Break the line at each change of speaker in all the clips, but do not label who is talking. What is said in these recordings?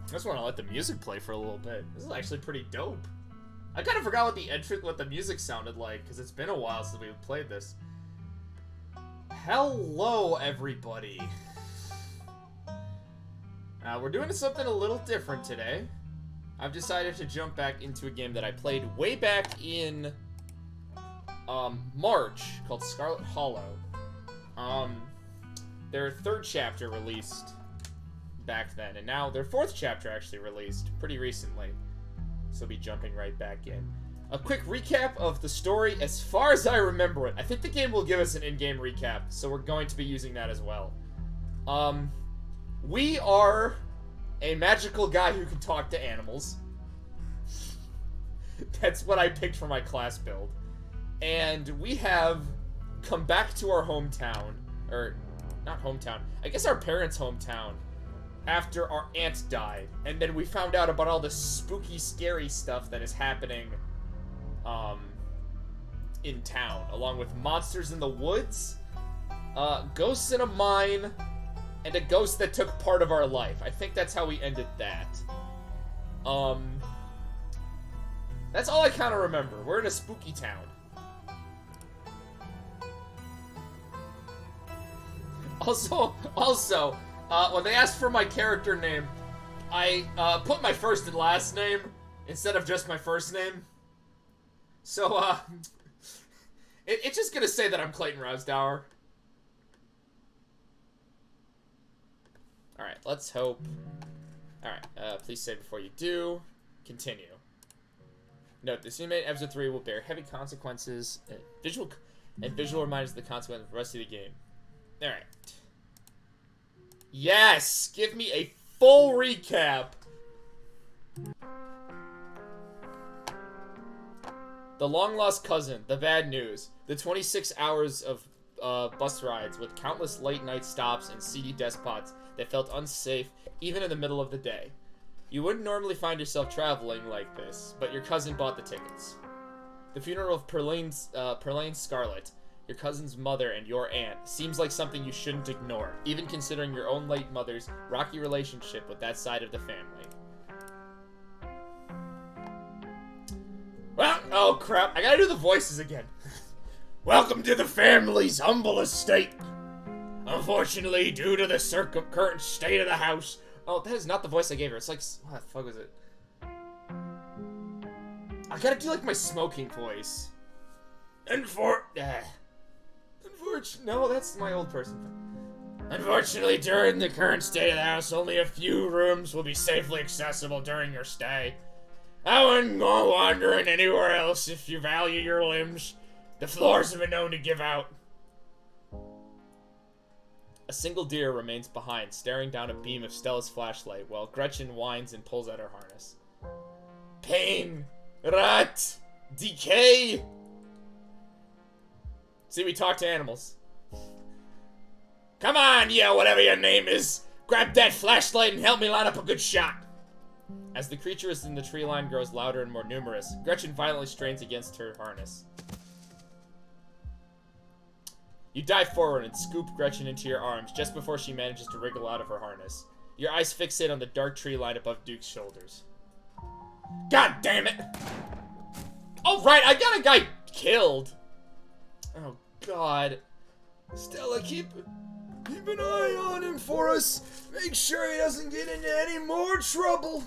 I just want to let the music play for a little bit. This is actually pretty dope. I kind of forgot what the music sounded like, because it's been a while since we played this. Hello, everybody. We're doing something a little different today. I've decided to jump back into a game that I played way back in March called Scarlet Hollow. Their third chapter released back then, and now their fourth chapter actually released pretty recently. So I'll be jumping right back in. A quick recap of the story as far as I remember it. I think the game will give us an in-game recap, so we're going to be using that as well. We are a magical guy who can talk to animals. That's what I picked for my class build. And we have come back to our hometown, or not hometown, I guess our parents' hometown, after our aunt died. And then we found out about all the spooky, scary stuff that is happening in town, along with monsters in the woods, ghosts in a mine, and a ghost that took part of our life. I think that's how we ended that. That's all I kind of remember. We're in a spooky town. Also, when they asked for my character name, I put my first and last name instead of just my first name. So, it's just gonna say that I'm Clayton Rousdower. Alright, let's hope. Alright, please save before you do. Continue. Note, the simulated episode 3 will bear heavy consequences and visual reminders of the consequences of the rest of the game. Alright. Yes! Give me a full recap! The long-lost cousin, the bad news, the 26 hours of bus rides with countless late-night stops and seedy despots that felt unsafe even in the middle of the day. You wouldn't normally find yourself traveling like this, but your cousin bought the tickets. The funeral of Perlaine Scarlet, your cousin's mother and your aunt, seems like something you shouldn't ignore, even considering your own late mother's rocky relationship with that side of the family. Well, oh crap, I gotta do the voices again. Welcome to the family's humble estate. Unfortunately, due to the current state of the house... Oh, that is not the voice I gave her. It's like... What the fuck was it? I gotta do, like, my smoking voice. No, that's my old person. Unfortunately, during the current state of the house, only a few rooms will be safely accessible during your stay. I wouldn't go wandering anywhere else if you value your limbs. The floors have been known to give out. A single deer remains behind, staring down a beam of Stella's flashlight, while Gretchen whines and pulls at her harness. Pain! Rot! Decay! See, we talk to animals. Come on, yeah, whatever your name is! Grab that flashlight and help me line up a good shot! As the creatures in the tree line grows louder and more numerous, Gretchen violently strains against her harness. You dive forward and scoop Gretchen into your arms just before she manages to wriggle out of her harness. Your eyes fixate on the dark tree line above Duke's shoulders. God damn it! Oh right, I got a guy killed! Oh god. Stella, keep an eye on him for us. Make sure he doesn't get into any more trouble.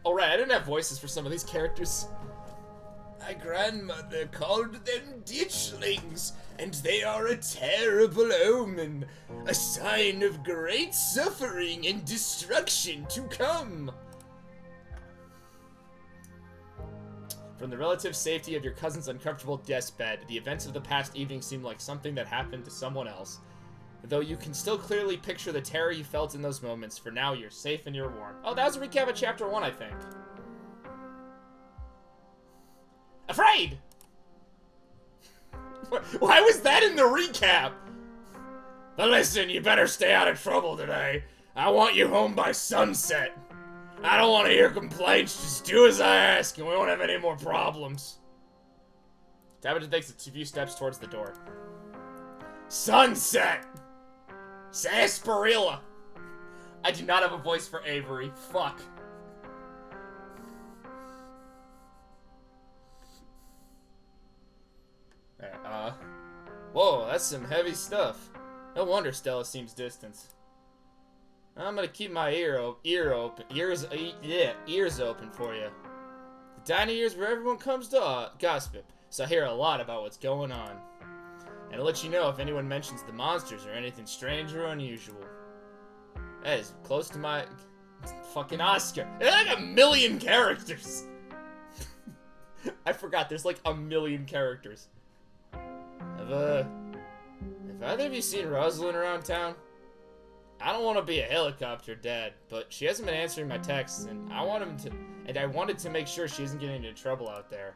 Alright, I didn't have voices for some of these characters. My grandmother called them ditchlings, and they are a terrible omen, a sign of great suffering and destruction to come. From the relative safety of your cousin's uncomfortable deathbed, the events of the past evening seem like something that happened to someone else. Though you can still clearly picture the terror you felt in those moments, for now you're safe and you're warm. Oh, that was a recap of Chapter 1, I think. Afraid! Why was that in the recap? But listen, you better stay out of trouble today. I want you home by sunset. I don't want to hear complaints. Just do as I ask and we won't have any more problems. Tabitha takes a few steps towards the door. Sunset! Sarsaparilla! I do not have a voice for Avery. Fuck. Whoa, that's some heavy stuff. No wonder Stella seems distant. I'm gonna keep my ears open for you. The tiny ears where everyone comes to gossip, so I hear a lot about what's going on. And I'll let you know if anyone mentions the monsters or anything strange or unusual. That is close to my fucking Oscar. There's like 1,000,000 characters. I forgot, there's like 1,000,000 characters. Have either of you seen Rosalind around town? I don't want to be a helicopter dad, but she hasn't been answering my texts, and I wanted to make sure she isn't getting into trouble out there.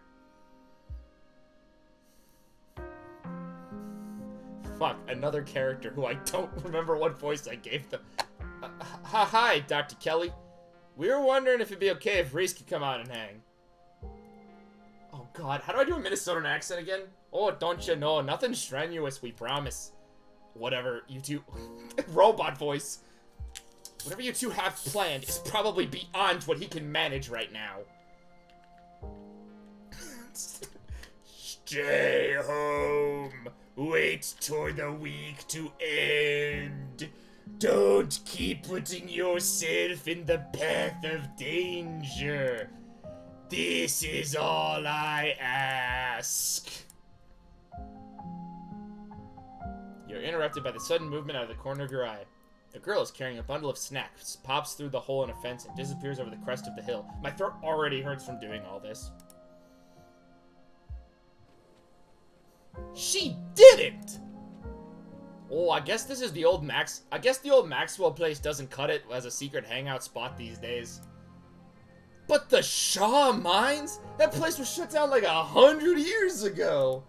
Fuck, another character who I don't remember what voice I gave them. Hi, Dr. Kelly. We were wondering if it'd be okay if Reese could come out and hang. Oh god, how do I do a Minnesotan accent again? Oh, don't you know, nothing strenuous, we promise. Whatever you two... robot voice. Whatever you two have planned is probably beyond what he can manage right now. Stay home. Wait for the week to end. Don't keep putting yourself in the path of danger. This is all I ask. You're interrupted by the sudden movement out of the corner of your eye. A girl is carrying a bundle of snacks, pops through the hole in a fence, and disappears over the crest of the hill. My throat already hurts from doing all this. She didn't! Oh, I guess this is the old I guess the old Maxwell place doesn't cut it as a secret hangout spot these days. But the Shaw Mines? That place was shut down like 100 years ago!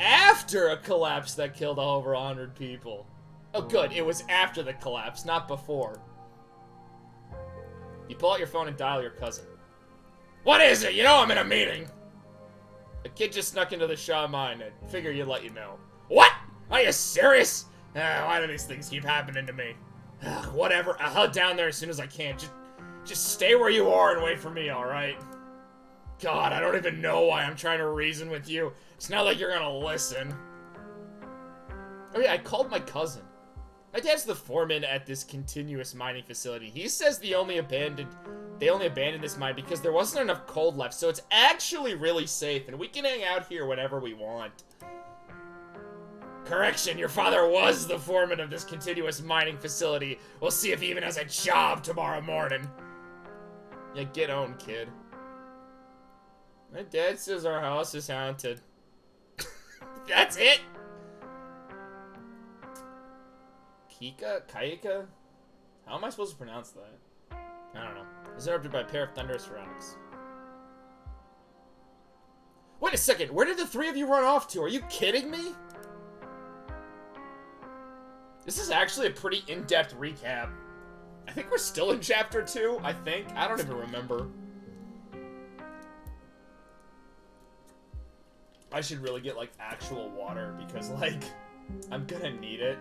After a collapse that killed over 100 people. Oh good, it was after the collapse, not before. You pull out your phone and dial your cousin. What is it? You know I'm in a meeting! A kid just snuck into the Shaw Mine. I figure you'd let you know. What? Are you serious? Why do these things keep happening to me? Whatever, I'll head down there as soon as I can. Just stay where you are and wait for me, alright? God, I don't even know why I'm trying to reason with you. It's not like you're gonna listen. Oh yeah, I called my cousin. My dad's the foreman at this continuous mining facility. He says they only abandoned this mine because there wasn't enough coal left, so it's actually really safe, and we can hang out here whenever we want. Correction, your father was the foreman of this continuous mining facility. We'll see if he even has a job tomorrow morning. Yeah, get on, kid. My dad says our house is haunted. That's it? Kaika? How am I supposed to pronounce that? I don't know. It's interrupted by a pair of thunderous ceramics. Wait a second, where did the three of you run off to? Are you kidding me? This is actually a pretty in-depth recap. I think we're still in chapter 2, I think. I don't even remember. I should really get, like, actual water because, like, I'm gonna need it.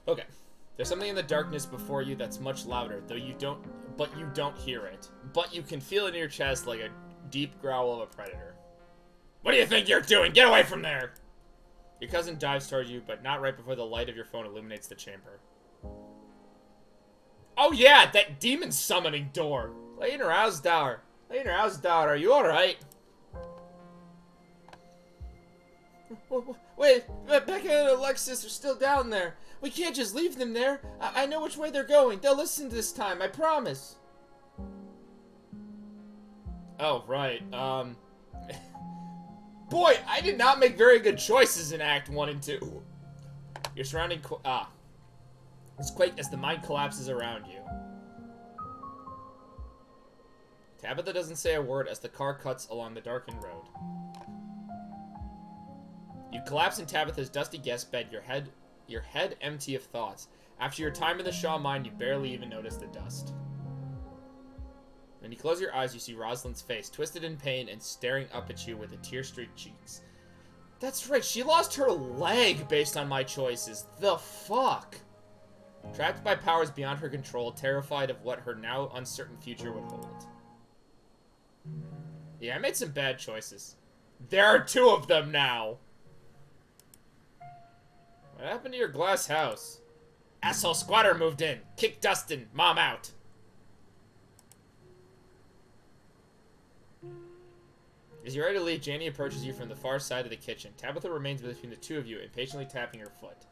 Okay. There's something in the darkness before you that's much louder, though you don't hear it. But you can feel it in your chest like a deep growl of a predator. What do you think you're doing? Get away from there! Your cousin dives toward you, but not right before the light of your phone illuminates the chamber. Oh yeah, that demon summoning door! Later, Ausdauer. Are you alright? Wait, Becca and Alexis are still down there. We can't just leave them there. I know which way they're going. They'll listen this time, I promise. Oh, right, Boy, I did not make very good choices in Act 1 and 2. Your surrounding it's quake as the mine collapses around you. Tabitha doesn't say a word as the car cuts along the darkened road. You collapse in Tabitha's dusty guest bed, your head empty of thoughts. After your time in the Shaw mine, you barely even notice the dust. When you close your eyes, you see Rosalind's face, twisted in pain and staring up at you with the tear-streaked cheeks. That's right, she lost her leg based on my choices. The fuck? Trapped by powers beyond her control, terrified of what her now uncertain future would hold. Yeah, I made some bad choices. There are 2 of them now. What happened to your glass house? Asshole squatter moved in. Kick Dustin. Mom out. As you're ready to leave, Janie approaches you from the far side of the kitchen. Tabitha remains between the 2 of you, impatiently tapping her foot.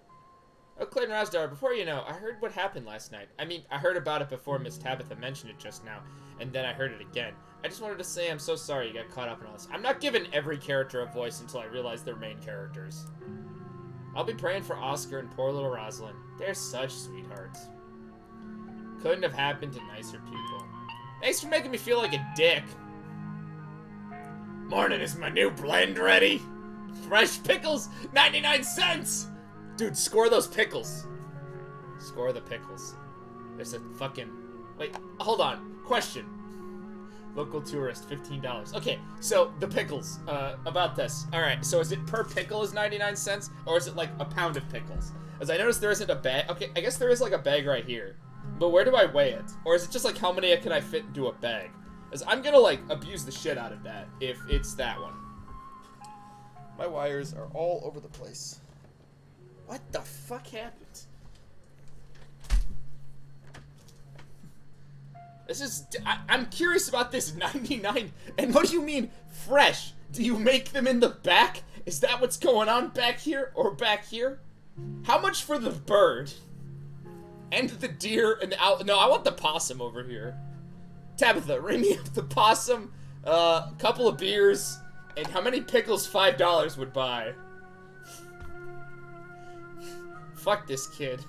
Oh, Clayton Rosdar, before you know, I heard what happened last night. I mean, I heard about it before Miss Tabitha mentioned it just now, and then I heard it again. I just wanted to say I'm so sorry you got caught up in all this. I'm not giving every character a voice until I realize they're main characters. I'll be praying for Oscar and poor little Rosalind. They're such sweethearts. Couldn't have happened to nicer people. Thanks for making me feel like a dick. Morning, is my new blend ready? Fresh pickles, 99 cents! Dude, score those pickles. Score the pickles. There's a fucking... Wait, hold on. Question. Local tourist, $15. Okay, so the pickles. About this. Alright, so is it per pickle is 99 cents? Or is it like a pound of pickles? As I noticed there isn't a bag. Okay, I guess there is like a bag right here. But where do I weigh it? Or is it just like how many can I fit into a bag? As I'm gonna like abuse the shit out of that if it's that one. My wires are all over the place. What the fuck happened? This is... I'm curious about this 99... And what do you mean, fresh? Do you make them in the back? Is that what's going on back here? Or back here? How much for the bird? And the deer and the owl... No, I want the possum over here. Tabitha, ring me up the possum, couple of beers, and how many pickles $5 would buy? Fuck this kid.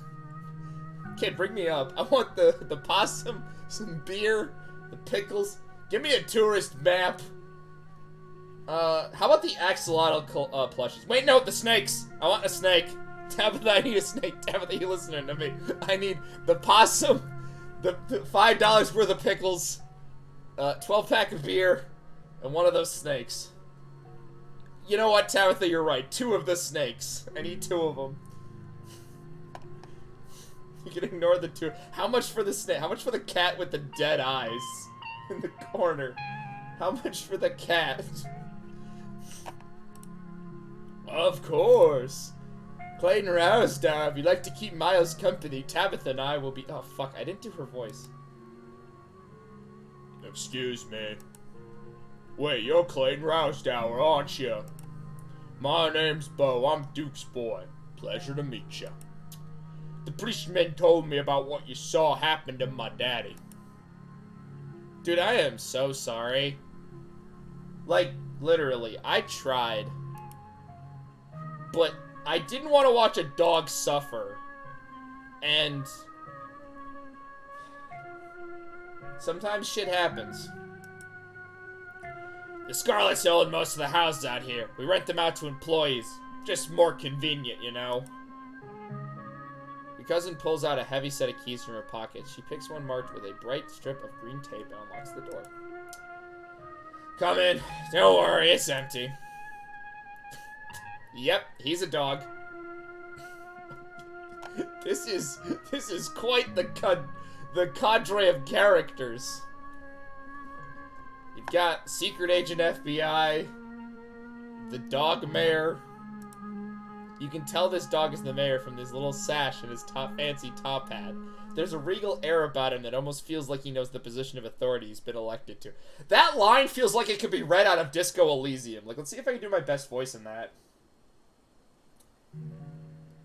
Kid, bring me up. I want the possum, some beer, the pickles. Give me a tourist map. How about the axolotl plushies? Wait, no, the snakes. I want a snake. Tabitha, I need a snake. Tabitha, you listening to me? I need the possum, the $5 worth of pickles, 12-pack of beer, and one of those snakes. You know what, Tabitha, you're right. 2 of the snakes. I need 2 of them. You can ignore the 2. How much for the snake? How much for the cat with the dead eyes in the corner? How much for the cat? Of course. Clayton Rousdow, if you'd like to keep Miles company, Tabitha and I will be... Oh, fuck, I didn't do her voice. Excuse me. Wait, you're Clayton Rousdower, aren't you? My name's Bo, I'm Duke's boy. Pleasure to meet you. The policeman told me about what you saw happen to my daddy. Dude, I am so sorry. Like, literally, I tried. But I didn't want to watch a dog suffer. And sometimes shit happens. The Scarlets own most of the houses out here. We rent them out to employees. Just more convenient, you know? Your cousin pulls out a heavy set of keys from her pocket. She picks one marked with a bright strip of green tape and unlocks the door. Come in. Don't worry, it's empty. Yep, he's a dog. This is quite the cadre of characters. You've got Secret Agent FBI, the dog mayor. You can tell this dog is the mayor from this little sash and his fancy top hat. There's a regal air about him that almost feels like he knows the position of authority he's been elected to. That line feels like it could be read out of Disco Elysium. Like, let's see if I can do my best voice in that.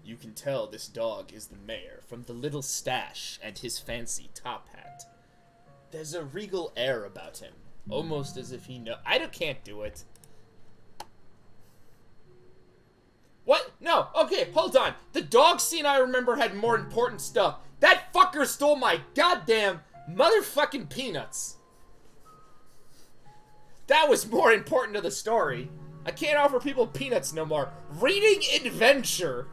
You can tell this dog is the mayor from the little stash and his fancy top hat. There's a regal air about him, almost as if he can't do it. What? No. Okay, hold on. The dog scene I remember had more important stuff. That fucker stole my goddamn motherfucking peanuts. That was more important to the story. I can't offer people peanuts no more. Reading adventure.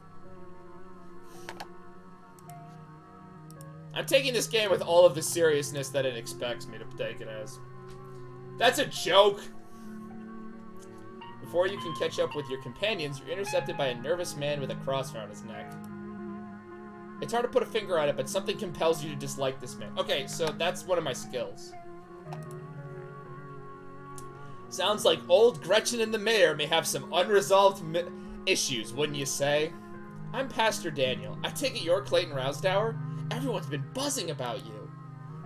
I'm taking this game with all of the seriousness that it expects me to take it as. That's a joke! Before you can catch up with your companions, you're intercepted by a nervous man with a cross around his neck. It's hard to put a finger on it, but something compels you to dislike this man. Okay, so that's one of my skills. Sounds like old Gretchen and the mayor may have some unresolved issues, wouldn't you say? I'm Pastor Daniel. I take it you're Clayton Rousdower? Everyone's been buzzing about you.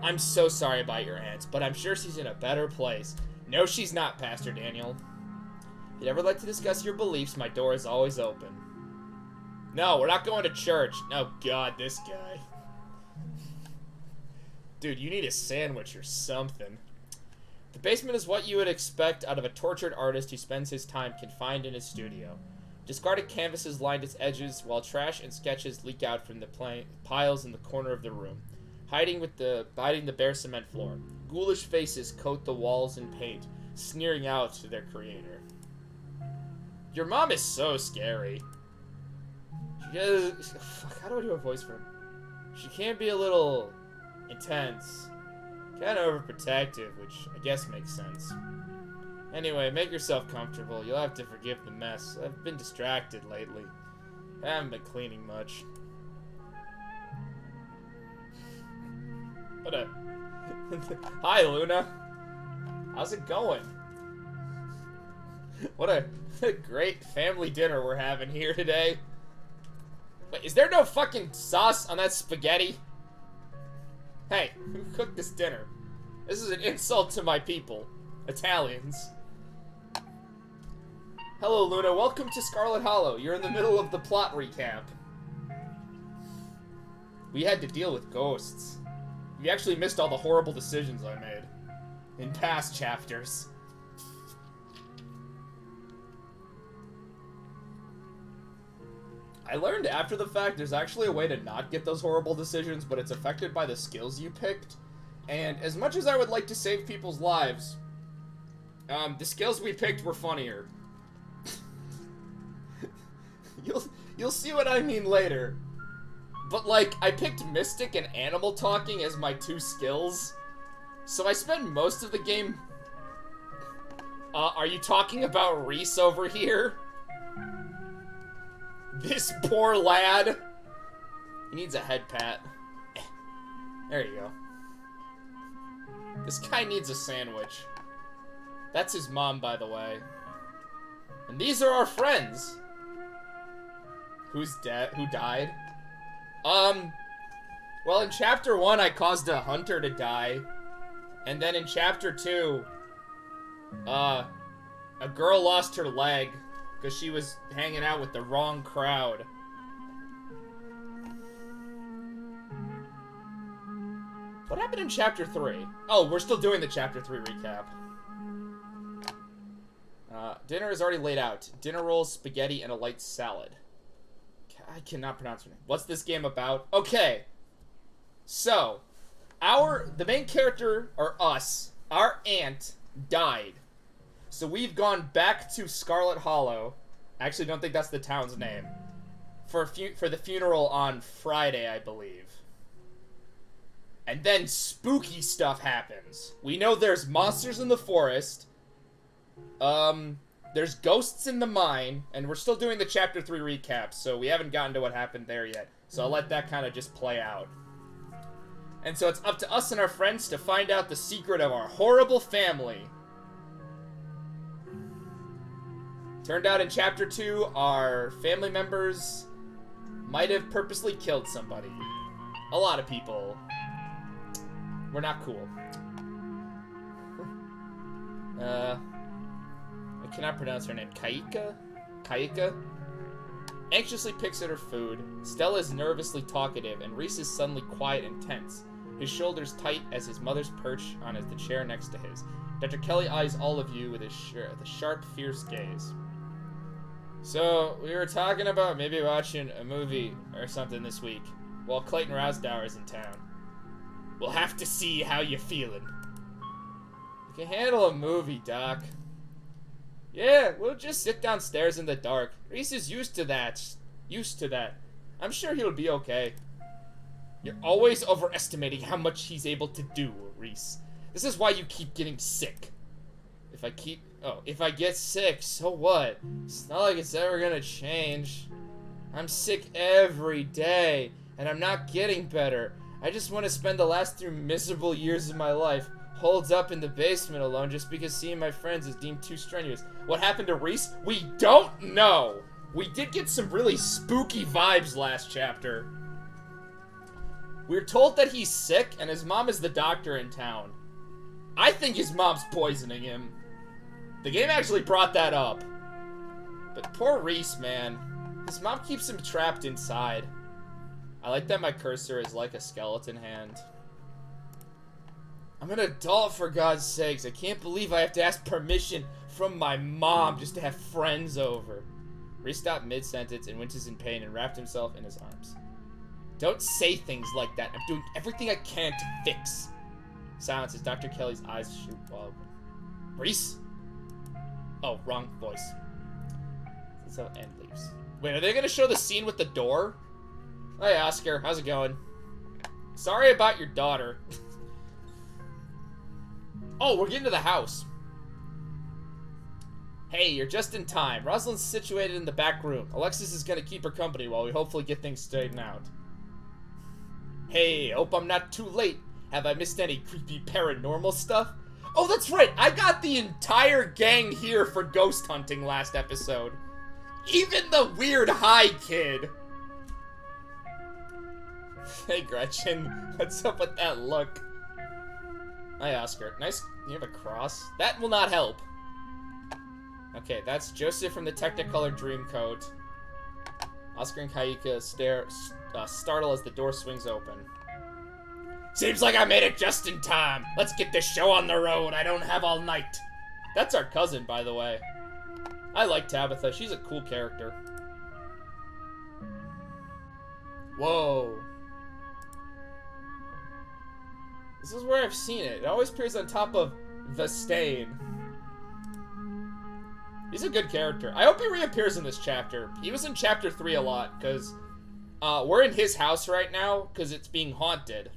I'm so sorry about your aunt, but I'm sure she's in a better place. No, she's not, Pastor Daniel. If you'd ever like to discuss your beliefs, my door is always open. No, we're not going to church. Oh, God, this guy. Dude, you need a sandwich or something. The basement is what you would expect out of a tortured artist who spends his time confined in his studio. Discarded canvases lined its edges, while trash and sketches leak out from the piles in the corner of the room, hiding the bare cement floor. Ghoulish faces coat the walls in paint, sneering out to their creator. Your mom is so scary. She does... Fuck, how do I do a voice for him? She can be a little intense. Kind of overprotective, which I guess makes sense. Anyway, make yourself comfortable. You'll have to forgive the mess. I've been distracted lately. I haven't been cleaning much. What a... Hi, Luna. How's it going? What a great family dinner we're having here today. Wait, is there no fucking sauce on that spaghetti? Hey, who cooked this dinner? This is an insult to my people. Italians. Hello, Luna. Welcome to Scarlet Hollow. You're in the middle of the plot recap. We had to deal with ghosts. You actually missed all the horrible decisions I made in past chapters. I learned after the fact there's actually a way to not get those horrible decisions, but it's affected by the skills you picked. And as much as I would like to save people's lives, the skills we picked were funnier. You'll see what I mean later. But, like, I picked Mystic and Animal Talking as my two skills. So I spend most of the game... are you talking about Reese over here? This poor lad. He needs a head pat. There you go. This guy needs a sandwich. That's his mom, by the way. And these are our friends. Who's dead? Who died? Well, in Chapter 1, I caused a hunter to die. And then in Chapter 2, a girl lost her leg because she was hanging out with the wrong crowd. What happened in Chapter 3? Oh, we're still doing the Chapter 3 recap. Dinner is already laid out. Dinner rolls, spaghetti, and a light salad. I cannot pronounce her name. What's this game about? Okay. So, the main character, or us, our aunt, died. So we've gone back to Scarlet Hollow. I actually don't think that's the town's name. For the funeral on Friday, I believe. And then spooky stuff happens. We know there's monsters in the forest. There's ghosts in the mine. And we're still doing the Chapter 3 recap, so we haven't gotten to what happened there yet. So I'll let that kind of just play out. And so it's up to us and our friends to find out the secret of our horrible family. Turned out in Chapter 2, our family members might have purposely killed somebody. A lot of people. We're not cool. I cannot pronounce her name. Kaika? Kaika? Anxiously picks at her food. Stella is nervously talkative, and Reese is suddenly quiet and tense, his shoulders tight as his mother's perch on the chair next to his. Dr. Kelly eyes all of you with a sharp, fierce gaze. So, we were talking about maybe watching a movie or something this week, while Clayton Rousdower is in town. We'll have to see how you're feeling. You can handle a movie, Doc. Yeah, we'll just sit downstairs in the dark. Reese is used to that. I'm sure he'll be okay. You're always overestimating how much he's able to do, Reese. This is why you keep getting sick. If I get sick, so what? It's not like it's ever gonna change. I'm sick every day, and I'm not getting better. I just want to spend the last 3 miserable years of my life holed up in the basement alone just because seeing my friends is deemed too strenuous. What happened to Reese? We don't know! We did get some really spooky vibes last chapter. We're told that he's sick, and his mom is the doctor in town. I think his mom's poisoning him. The game actually brought that up. But poor Reese, man. His mom keeps him trapped inside. I like that my cursor is like a skeleton hand. I'm an adult, for God's sakes. I can't believe I have to ask permission from my mom just to have friends over. Reese stopped mid-sentence and winces in pain and wrapped himself in his arms. Don't say things like that. I'm doing everything I can to fix. Silence as Dr. Kelly's eyes shoot open. Reese? Oh, wrong voice. So end leaves. Wait, are they gonna show the scene with the door? Hey, Oscar, how's it going? Sorry about your daughter. Oh, we're getting to the house. Hey, you're just in time. Rosalind's situated in the back room. Alexis is gonna keep her company while we hopefully get things straightened out. Hey, hope I'm not too late. Have I missed any creepy paranormal stuff? Oh, that's right. I got the entire gang here for ghost hunting last episode. Even the weird high kid. Hey, Gretchen. What's up with that look? Hi, Oscar. Nice. You have a cross? That will not help. Okay, that's Joseph from the Technicolor Dreamcoat. Oscar and Kaika startle as the door swings open. Seems like I made it just in time. Let's get this show on the road. I don't have all night. That's our cousin, by the way. I like Tabitha. She's a cool character. Whoa. This is where I've seen it. It always appears on top of The Stain. He's a good character. I hope he reappears in this chapter. He was in chapter 3 a lot, because we're in his house right now, because it's being haunted.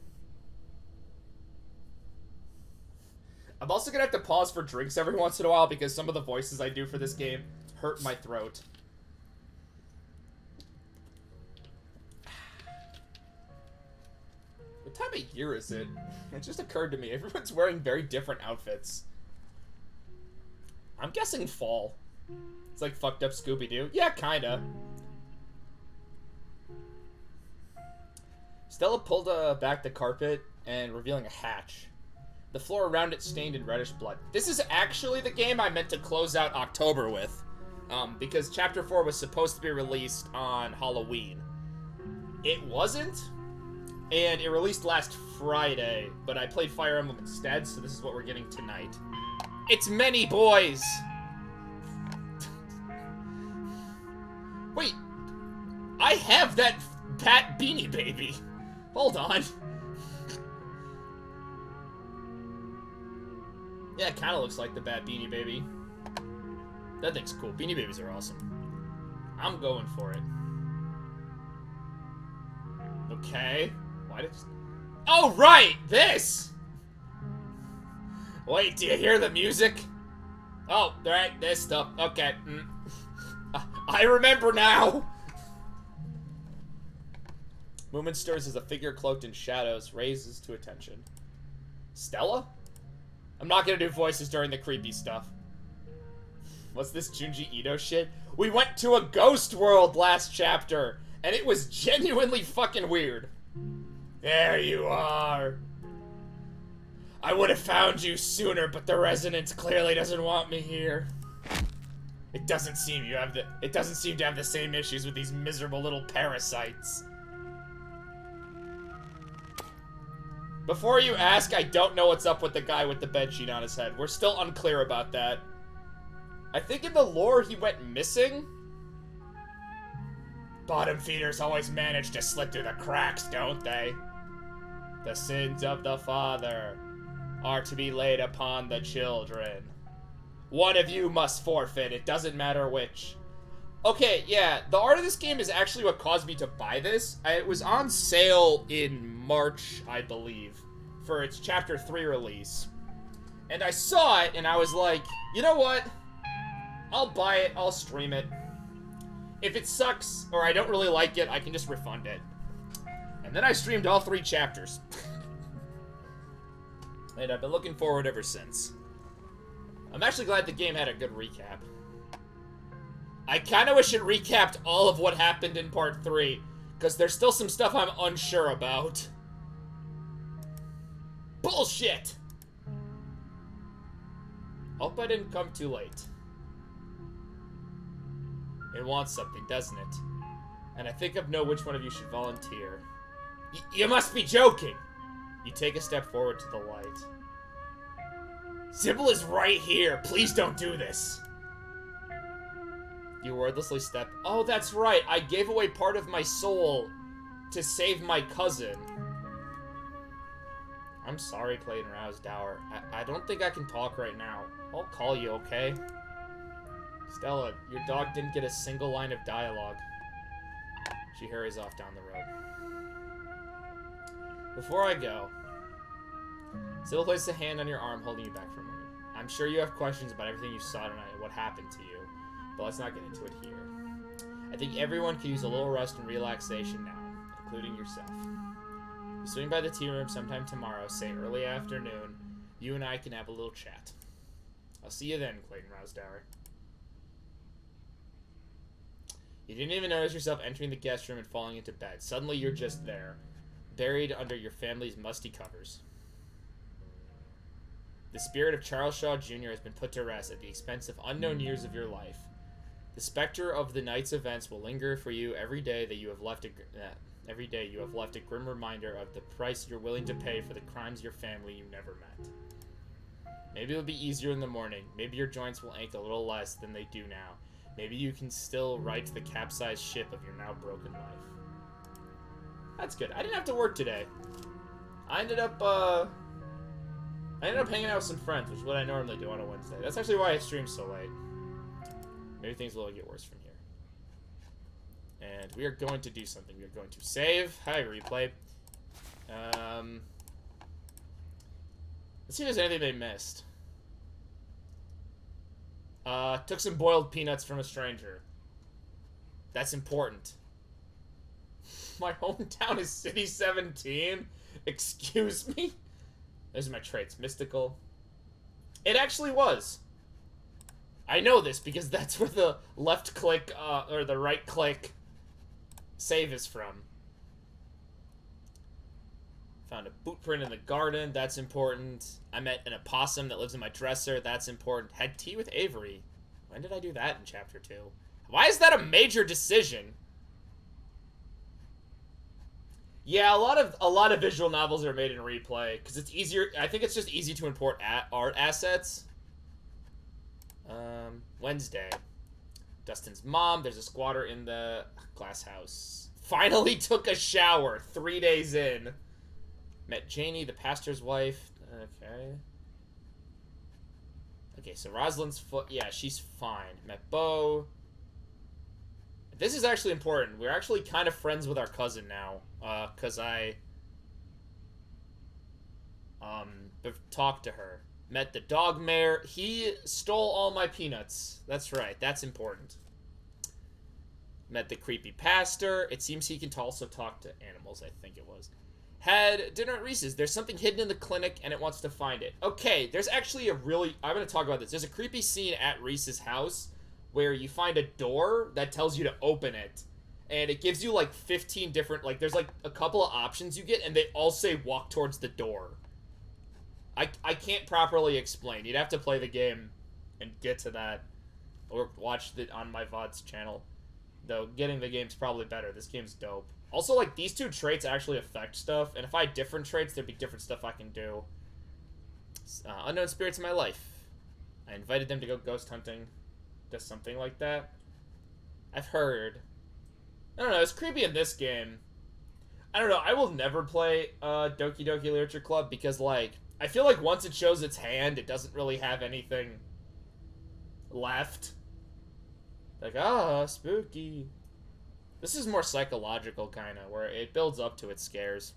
I'm also gonna have to pause for drinks every once in a while, because some of the voices I do for this game hurt my throat. What time of year is it? It just occurred to me. Everyone's wearing very different outfits. I'm guessing fall. It's like fucked up Scooby-Doo. Yeah, kinda. Stella pulled back the carpet and revealing a hatch. The floor around it stained in reddish blood. This is actually the game I meant to close out October with. Because Chapter 4 was supposed to be released on Halloween. It wasn't, and it released last Friday, but I played Fire Emblem instead, so this is what we're getting tonight. It's many boys! Wait, I have that Bat Beanie Baby. Hold on. Yeah, it kind of looks like the Bat Beanie Baby. That thing's cool. Beanie Babies are awesome. I'm going for it. Okay. Why did... Oh, right! This! Wait, do you hear the music? Oh, right, this stuff. Okay. I remember now! Movement stirs as a figure cloaked in shadows raises to attention. Stella? I'm not gonna do voices during the creepy stuff. What's this Junji Ito shit? We went to a ghost world last chapter, and it was genuinely fucking weird. There you are. I would have found you sooner, but the Resonance clearly doesn't want me here. It doesn't seem to have the same issues with these miserable little parasites. Before you ask, I don't know what's up with the guy with the bedsheet on his head. We're still unclear about that. I think in the lore he went missing. Bottom feeders always manage to slip through the cracks, don't they? The sins of the father are to be laid upon the children. One of you must forfeit, it doesn't matter which. Okay, yeah, the art of this game is actually what caused me to buy this. It was on sale in March, I believe, for its Chapter 3 release. And I saw it, and I was like, you know what? I'll buy it, I'll stream it. If it sucks, or I don't really like it, I can just refund it. And then I streamed all 3 chapters. And I've been looking forward ever since. I'm actually glad the game had a good recap. I kind of wish it recapped all of what happened in Part 3, because there's still some stuff I'm unsure about. Bullshit! Hope I didn't come too late. It wants something, doesn't it? And I think I know which one of you should volunteer. You must be joking! You take a step forward to the light. Sybil is right here. Please don't do this. You wordlessly step. Oh, that's right. I gave away part of my soul to save my cousin. I'm sorry, Clayton Rousdower. I don't think I can talk right now. I'll call you, okay? Stella, your dog didn't get a single line of dialogue. She hurries off down the road. Before I go, Sybil places a hand on your arm, holding you back for a moment. I'm sure you have questions about everything you saw tonight and what happened to you. But let's not get into it here. I think everyone could use a little rest and relaxation now, including yourself. You swing by the tea room sometime tomorrow, say early afternoon. You and I can have a little chat. I'll see you then, Clayton Rousdower. You didn't even notice yourself entering the guest room and falling into bed. Suddenly you're just there, buried under your family's musty covers. The spirit of Charles Shaw Jr. has been put to rest at the expense of unknown years of your life. The specter of the night's events will linger for you every day that you have left a grim reminder of the price you're willing to pay for the crimes of your family you never met. Maybe it'll be easier in the morning. Maybe your joints will ache a little less than they do now. Maybe you can still right the capsized ship of your now broken life. That's good. I didn't have to work today. I ended up hanging out with some friends, which is what I normally do on a Wednesday. That's actually why I stream so late. Maybe things will get worse from here. And we are going to do something. We are going to save. Hi, replay. Let's see if there's anything they missed. Took some boiled peanuts from a stranger. That's important. My hometown is City 17? Excuse me? Those are my traits. Mystical. It actually was. I know this because that's where the left click, or the right click save is from. Found a boot print in the garden. That's important. I met an opossum that lives in my dresser. That's important. Had tea with Avery. When did I do that in Chapter 2? Why is that a major decision? Yeah, a lot of visual novels are made in Replay because it's easier. I think it's just easy to import art assets. Wednesday. Dustin's mom. There's a squatter in the glass house. Finally took a shower 3 days in. Met Janie, the pastor's wife. Okay. Okay, so Rosalind's foot. Yeah, she's fine. Met Bo. This is actually important. We're actually kind of friends with our cousin now. Because I talked to her. Met the dog mayor. He stole all my peanuts. That's right. That's important. Met the creepy pastor. It seems he can also talk to animals, I think it was. Had dinner at Reese's. There's something hidden in the clinic, and it wants to find it. Okay, there's actually a really... I'm going to talk about this. There's a creepy scene at Reese's house where you find a door that tells you to open it. And it gives you, like, 15 different... Like, there's, like, a couple of options you get, and they all say walk towards the door. I can't properly explain. You'd have to play the game and get to that. Or watch it on my VOD's channel. Though, getting the game's probably better. This game's dope. Also, like, these two traits actually affect stuff. And if I had different traits, there'd be different stuff I can do. Unknown spirits in my life. I invited them to go ghost hunting. Does something like that. I've heard. I don't know, it's creepy in this game. I don't know, I will never play Doki Doki Literature Club because, like, I feel like once it shows its hand, it doesn't really have anything left. Like, ah, spooky. This is more psychological, kind of, where it builds up to its scares.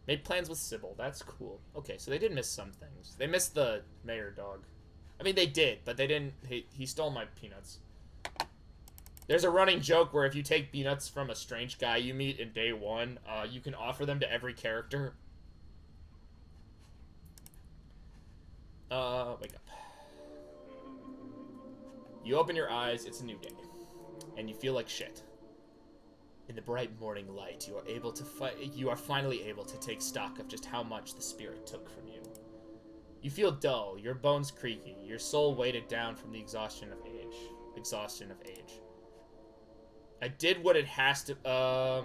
Made plans with Sybil. That's cool. Okay, so they did miss some things. They missed the mayor dog. I mean, they did, but they didn't. He stole my peanuts. There's a running joke where if you take peanuts from a strange guy you meet in day one, you can offer them to every character. Wake up. You open your eyes, it's a new day. And you feel like shit. In the bright morning light, you are finally able to take stock of just how much the spirit took from you. You feel dull, your bones creaky, your soul weighted down from the exhaustion of age. I did what it has to, I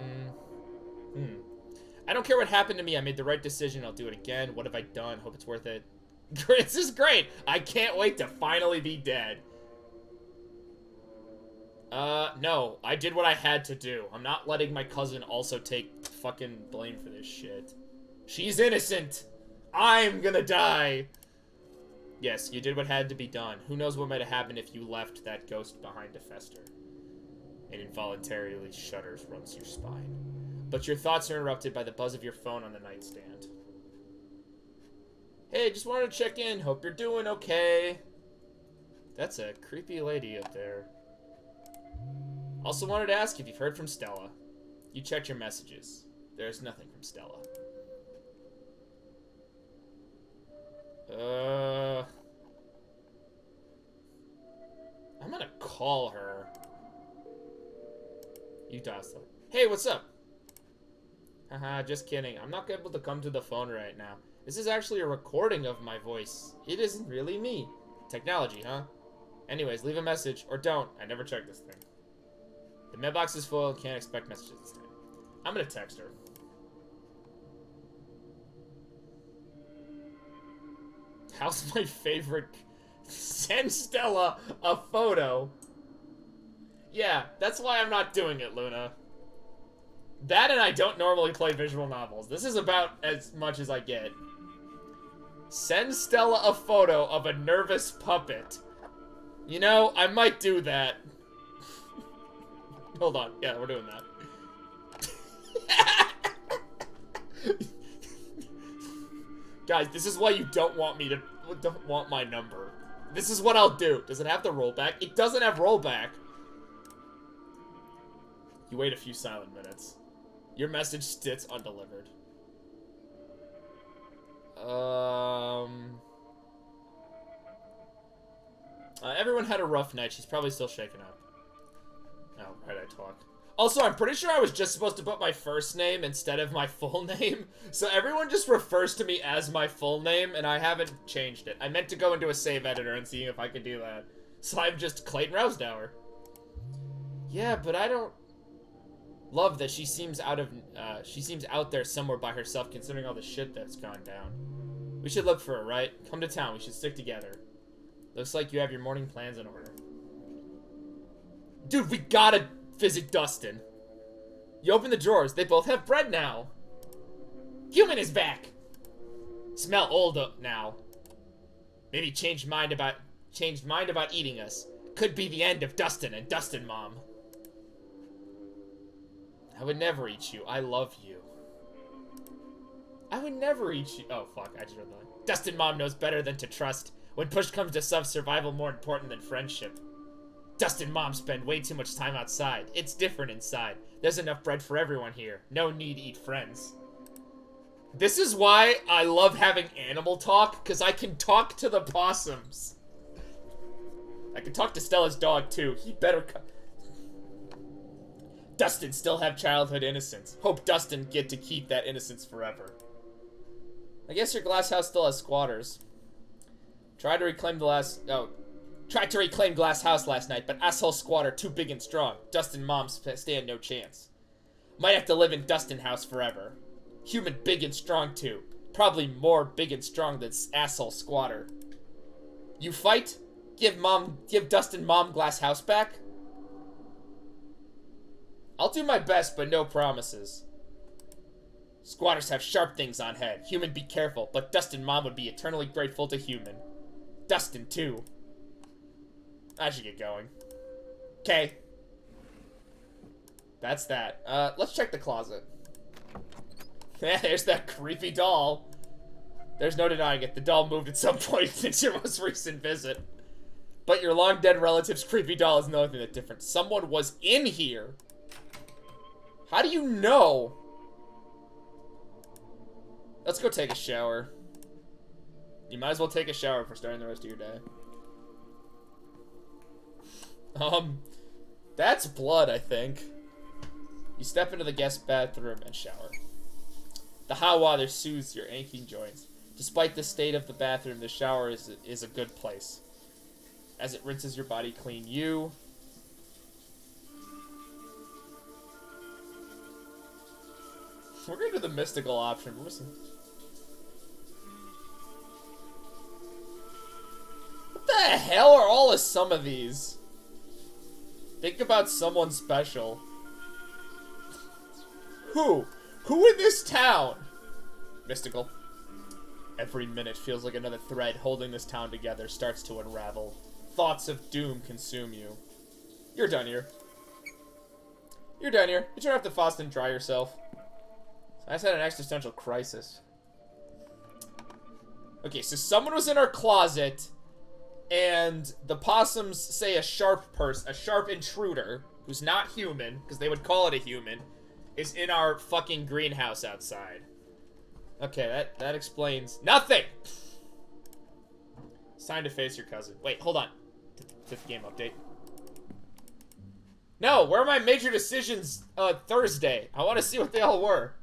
don't care what happened to me, I made the right decision, I'll do it again. What have I done? Hope it's worth it. This is great! I can't wait to finally be dead. No. I did what I had to do. I'm not letting my cousin also take fucking blame for this shit. She's innocent! I'm gonna die! Yes, you did what had to be done. Who knows what might have happened if you left that ghost behind to fester. It involuntarily shudders runs your spine. But your thoughts are interrupted by the buzz of your phone on the nightstand. Hey, just wanted to check in. Hope you're doing okay. That's a creepy lady up there. Also wanted to ask if you've heard from Stella. You checked your messages. There's nothing from Stella. I'm gonna call her. You Dasta. Hey, what's up? Haha, just kidding. I'm not able to come to the phone right now. This is actually a recording of my voice. It isn't really me. Technology, huh? Anyways, leave a message, or don't. I never checked this thing. The mailbox is full and can't expect messages this time. I'm gonna text her. How's my favorite? Send Stella a photo. Yeah, that's why I'm not doing it, Luna. That and I don't normally play visual novels. This is about as much as I get. Send Stella a photo of a nervous puppet. You know, I might do that. Hold on. Yeah, we're doing that. Guys, this is why you don't want my number. This is what I'll do. Does it have the rollback? It doesn't have rollback. You wait a few silent minutes. Your message sits undelivered. Everyone had a rough night. She's probably still shaken up. Oh, right, I talk. Also, I'm pretty sure I was just supposed to put my first name instead of my full name. So everyone just refers to me as my full name, and I haven't changed it. I meant to go into a save editor and see if I could do that. So I'm just Clayton Rousdower. Yeah, but I don't love that she seems out there somewhere by herself considering all the shit that's gone down. We should look for her, right? Come to town, we should stick together. Looks like you have your morning plans in order. Dude, we gotta visit Dustin. You open the drawers, they both have bread now. Human is back. Smell old now. Maybe changed mind about eating us. Could be the end of Dustin and Dustin Mom. I would never eat you. I love you. I would never eat you. Oh, fuck. I just read that. Dustin Mom knows better than to trust. When push comes to shove, survival more important than friendship. Dustin Mom spend way too much time outside. It's different inside. There's enough bread for everyone here. No need to eat friends. This is why I love having animal talk, because I can talk to the possums. I can talk to Stella's dog, too. He better come. Dustin still have childhood innocence. Hope Dustin get to keep that innocence forever. I guess your glass house still has squatters. Tried to reclaim glass house last night, but asshole squatter too big and strong. Dustin Mom stand no chance. Might have to live in Dustin house forever. Human big and strong too. Probably more big and strong than asshole squatter. You fight? Give Dustin Mom glass house back? I'll do my best, but no promises. Squatters have sharp things on head. Human be careful, but Dustin Mom would be eternally grateful to human. Dustin too. I should get going. Okay. That's that. Let's check the closet. There's that creepy doll. There's no denying it. The doll moved at some point since your most recent visit. But your long-dead relative's creepy doll is nothing that different. Someone was in here. How do you know? Let's go take a shower. You might as well take a shower for starting the rest of your day. That's blood, I think. You step into the guest bathroom and shower. The hot water soothes your aching joints. Despite the state of the bathroom, the shower is a good place. As it rinses your body clean, we're gonna do the mystical option. What the hell are all of some of these? Think about someone special. Who? Who in this town? Mystical. Every minute feels like another thread holding this town together starts to unravel. Thoughts of doom consume you. You're done here. You're done here. You turn off the faucet and dry yourself. I just had an existential crisis. Okay, so someone was in our closet, and the possums say a sharp intruder, who's not human, because they would call it a human, is in our fucking greenhouse outside. Okay, that explains nothing! It's time to face your cousin. Wait, hold on. Fifth game update. No, where are my major decisions Thursday? I want to see what they all were.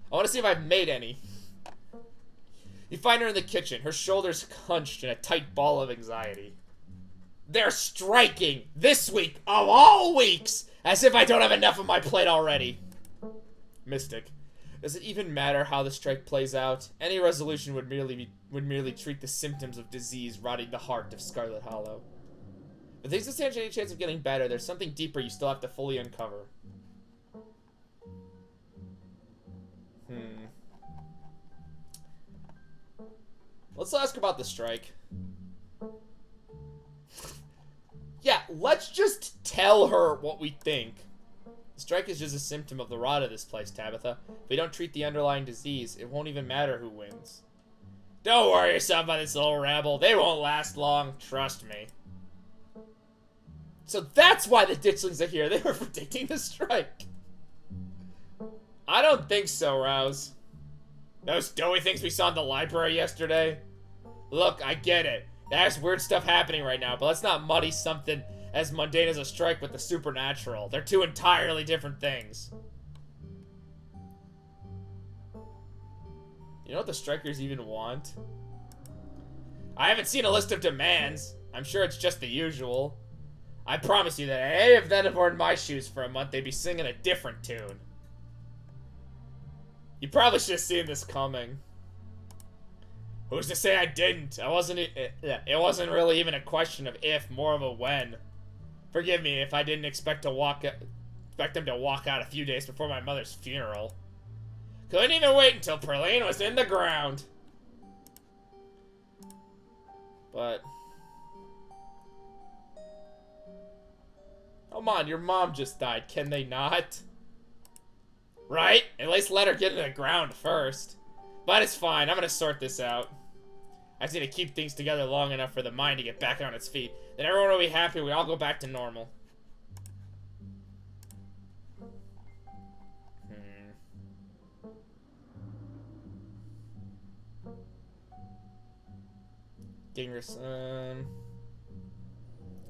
I want to see if I've made any. You find her in the kitchen, her shoulders hunched in a tight ball of anxiety. They're striking this week of all weeks, as if I don't have enough on my plate already. Mystic. Does it even matter how the strike plays out? Any resolution would merely treat the symptoms of disease rotting the heart of Scarlet Hollow. But things don't stand any chance of getting better. There's something deeper you still have to fully uncover. Let's ask about the strike. Yeah, let's just tell her what we think. The strike is just a symptom of the rot of this place, Tabitha. If we don't treat the underlying disease, it won't even matter who wins. Don't worry yourself about this little rabble. They won't last long. Trust me. So that's why the ditchlings are here. They were predicting the strike. I don't think so, Rouse. Those doughy things we saw in the library yesterday? Look, I get it. There's weird stuff happening right now, but let's not muddy something as mundane as a strike with the supernatural. They're two entirely different things. You know what the strikers even want? I haven't seen a list of demands. I'm sure it's just the usual. I promise you that any of them had worn my shoes for a month, they'd be singing a different tune. You probably should have seen this coming. Who's to say I didn't? It wasn't really even a question of if, more of a when. Forgive me if I didn't expect them to walk out a few days before my mother's funeral. Couldn't even wait until Perlene was in the ground. But come on, your mom just died. Can they not? Right? At least let her get in the ground first. But it's fine. I'm gonna sort this out. I just need to keep things together long enough for the mind to get back on its feet. Then everyone will be happy. We all go back to normal. Dingerson.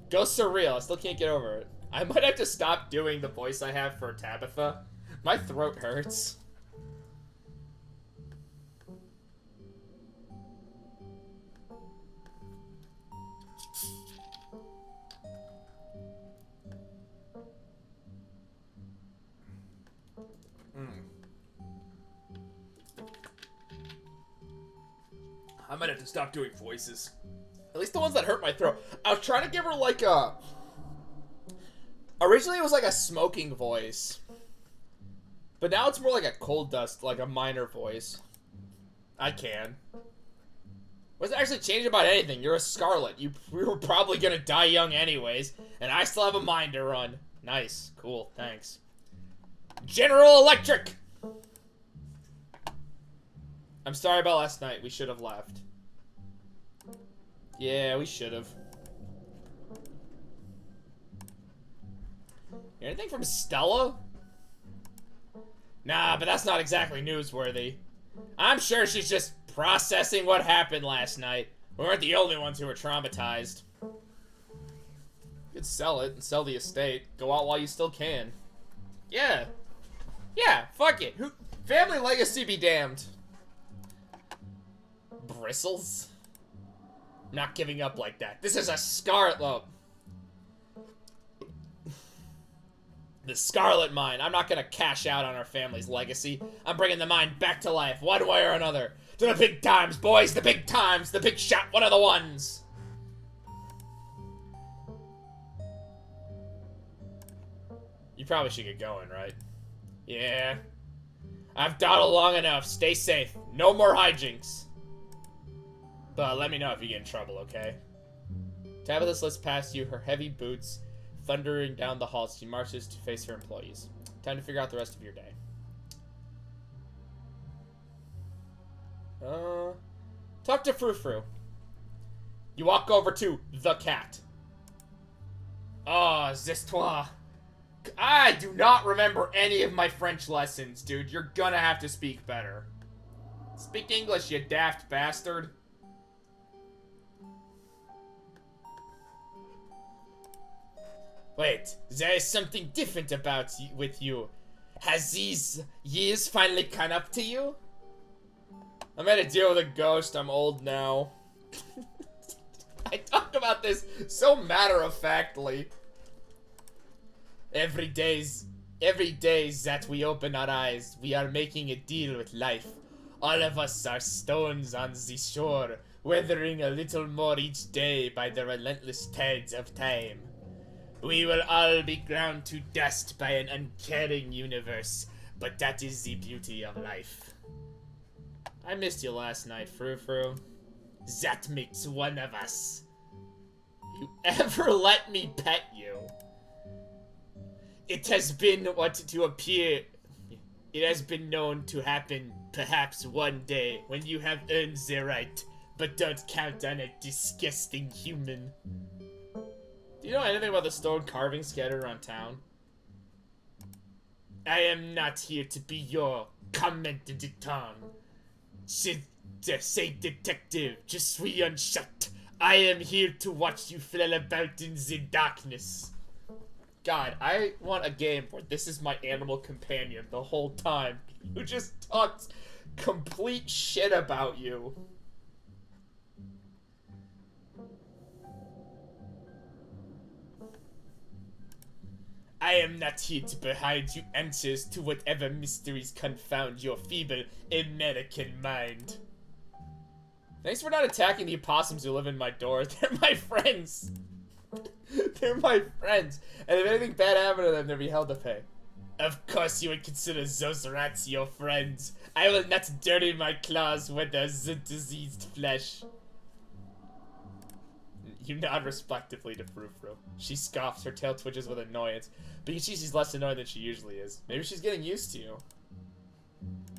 Go surreal. I still can't get over it. I might have to stop doing the voice I have for Tabitha. My throat hurts. I might have to stop doing voices. At least the ones that hurt my throat. I was trying to give her like a... Originally it was like a smoking voice. But now it's more like a cold dust, like a minor voice. I can. What's actually changed about anything? You're a Scarlet. You were probably gonna die young anyways, and I still have a mine to run. Nice. Cool. Thanks. General Electric! I'm sorry about last night. We should have left. Yeah, we should have. Anything from Stella? Nah, but that's not exactly newsworthy. I'm sure she's just processing what happened last night. We weren't the only ones who were traumatized. You could sell it and sell the estate. Go out while you still can. Yeah. Yeah, fuck it. Family legacy be damned. Bristles? I'm not giving up like that. This is a Scarlet lobe. The Scarlet mine. I'm not gonna cash out on our family's legacy. I'm bringing the mine back to life, one way or another. To the big times, boys. The big times. The big shot. One of the ones. You probably should get going, right? Yeah. I've dawdled long enough. Stay safe. No more hijinks. But let me know if you get in trouble, okay? Tabitha slips past you, her heavy boots thundering down the hall as she marches to face her employees. Time to figure out the rest of your day. Talk to Frou Frou. You walk over to the cat. Oh, c'est toi. I do not remember any of my French lessons, dude. You're gonna have to speak better. Speak English, you daft bastard. Wait, there is something different about with you. Has these years finally caught up to you? I'm gonna deal with a ghost. I'm old now. I talk about this so matter-of-factly. Every day that we open our eyes, we are making a deal with life. All of us are stones on the shore, weathering a little more each day by the relentless tides of time. We will all be ground to dust by an uncaring universe, but that is the beauty of life. I missed you last night, Frou Frou. That makes one of us. You ever let me pet you? It has been it has been known to happen perhaps one day when you have earned the right, but don't count on a disgusting human. Do you know anything about the stone carvings scattered around town? I am not here to be your commandant. Say detective, je suis un chat. I am here to watch you flail about in the darkness. God, I want a game where this is my animal companion the whole time. Who just talks complete shit about you. I am not here to provide you answers to whatever mysteries confound your feeble American mind. Thanks for not attacking the opossums who live in my door. They're my friends. They're my friends. And if anything bad happened to them, they'll be held to pay. Of course you would consider those rats your friends. I will not dirty my claws with the diseased flesh. You nod respectively to Frou Frou. She scoffs, her tail twitches with annoyance, but you see she's less annoyed than she usually is. Maybe she's getting used to you.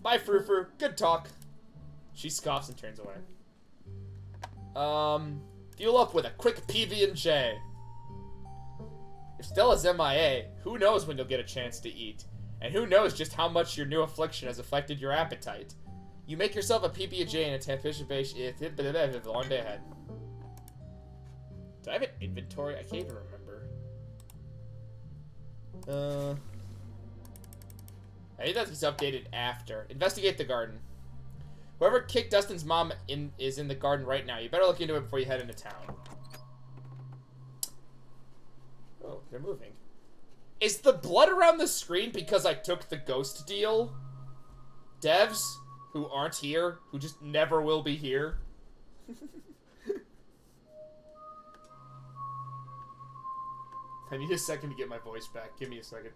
Bye, Frou Frou. Good talk. She scoffs and turns away. Fuel up with a quick PB&J. If Stella's MIA, who knows when you'll get a chance to eat? And who knows just how much your new affliction has affected your appetite? You make yourself a PB&J and anticipate the long day ahead. Do I have an inventory? I can't even remember. I think that gets updated after. Investigate the garden. Whoever kicked Dustin's mom is in the garden right now. You better look into it before you head into town. Oh, they're moving. Is the blood around the screen because I took the ghost deal? Devs who aren't here, who just never will be here. I need a second to get my voice back. Give me a second.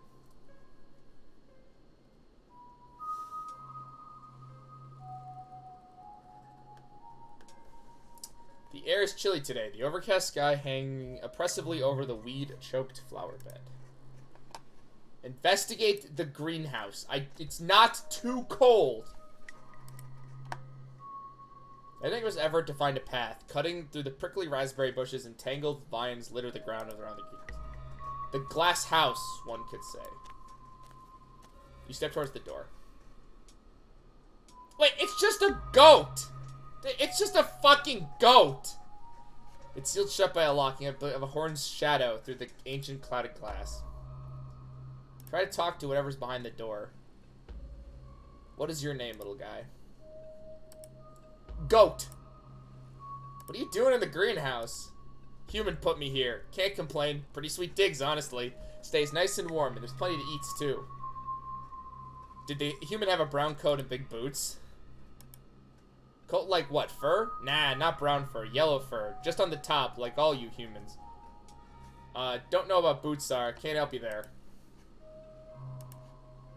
chilly today. The overcast sky hanging oppressively over the weed-choked flower bed. Investigate the greenhouse. It's not too cold. I think it was effort to find a path. Cutting through the prickly raspberry bushes and tangled vines litter the ground around the greenhouse. The glass house, one could say. You step towards the door. Wait, it's just a goat! It's just a fucking goat! It's sealed shut by a locking of a horn's shadow through the ancient clouded glass. Try to talk to whatever's behind the door. What is your name, little guy? Goat! What are you doing in the greenhouse? Human put me here. Can't complain. Pretty sweet digs, honestly. Stays nice and warm, and there's plenty to eat, too. Did the human have a brown coat and big boots? Coat like what, fur? Nah, not brown fur. Yellow fur. Just on the top, like all you humans. Don't know about boots, Sar. Can't help you there.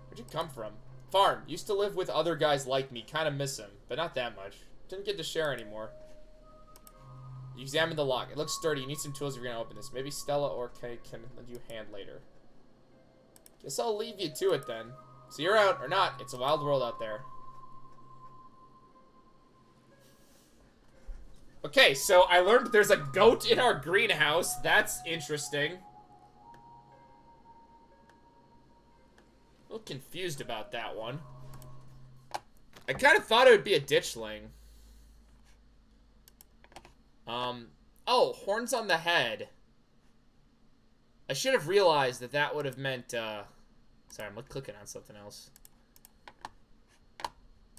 Where'd you come from? Farm. Used to live with other guys like me. Kinda miss him, but not that much. Didn't get to share anymore. You examine the lock. It looks sturdy. You need some tools if you're gonna open this. Maybe Stella or Kay can lend you a hand later. Guess I'll leave you to it then. So you're out, or not. It's a wild world out there. Okay, so I learned there's a goat in our greenhouse. That's interesting. A little confused about that one. I kind of thought it would be a ditchling. Oh, horns on the head. I should have realized that that would have meant, sorry, I'm clicking on something else.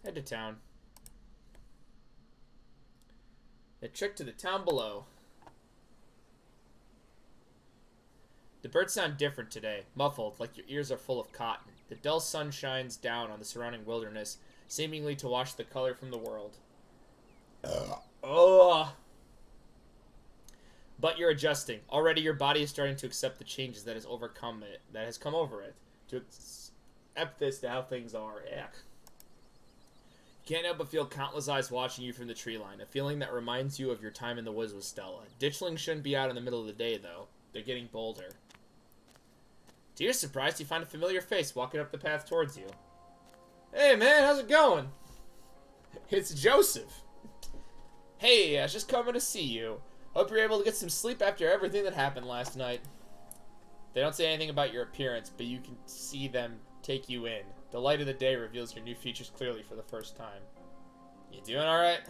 Head to town. A trek to the town below. The birds sound different today, muffled, like your ears are full of cotton. The dull sun shines down on the surrounding wilderness, seemingly to wash the color from the world. Ugh. But you're adjusting. Already your body is starting to accept the changes that has overcome it, that has come over it. To accept this to how things are. Yeah. Can't help but feel countless eyes watching you from the tree line, a feeling that reminds you of your time in the woods with Stella. Ditchlings shouldn't be out in the middle of the day, though. They're getting bolder. To your surprise, you find a familiar face walking up the path towards you. Hey, man, how's it going? It's Joseph. Hey, I was just coming to see you. Hope you're able to get some sleep after everything that happened last night. They don't say anything about your appearance, but you can see them take you in. The light of the day reveals your new features clearly for the first time. You doing alright?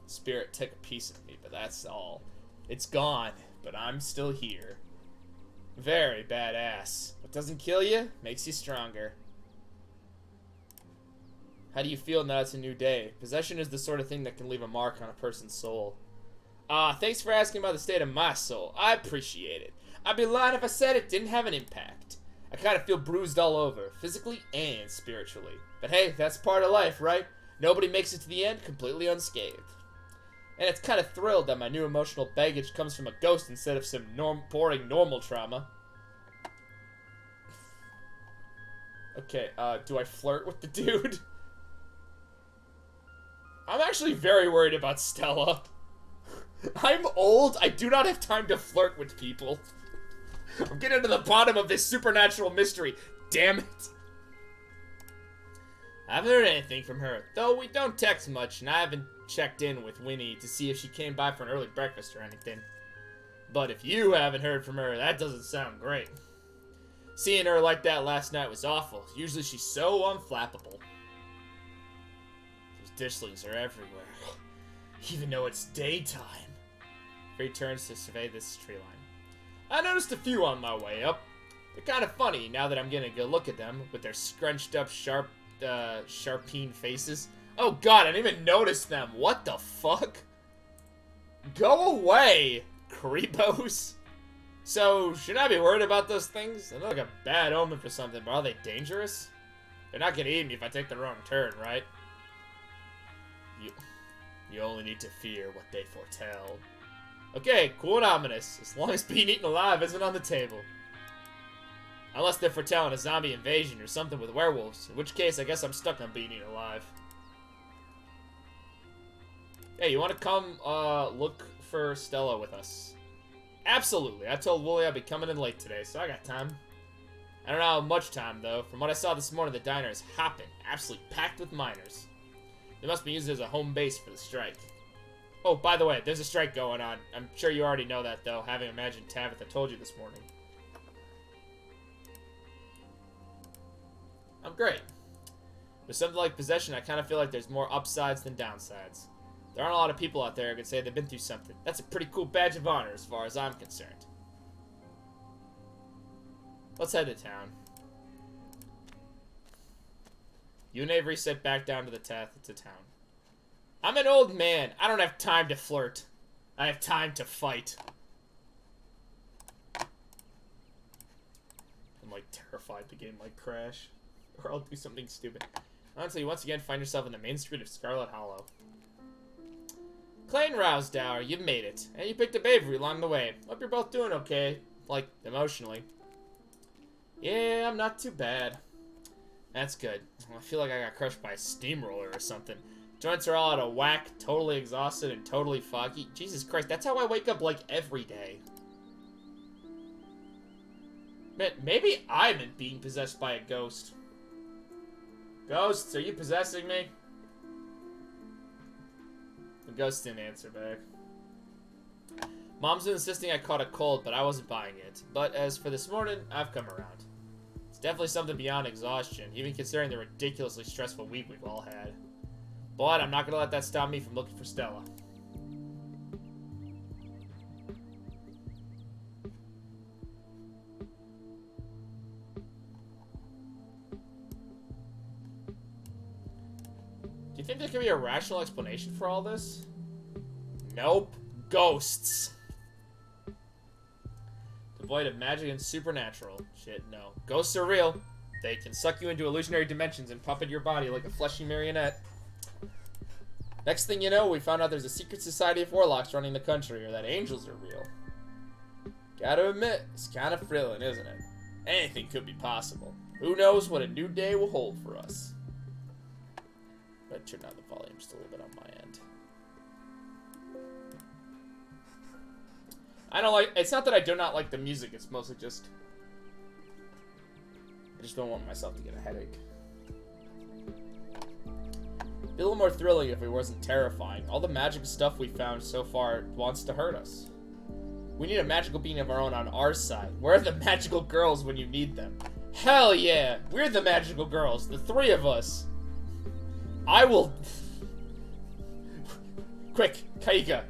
Spirit took a piece of me, but that's all. It's gone, but I'm still here. Very badass. What doesn't kill you, makes you stronger. How do you feel now it's a new day? Possession is the sort of thing that can leave a mark on a person's soul. Thanks for asking about the state of my soul. I appreciate it. I'd be lying if I said it didn't have an impact. I kind of feel bruised all over, physically and spiritually. But hey, that's part of life, right? Nobody makes it to the end completely unscathed. And it's kind of thrilled that my new emotional baggage comes from a ghost instead of some boring normal trauma. Okay, do I flirt with the dude? I'm actually very worried about Stella. I'm old. I do not have time to flirt with people. I'm getting to the bottom of this supernatural mystery. Damn it. I haven't heard anything from her, though we don't text much, and I haven't checked in with Winnie to see if she came by for an early breakfast or anything. But if you haven't heard from her, that doesn't sound great. Seeing her like that last night was awful. Usually she's so unflappable. Those ditchlings are everywhere, even though it's daytime. Free turns to survey this tree line. I noticed a few on my way up. They're kind of funny now that I'm getting a good look at them, with their scrunched up, sharpeen faces. Oh god, I didn't even notice them. What the fuck? Go away, creepos. So, should I be worried about those things? They look like a bad omen for something, but are they dangerous? They're not gonna eat me if I take the wrong turn, right? You only need to fear what they foretell. Okay, cool and ominous, as long as being eaten alive isn't on the table. Unless they're foretelling a zombie invasion or something with werewolves, in which case I guess I'm stuck on being eaten alive. Hey, you want to come, look for Stella with us? Absolutely. I told Wooly I'd be coming in late today, so I got time. I don't know how much time, though. From what I saw this morning, the diner is hopping. Absolutely packed with miners. They must be used as a home base for the strike. Oh, by the way, there's a strike going on. I'm sure you already know that, though, having imagined Tabitha told you this morning. I'm great. With something like possession, I kind of feel like there's more upsides than downsides. There aren't a lot of people out there who can say they've been through something. That's a pretty cool badge of honor as far as I'm concerned. Let's head to town. You and Avery sit back down to the town. I'm an old man. I don't have time to flirt. I have time to fight. I'm like terrified the game might crash. Or I'll do something stupid. Until you once again find yourself in the main street of Scarlet Hollow. Clayton Rousdower, you've made it. And you picked up Avery along the way. Hope you're both doing okay. Like, emotionally. Yeah, I'm not too bad. That's good. I feel like I got crushed by a steamroller or something. Joints are all out of whack, totally exhausted, and totally foggy. Jesus Christ, that's how I wake up, like, every day. Man, maybe I'm being possessed by a ghost. Ghosts, are you possessing me? The ghost didn't answer back. Mom's been insisting I caught a cold, but I wasn't buying it. But as for this morning, I've come around. It's definitely something beyond exhaustion, even considering the ridiculously stressful week we've all had. But I'm not gonna let that stop me from looking for Stella. Do you think there could be a rational explanation for all this? Nope. Ghosts. Devoid of magic and supernatural. Shit, no. Ghosts are real. They can suck you into illusionary dimensions and puppet your body like a fleshy marionette. Next thing you know, we found out there's a secret society of warlocks running the country, or that angels are real. Gotta admit, it's kind of thrilling, isn't it? Anything could be possible. Who knows what a new day will hold for us. But turn down the volume just a little bit on my end. I don't like, it's not that I do not like the music, it's mostly just, I just don't want myself to get a headache. It'd be a little more thrilling if it wasn't terrifying. All the magic stuff we found so far wants to hurt us. We need a magical being of our own on our side. Where are the magical girls when you need them? Hell yeah! We're the magical girls, the three of us. I will... Quick, Kaika,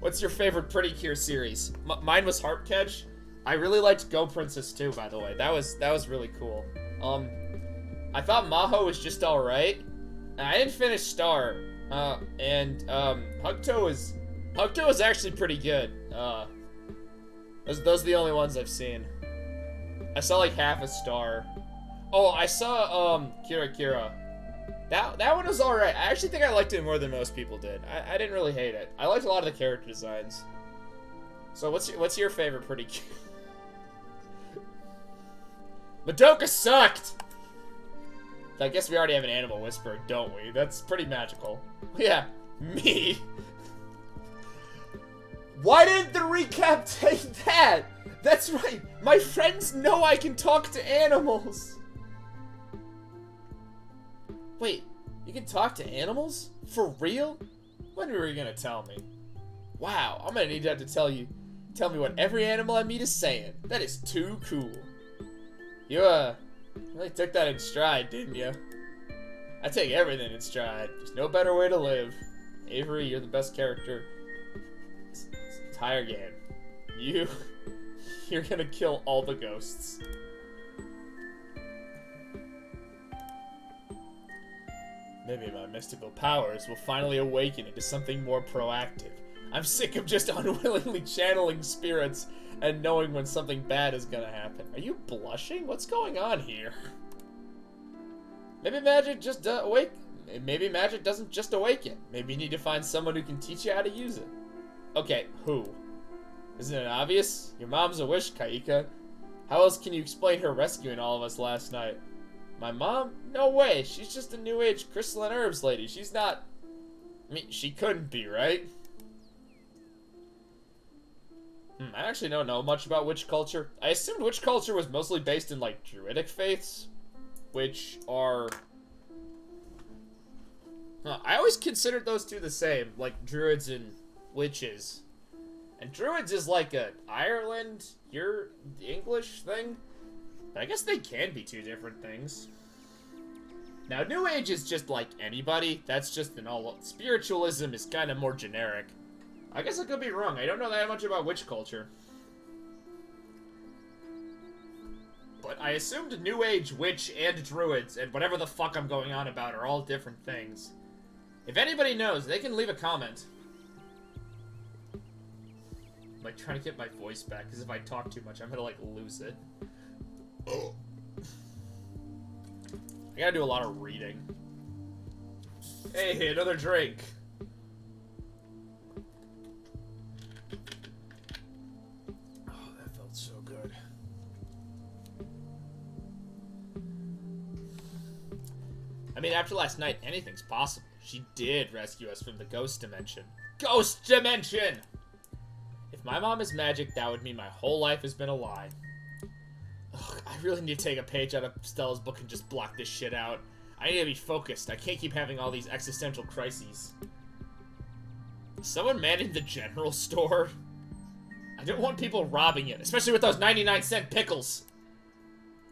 what's your favorite Pretty Cure series? Mine was Heart Catch. I really liked Go Princess too, by the way. That was really cool. I thought Maho was just alright. I didn't finish Star. Hugto is actually pretty good. Those are the only ones I've seen. I saw like half a Star. Oh, I saw Kira Kira. That one was alright. I actually think I liked it more than most people did. I didn't really hate it. I liked a lot of the character designs. So what's your favorite Pretty Cure? Madoka sucked! I guess we already have an animal whisperer, don't we? That's pretty magical. Yeah, me. Why didn't the recap take that? That's right. My friends know I can talk to animals. Wait, you can talk to animals? For real? When were you gonna tell me? Wow, I'm gonna need that to tell me what every animal I meet is saying. That is too cool. You, really took that in stride, didn't you? I take everything in stride. There's no better way to live. Avery, you're the best character. This entire game. You're gonna kill all the ghosts. Maybe my mystical powers will finally awaken into something more proactive. I'm sick of just unwillingly channeling spirits and knowing when something bad is gonna happen. Are you blushing? What's going on here? Maybe magic just Maybe magic doesn't just awaken. Maybe you need to find someone who can teach you how to use it. Okay, who? Isn't it obvious? Your mom's a wish, Kaika. How else can you explain her rescuing all of us last night? My mom? No way. She's just a new age crystalline herbs lady. She's not... I mean, she couldn't be, right? I actually don't know much about witch culture. I assumed witch culture was mostly based in, like, druidic faiths, which are... I always considered those two the same, like druids and witches. And druids is like a Ireland, English thing. But I guess they can be two different things. Now, New Age is just like anybody. That's just an all... Spiritualism is kind of more generic. I guess I could be wrong. I don't know that much about witch culture. But I assumed New Age, witch, and druids, and whatever the fuck I'm going on about are all different things. If anybody knows, they can leave a comment. I'm like trying to get my voice back, because if I talk too much, I'm gonna like lose it. I gotta do a lot of reading. Hey, another drink. Oh, that felt so good. I mean, after last night, anything's possible. She did rescue us from the ghost dimension. Ghost dimension! If my mom is magic, that would mean my whole life has been a lie. Ugh, I really need to take a page out of Stella's book and just block this shit out. I need to be focused. I can't keep having all these existential crises. Is someone manning the general store? I don't want people robbing it, especially with those 99-cent pickles.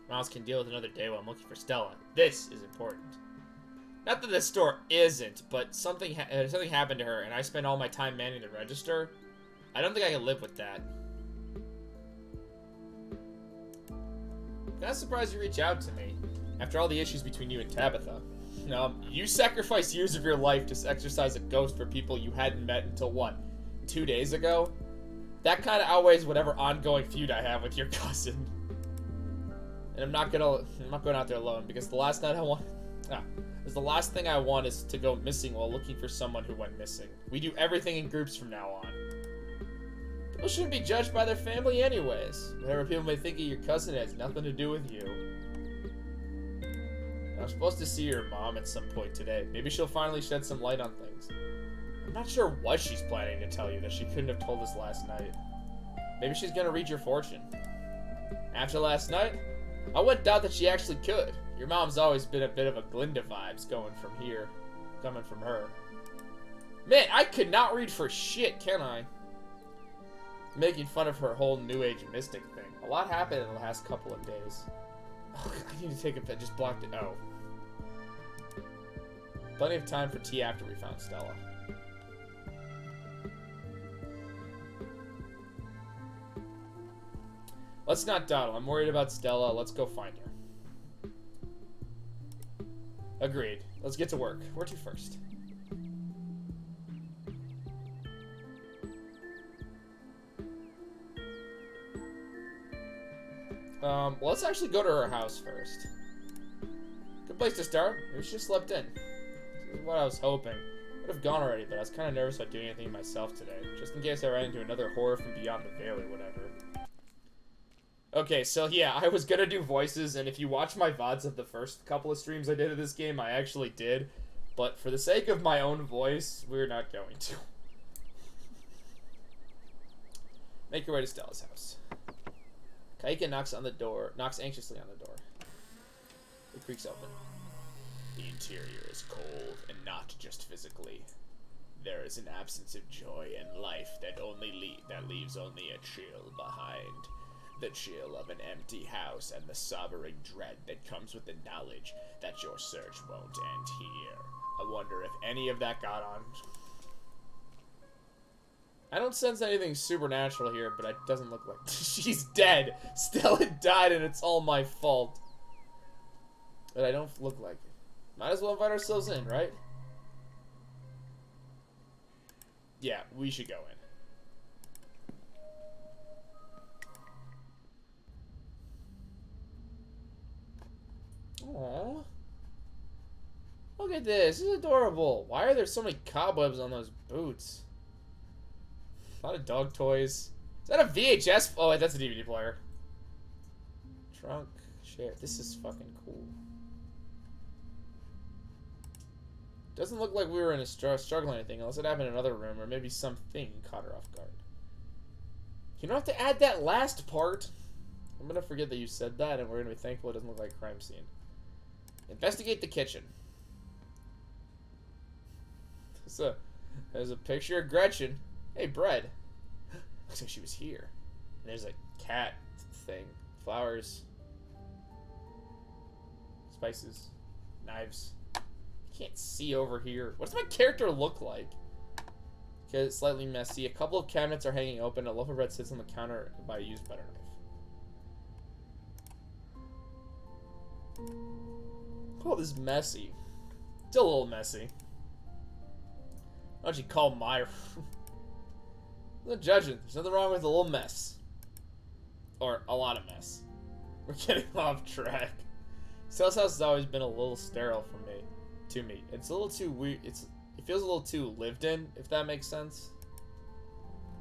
Miles can deal with another day while I'm looking for Stella. This is important. Not that this store isn't, but something happened to her, and I spent all my time manning the register. I don't think I can live with that. I'm kinda surprised you reached out to me, after all the issues between you and Tabitha. You sacrificed years of your life to exorcise a ghost for people you hadn't met until, what, 2 days ago? That kinda outweighs whatever ongoing feud I have with your cousin. And I'm not going out there alone, because the last night I want... the last thing I want is to go missing while looking for someone who went missing. We do everything in groups from now on. People shouldn't be judged by their family anyways. Whatever people may think of your cousin has nothing to do with you. I'm supposed to see your mom at some point today. Maybe she'll finally shed some light on things. I'm not sure what she's planning to tell you that she couldn't have told us last night. Maybe she's gonna read your fortune. After last night, I wouldn't doubt that she actually could. Your mom's always been a bit of a Glinda vibes coming from her. Man, I could not read for shit, can I? Making fun of her whole New Age mystic thing. A lot happened in the last couple of days. Oh, I need to take a pit. Just blocked it. Oh. Plenty of time for tea after we found Stella. Let's not dawdle. I'm worried about Stella. Let's go find her. Agreed. Let's get to work. Where to first? Let's actually go to her house first. Good place to start. Maybe she just slept in. This is what I was hoping. I would have gone already, but I was kind of nervous about doing anything myself today, just in case I ran into another horror from beyond the veil or whatever. Okay, so yeah, I was gonna do voices, and if you watch my VODs of the first couple of streams I did of this game, I actually did. But for the sake of my own voice, we're not going to. Make your way to Stella's house. Kaika knocks anxiously on the door. It creaks open. The interior is cold, and not just physically. There is an absence of joy and life that leaves only a chill behind. The chill of an empty house and the sobering dread that comes with the knowledge that your search won't end here. I wonder if any of that got on. I don't sense anything supernatural here, but it doesn't look like... She's dead! Stella died and it's all my fault. But I don't look like it. Might as well invite ourselves in, right? Yeah, we should go in. Aww. Look at this. This is adorable. Why are there so many cobwebs on those boots? A lot of dog toys. Is that a VHS? Oh, wait, that's a DVD player. Trunk. Share. This is fucking cool. Doesn't look like we were in a struggle or anything, unless it happened in another room, or maybe something caught her off guard. You don't have to add that last part. I'm gonna forget that you said that, and we're gonna be thankful it doesn't look like a crime scene. Investigate the kitchen. There's a picture of Gretchen. Hey, bread. Looks like she was here. And there's a cat thing. Flowers. Spices. Knives. Can't see over here. What does my character look like? Okay, it's slightly messy. A couple of cabinets are hanging open. A loaf of bread sits on the counter by a used butter knife. Oh, this is messy. Still a little messy. Why don't you call my room? I'm not judging. There's nothing wrong with a little mess. Or a lot of mess. We're getting off track. Sal's house has always been a little sterile for me. To me. It's a little too weird. It feels a little too lived in, if that makes sense.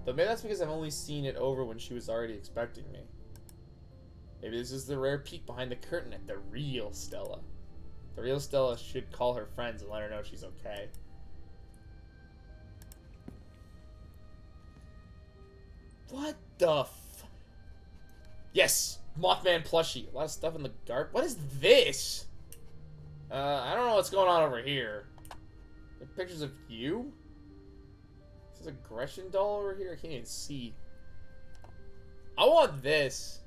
But maybe that's because I've only seen it over when she was already expecting me. Maybe this is the rare peek behind the curtain at the real Stella. The real Stella should call her friends and let her know she's okay. What the Yes! Mothman plushie. A lot of stuff in the garden. What is this? I don't know what's going on over here. There are pictures of you? Is this a Gretchen doll over here? I can't even see. I want this.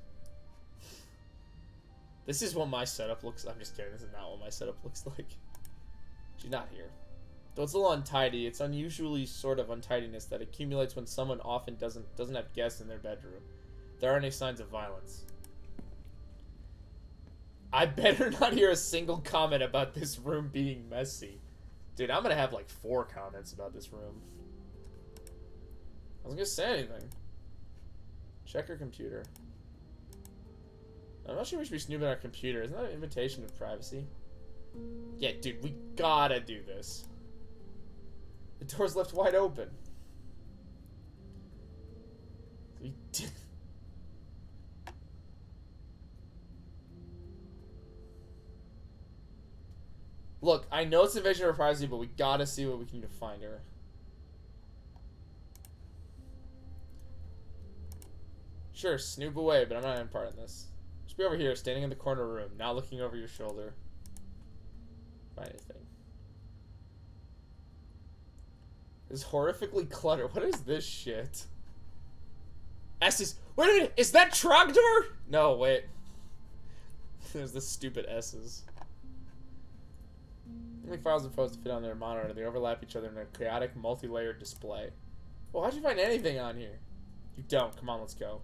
This is what my setup looks like. I'm just kidding. This is not what my setup looks like. She's not here. Though it's a little untidy. It's unusually sort of untidiness that accumulates when someone often doesn't have guests in their bedroom. There aren't any signs of violence. I better not hear a single comment about this room being messy. Dude, I'm gonna have like 4 comments about this room. I wasn't gonna say anything. Check her computer. I'm not sure we should be snooping our computer. Isn't that an invitation of privacy? Yeah, dude, we gotta do this. The door's left wide open. We did. Look, I know it's invasion of privacy, but we gotta see what we can do to find her. Sure, snoop away, but I'm not in part in this. Just be over here, standing in the corner room, not looking over your shoulder. Find anything. This is horrifically cluttered. What is this shit? S's. Wait a minute, is that Trogdor? No, wait. There's the stupid S's. How many files and photos to fit on their monitor? They overlap each other in a chaotic, multi-layered display. Well, how'd you find anything on here? You don't. Come on, let's go.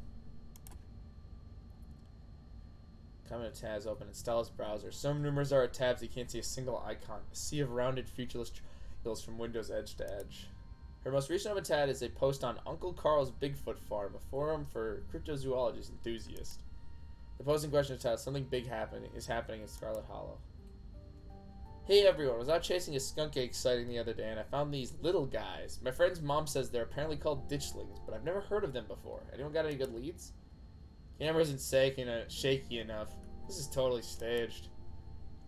Comment tabs open in Stella's browser. So numerous are tabs you can't see a single icon. A sea of rounded, featureless triangles from Windows edge to edge. Her most recent open tab is a post on Uncle Carl's Bigfoot Farm, a forum for cryptozoologist enthusiasts. The post in question is titled "Something Big is Happening in Scarlet Hollow." Hey everyone, I was out chasing a skunk egg sighting the other day and I found these little guys. My friend's mom says they're apparently called ditchlings, but I've never heard of them before. Anyone got any good leads? Camera isn't shaky enough. This is totally staged.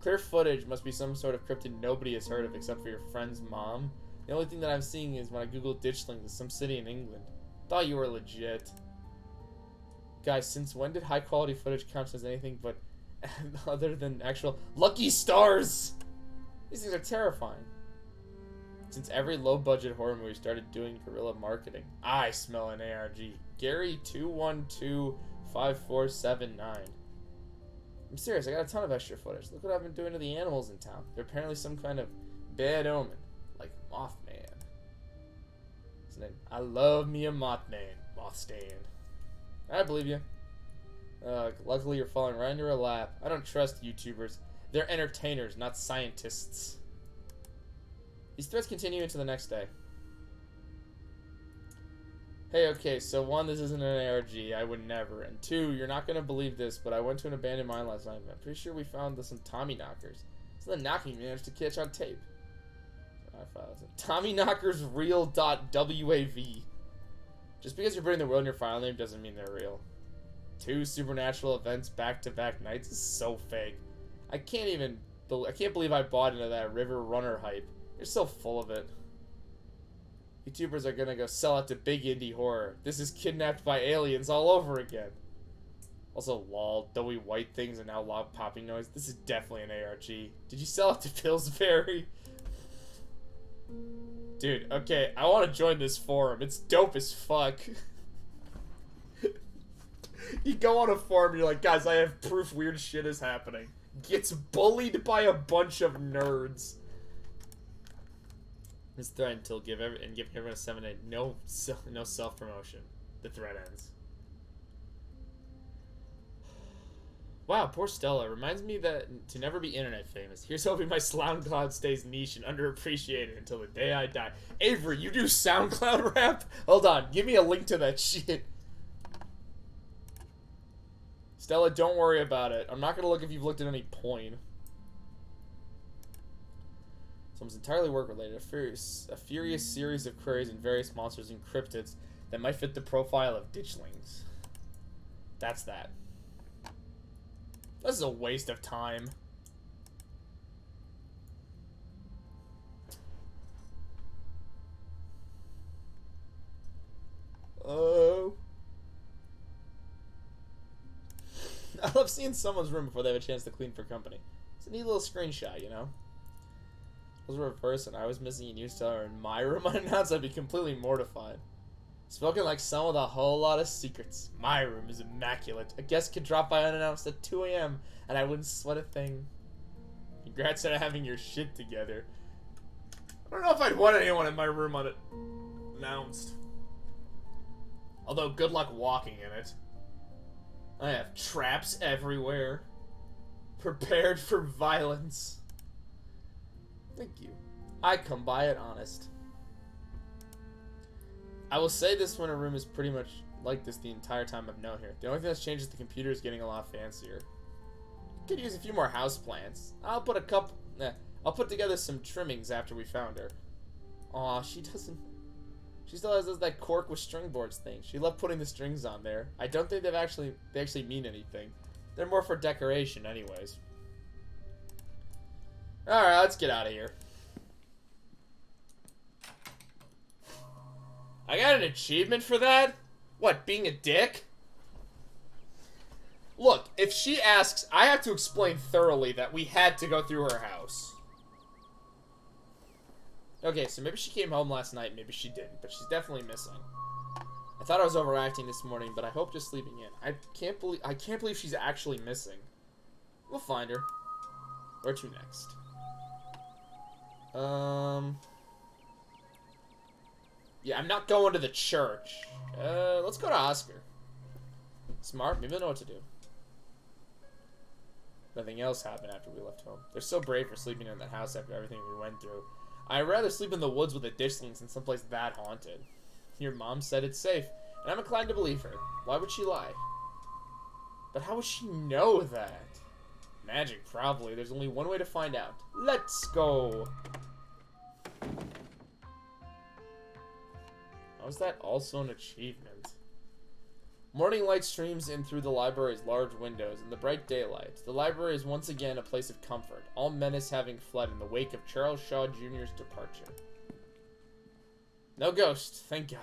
Clear footage must be some sort of cryptid nobody has heard of except for your friend's mom. The only thing that I'm seeing is when I Google ditchlings is some city in England. Thought you were legit. Guys, since when did high quality footage count as anything but other than actual lucky stars? These things are terrifying. Since every low-budget horror movie started doing guerrilla marketing. I smell an ARG. Gary 2125479. I'm serious, I got a ton of extra footage. Look what I've been doing to the animals in town. They're apparently some kind of bad omen. Like Mothman. His name. I love me a Mothman. Mothstan. I believe you. Luckily you're falling right into her lap. I don't trust YouTubers. They're entertainers, not scientists. These threads continue into the next day. Hey, okay, so 1, this isn't an ARG. I would never. And 2, you're not going to believe this, but I went to an abandoned mine last night. I'm pretty sure we found some Tommy knockers. So the knocking managed to catch on tape. Tommy knockers real.wav. Just because you're putting the word in your file name doesn't mean they're real. 2 supernatural events back-to-back nights is so fake. I can't believe I bought into that River Runner hype. You're so full of it. YouTubers are gonna go sell out to big indie horror. This is kidnapped by aliens all over again. Also, lol, doughy white things and now loud popping noise. This is definitely an ARG. Did you sell it to Pillsbury? Dude, okay, I want to join this forum. It's dope as fuck. You go on a forum, you're like, guys, I have proof weird shit is happening. Gets bullied by a bunch of nerds. This thread until give everyone a 7-8. No self-promotion. The thread ends. Wow, poor Stella. Reminds me that to never be internet famous. Here's hoping my SoundCloud stays niche and underappreciated until the day I die. Avery, you do SoundCloud rap? Hold on, give me a link to that shit. Stella, don't worry about it. I'm not gonna look if you've looked at any porn. Someone's entirely work-related. A furious series of queries and various monsters and cryptids that might fit the profile of ditchlings. That's that. This is a waste of time. Oh. I love seeing someone's room before they have a chance to clean for company. It's a neat little screenshot, you know? If it was reversed and I was missing a news teller in my room unannounced, I'd be completely mortified. Spoken like someone with a whole lot of secrets. My room is immaculate. A guest could drop by unannounced at 2 a.m. and I wouldn't sweat a thing. Congrats on having your shit together. I don't know if I'd want anyone in my room unannounced. Although, good luck walking in it. I have traps everywhere. Prepared for violence. Thank you. I come by it honest. I will say this when a room is pretty much like this the entire time I've known her. The only thing that's changed is the computer is getting a lot fancier. Could use a few more houseplants. I'll put together some trimmings after we found her. Aw, she still has that cork with string boards thing. She loved putting the strings on there. I don't think they actually mean anything. They're more for decoration anyways. Alright, let's get out of here. I got an achievement for that? What, being a dick? Look, if she asks, I have to explain thoroughly that we had to go through her house. Okay, so maybe she came home last night, maybe she didn't, but she's definitely missing. I thought I was overacting this morning, but I hope just sleeping in. I can't believe she's actually missing. We'll find her. Where to next? Yeah, I'm not going to the church. Let's go to Oscar. Smart, maybe they'll know what to do. Nothing else happened after we left home. They're so brave for sleeping in that house after everything we went through. I'd rather sleep in the woods with a ditchling than someplace that haunted. Your mom said it's safe, and I'm inclined to believe her. Why would she lie? But how would she know that? Magic, probably. There's only one way to find out. Let's go! How is that also an achievement? Morning light streams in through the library's large windows in the bright daylight. The library is once again a place of comfort, all menace having fled in the wake of Charles Shaw Jr.'s departure. No ghost, thank God.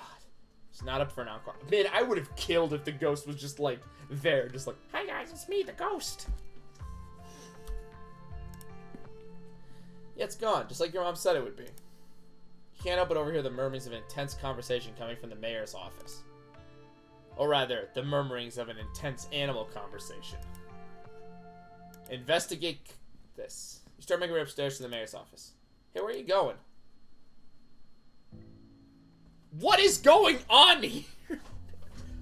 It's not up for an encore. Man, I would have killed if the ghost was just like there, just like, hi guys, it's me, the ghost. Yeah, it's gone, just like your mom said it would be. You can't help but overhear the murmurings of an intense conversation coming from the mayor's office. Or rather, the murmurings of an intense animal conversation. Investigate this. You start making your way upstairs to the mayor's office. Hey, where are you going? What is going on here?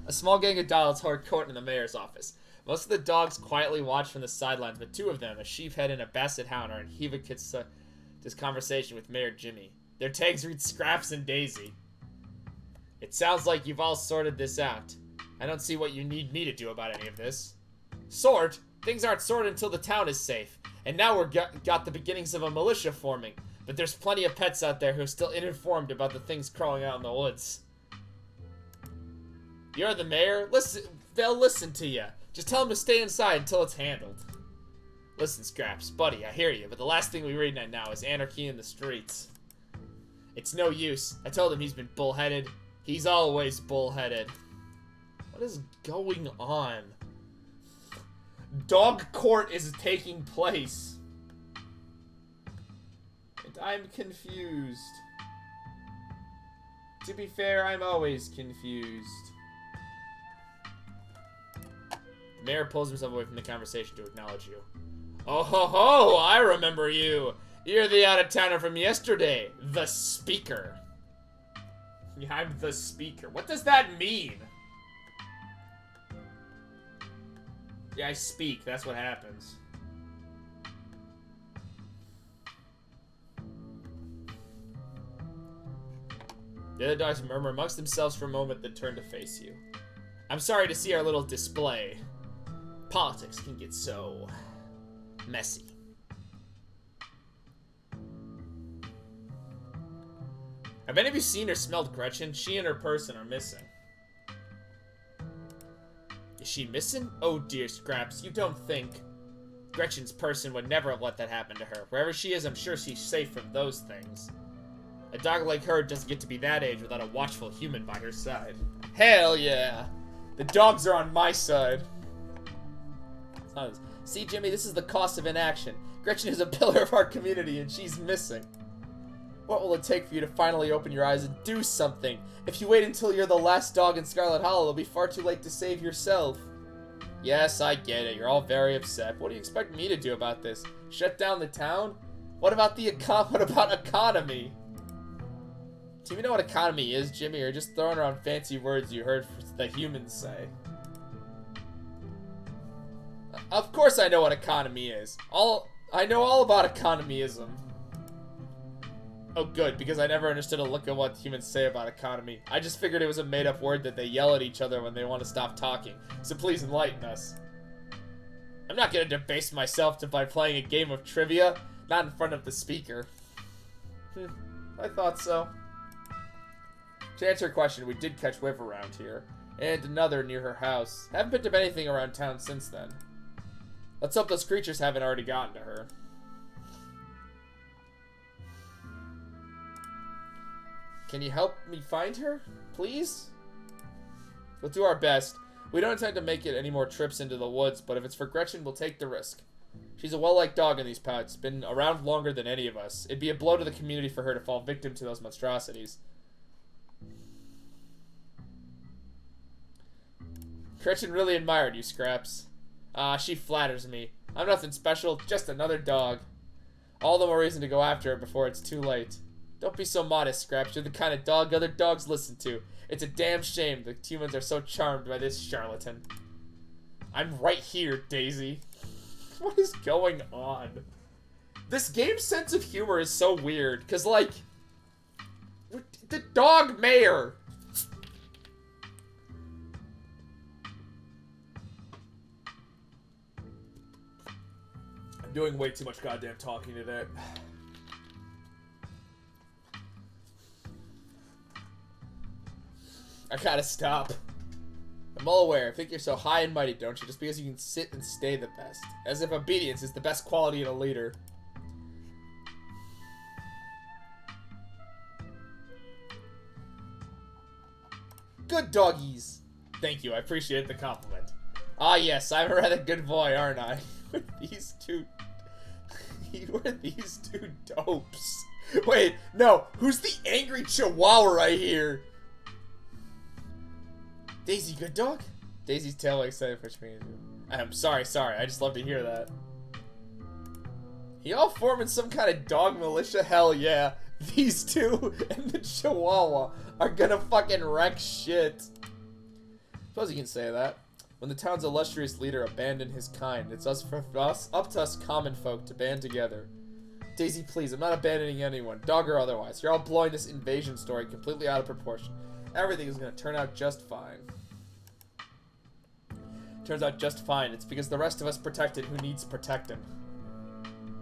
A small gang of dogs held court in the mayor's office. Most of the dogs quietly watch from the sidelines, but two of them, a sheephead and a basset hound, are in heated this conversation with Mayor Jimmy. Their tags read Scraps and Daisy. It sounds like you've all sorted this out. I don't see what you need me to do about any of this. Sort? Things aren't sorted until the town is safe. And now we're got the beginnings of a militia forming. But there's plenty of pets out there who are still uninformed about the things crawling out in the woods. You're the mayor? Listen, they'll listen to you. Just tell them to stay inside until it's handled. Listen, Scraps, buddy, I hear you, but the last thing we read right now is anarchy in the streets. It's no use. I told him he's been bullheaded. He's always bullheaded. What is going on? Dog court is taking place. And I'm confused. To be fair, I'm always confused. The mayor pulls himself away from the conversation to acknowledge you. Oh ho ho! I remember you! You're the out-of-towner from yesterday. The speaker. Yeah, I'm the speaker. What does that mean? Yeah, I speak. That's what happens. The other dogs murmur amongst themselves for a moment, then turn to face you. I'm sorry to see our little display. Politics can get so messy. Have any of you seen or smelled Gretchen? She and her person are missing. Is she missing? Oh dear, Scraps, you don't think. Gretchen's person would never have let that happen to her. Wherever she is, I'm sure she's safe from those things. A dog like her doesn't get to be that age without a watchful human by her side. Hell yeah! The dogs are on my side. See, Jimmy, this is the cost of inaction. Gretchen is a pillar of our community, and she's missing. What will it take for you to finally open your eyes and do something? If you wait until you're the last dog in Scarlet Hollow, it'll be far too late to save yourself. Yes, I get it. You're all very upset. What do you expect me to do about this? Shut down the town? What about the economy? Do you even know what economy is, Jimmy, or just throwing around fancy words you heard the humans say? Of course I know what economy is. I know all about economyism. Oh good, because I never understood a look at what humans say about economy. I just figured it was a made-up word that they yell at each other when they want to stop talking. So please enlighten us. I'm not gonna debase myself by playing a game of trivia. Not in front of the speaker. I thought so. To answer your question, we did catch Whiv around here. And another near her house. Haven't picked up anything around town since then. Let's hope those creatures haven't already gotten to her. Can you help me find her, please? We'll do our best. We don't intend to make it any more trips into the woods, but if it's for Gretchen, we'll take the risk. She's a well-liked dog in these parts, been around longer than any of us. It'd be a blow to the community for her to fall victim to those monstrosities. Gretchen really admired you, Scraps. She flatters me. I'm nothing special, just another dog. All the more reason to go after her before it's too late. Don't be so modest, Scraps. You're the kind of dog other dogs listen to. It's a damn shame that humans are so charmed by this charlatan. I'm right here, Daisy. What is going on? This game's sense of humor is so weird, because, like, the dog mayor. I'm doing way too much goddamn talking today. I gotta stop. I'm all aware. I think you're so high and mighty, don't you? Just because you can sit and stay the best. As if obedience is the best quality in a leader. Good doggies. Thank you. I appreciate the compliment. Ah, yes. I'm a rather good boy, aren't I? These two... Were these two dopes? Wait, no. Who's the angry chihuahua right here? Daisy, good dog? Daisy's tail excited for me. I'm sorry. I just love to hear that. Y'all forming some kind of dog militia? Hell yeah. These two and the chihuahua are gonna fucking wreck shit. Suppose you can say that. When the town's illustrious leader abandoned his kind, it's up to us common folk to band together. Daisy, please, I'm not abandoning anyone, dog or otherwise. You're all blowing this invasion story completely out of proportion. Everything is gonna turn out just fine. Turns out just fine. It's because the rest of us protected who needs protecting.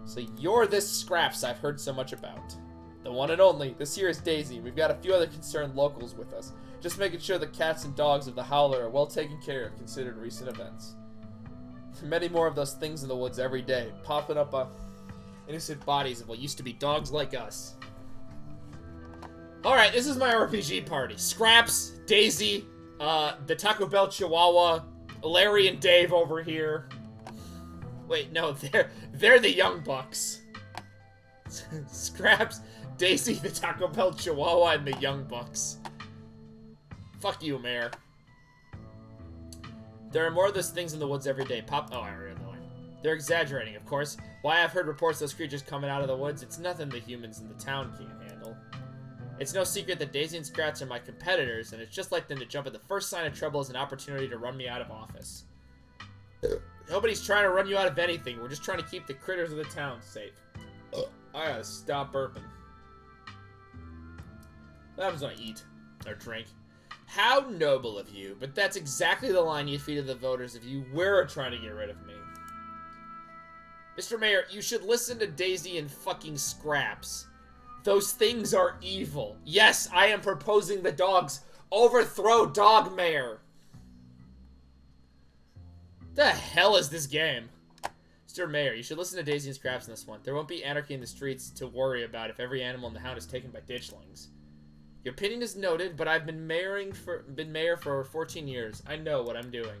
So you're this Scraps I've heard so much about. The one and only. This here is Daisy. We've got a few other concerned locals with us. Just making sure the cats and dogs of the Howler are well taken care of considering recent events. Many more of those things in the woods every day, popping up innocent bodies of what used to be dogs like us. Alright, this is my RPG party. Scraps, Daisy, the Taco Bell Chihuahua, Larry and Dave over here. Wait, no, they're the Young Bucks. Scraps, Daisy, the Taco Bell Chihuahua, and the Young Bucks. Fuck you, Mayor. There are more of those things in the woods every day. Oh, I read that one. They're exaggerating, of course. Why I've heard reports of those creatures coming out of the woods, it's nothing the humans in the town can't handle. It's no secret that Daisy and Scraps are my competitors, and it's just like them to jump at the first sign of trouble as an opportunity to run me out of office. Nobody's trying to run you out of anything. We're just trying to keep the critters of the town safe. I gotta stop burping. What happens when I eat or drink? How noble of you, but that's exactly the line you'd feed to the voters if you were trying to get rid of me. Mr. Mayor, you should listen to Daisy and fucking Scraps. Those things are evil. Yes, I am proposing the dogs overthrow Dog Mayor. The hell is this game? Mr. Mayor, you should listen to Daisy and Scraps in this one. There won't be anarchy in the streets to worry about if every animal in the hound is taken by ditchlings. Your opinion is noted, but I've been mayor for over 14 years. I know what I'm doing.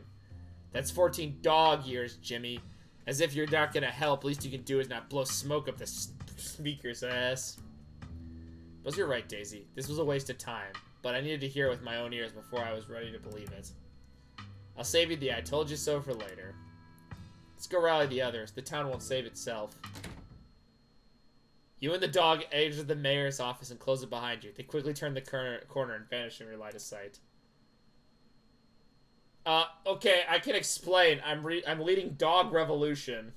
That's 14 dog years, Jimmy. As if you're not gonna help, least you can do is not blow smoke up the speaker's ass. But you're right, Daisy. This was a waste of time, but I needed to hear it with my own ears before I was ready to believe it. I'll save you the I told you so for later. Let's go rally the others. The town won't save itself. You and the dog exit the mayor's office and close it behind you. They quickly turn the corner and vanish in your line of sight. Okay, I can explain. I'm leading Dog Revolution.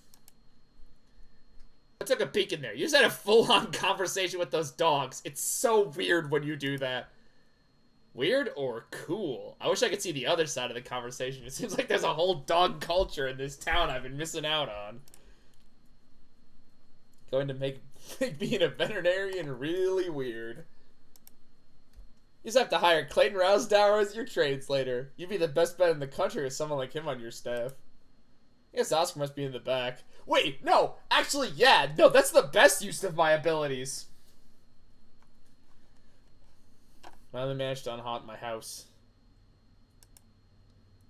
I took a peek in there. You just had a full-on conversation with those dogs. It's so weird when you do that. Weird or cool? I wish I could see the other side of the conversation. It seems like there's a whole dog culture in this town I've been missing out on. Going to make being a veterinarian really weird. You just have to hire Clayton Rousdower as your translator. You'd be the best bet in the country with someone like him on your staff. I guess Oscar must be in the back. Wait, no! Actually, yeah! No, that's the best use of my abilities! Finally managed to unhaunt my house.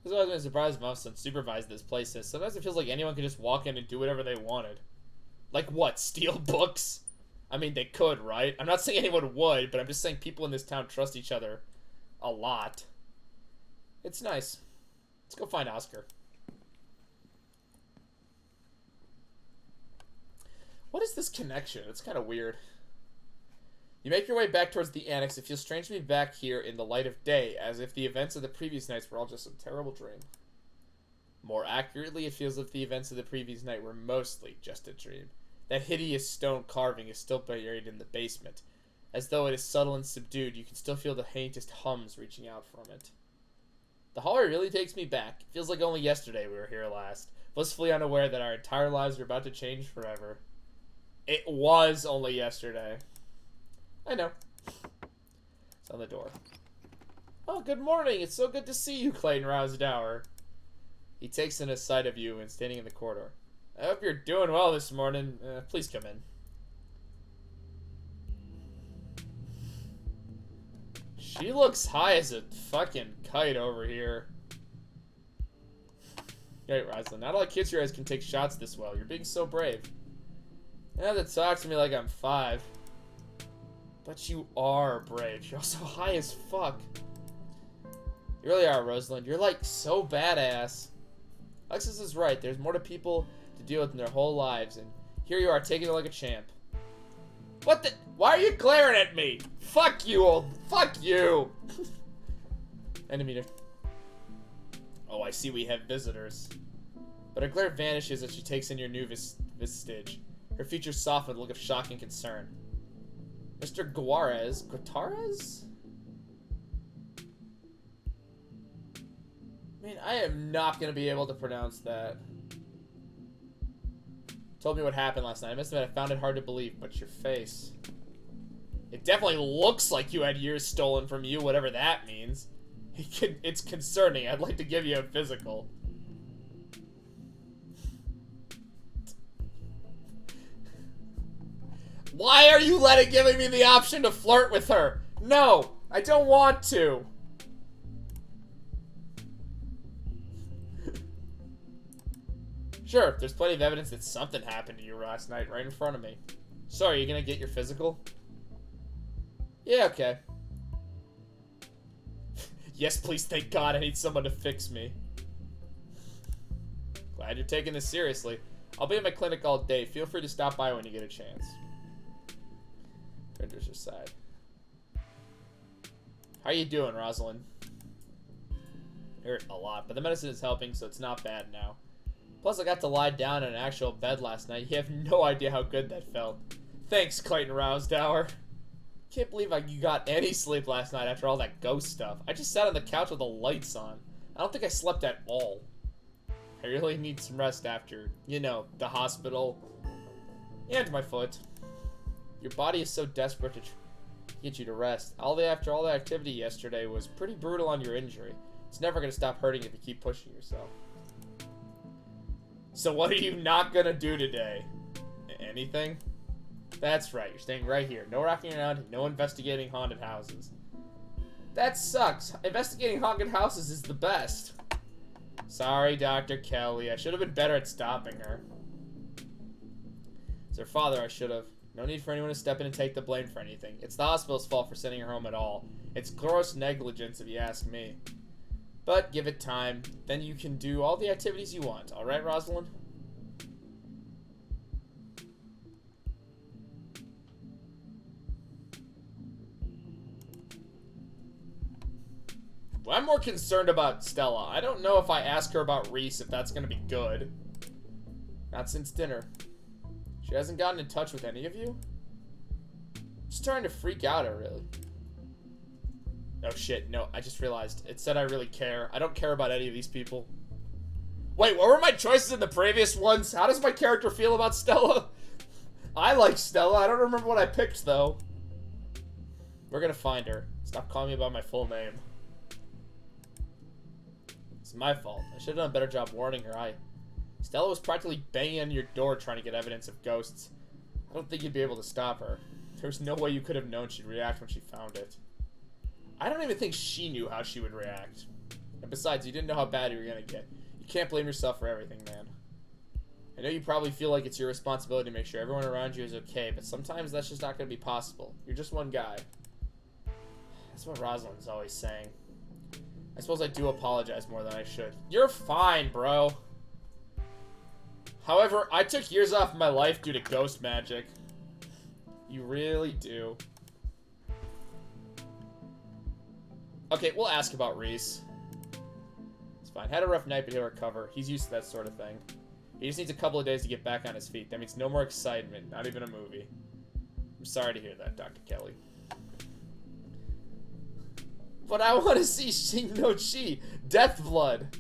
I've always been surprised if Mom supervised this place. Sometimes it feels like anyone could just walk in and do whatever they wanted. Like what? Steal books? I mean, they could, right? I'm not saying anyone would, but I'm just saying people in this town trust each other a lot. It's nice. Let's go find Oscar. What is this connection? It's kind of weird. You make your way back towards the annex. It feels strange to be back here in the light of day, as if the events of the previous nights were all just a terrible dream. More accurately, it feels as if the events of the previous night were mostly just a dream. That hideous stone carving is still buried in the basement. As though it is subtle and subdued, you can still feel the faintest hums reaching out from it. The hallway really takes me back. It feels like only yesterday we were here last, blissfully unaware that our entire lives are about to change forever. It was only yesterday. I know. It's on the door. Oh, good morning. It's so good to see you, Clayton Rousdower. He takes in a sight of you and standing in the corridor. I hope you're doing well this morning. Please come in. She looks high as a fucking kite over here. Great, Rosalind. Not all kids your eyes can take shots this well. You're being so brave. You have to talk to me like I'm 5. But you are brave. You're also high as fuck. You really are, Rosalind. You're like so badass. Alexis is right. There's more to people to deal with in their whole lives, and here you are taking it like a champ. What the? Why are you glaring at me? Fuck you, fuck you. Enemy. Oh, I see we have visitors. But her glare vanishes as she takes in your new vistage. Her features soften with a look of shock and concern. Mr. Gutierrez? I mean, I am not going to be able to pronounce that. Told me what happened last night. I must admit, I found it hard to believe, but your face. It definitely looks like you had years stolen from you, whatever that means. It's concerning. I'd like to give you a physical. Why are you giving me the option to flirt with her? No! I don't want to! Sure, there's plenty of evidence that something happened to you last night right in front of me. So, are you gonna get your physical? Yeah, okay. Yes, please, thank God, I need someone to fix me. Glad you're taking this seriously. I'll be at my clinic all day. Feel free to stop by when you get a chance. Printer's aside. How you doing, Rosalind? Hurt a lot, but the medicine is helping, so it's not bad now. Plus, I got to lie down in an actual bed last night. You have no idea how good that felt. Thanks, Clayton Rousdower. Can't believe you got any sleep last night after all that ghost stuff. I just sat on the couch with the lights on. I don't think I slept at all. I really need some rest after, you know, the hospital and my foot. Your body is so desperate to get you to rest. After all the activity yesterday was pretty brutal on your injury. It's never going to stop hurting if you keep pushing yourself. So what are you not going to do today? Anything? That's right, you're staying right here. No rocking around, no investigating haunted houses. That sucks. Investigating haunted houses is the best. Sorry, Dr. Kelly. I should have been better at stopping her. It's her father I should have. No need for anyone to step in and take the blame for anything. It's the hospital's fault for sending her home at all. It's gross negligence if you ask me. But give it time. Then you can do all the activities you want. Alright, Rosalind? Well, I'm more concerned about Stella. I don't know if I ask her about Reese if that's going to be good. Not since dinner. She hasn't gotten in touch with any of you? Just trying to freak out her, really. Oh shit, no, I just realized. It said I really care. I don't care about any of these people. Wait, what were my choices in the previous ones? How does my character feel about Stella? I like Stella. I don't remember what I picked, though. We're gonna find her. Stop calling me by my full name. It's my fault. I should have done a better job warning her. Stella was practically banging on your door trying to get evidence of ghosts. I don't think you'd be able to stop her. There's no way you could have known she'd react when she found it. I don't even think she knew how she would react. And besides, you didn't know how bad you were gonna get. You can't blame yourself for everything, man. I know you probably feel like it's your responsibility to make sure everyone around you is okay, but sometimes that's just not gonna be possible. You're just one guy. That's what Rosalind's always saying. I suppose I do apologize more than I should. You're fine, bro. However, I took years off my life due to ghost magic. You really do. Okay, we'll ask about Reese. It's fine. Had a rough night, but he'll recover. He's used to that sort of thing. He just needs a couple of days to get back on his feet. That means no more excitement. Not even a movie. I'm sorry to hear that, Dr. Kelly. But I want to see Shin no Chi. Death Blood.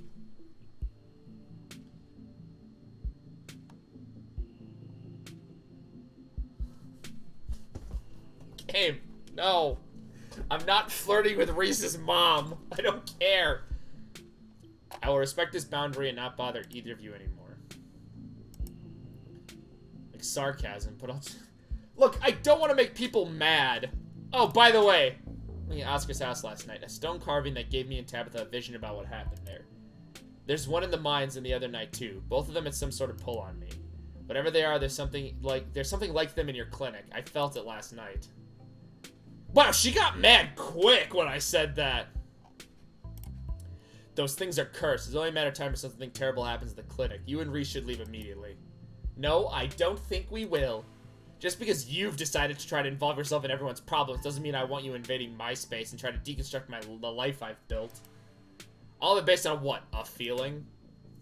Game. No. I'm not flirting with Reese's mom. I don't care. I will respect this boundary and not bother either of you anymore. Like sarcasm, but I'll... Look, I don't want to make people mad. Oh, by the way, looking at Oscar's house last night, a stone carving that gave me and Tabitha a vision about what happened there. There's one in the mines and the other night too. Both of them had some sort of pull on me. Whatever they are, there's something like them in your clinic. I felt it last night. Wow, she got mad quick when I said that. Those things are cursed. It's only a matter of time before something terrible happens at the clinic. You and Reese should leave immediately. No, I don't think we will. Just because you've decided to try to involve yourself in everyone's problems doesn't mean I want you invading my space and trying to deconstruct the life I've built. All of it based on what? A feeling?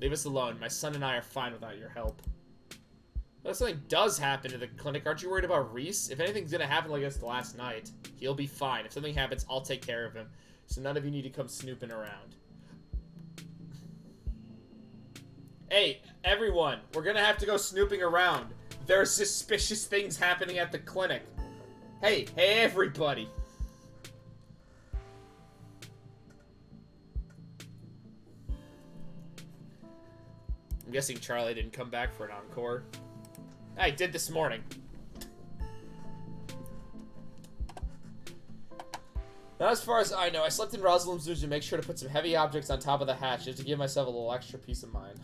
Leave us alone. My son and I are fine without your help. But if something does happen to the clinic, aren't you worried about Reese? If anything's gonna happen like this last night, he'll be fine. If something happens, I'll take care of him. So none of you need to come snooping around. Hey, everyone, we're gonna have to go snooping around. There's suspicious things happening at the clinic. Hey, everybody. I'm guessing Charlie didn't come back for an encore. I did this morning. Not as far as I know. I slept in Rosalind's room to make sure to put some heavy objects on top of the hatch just to give myself a little extra peace of mind.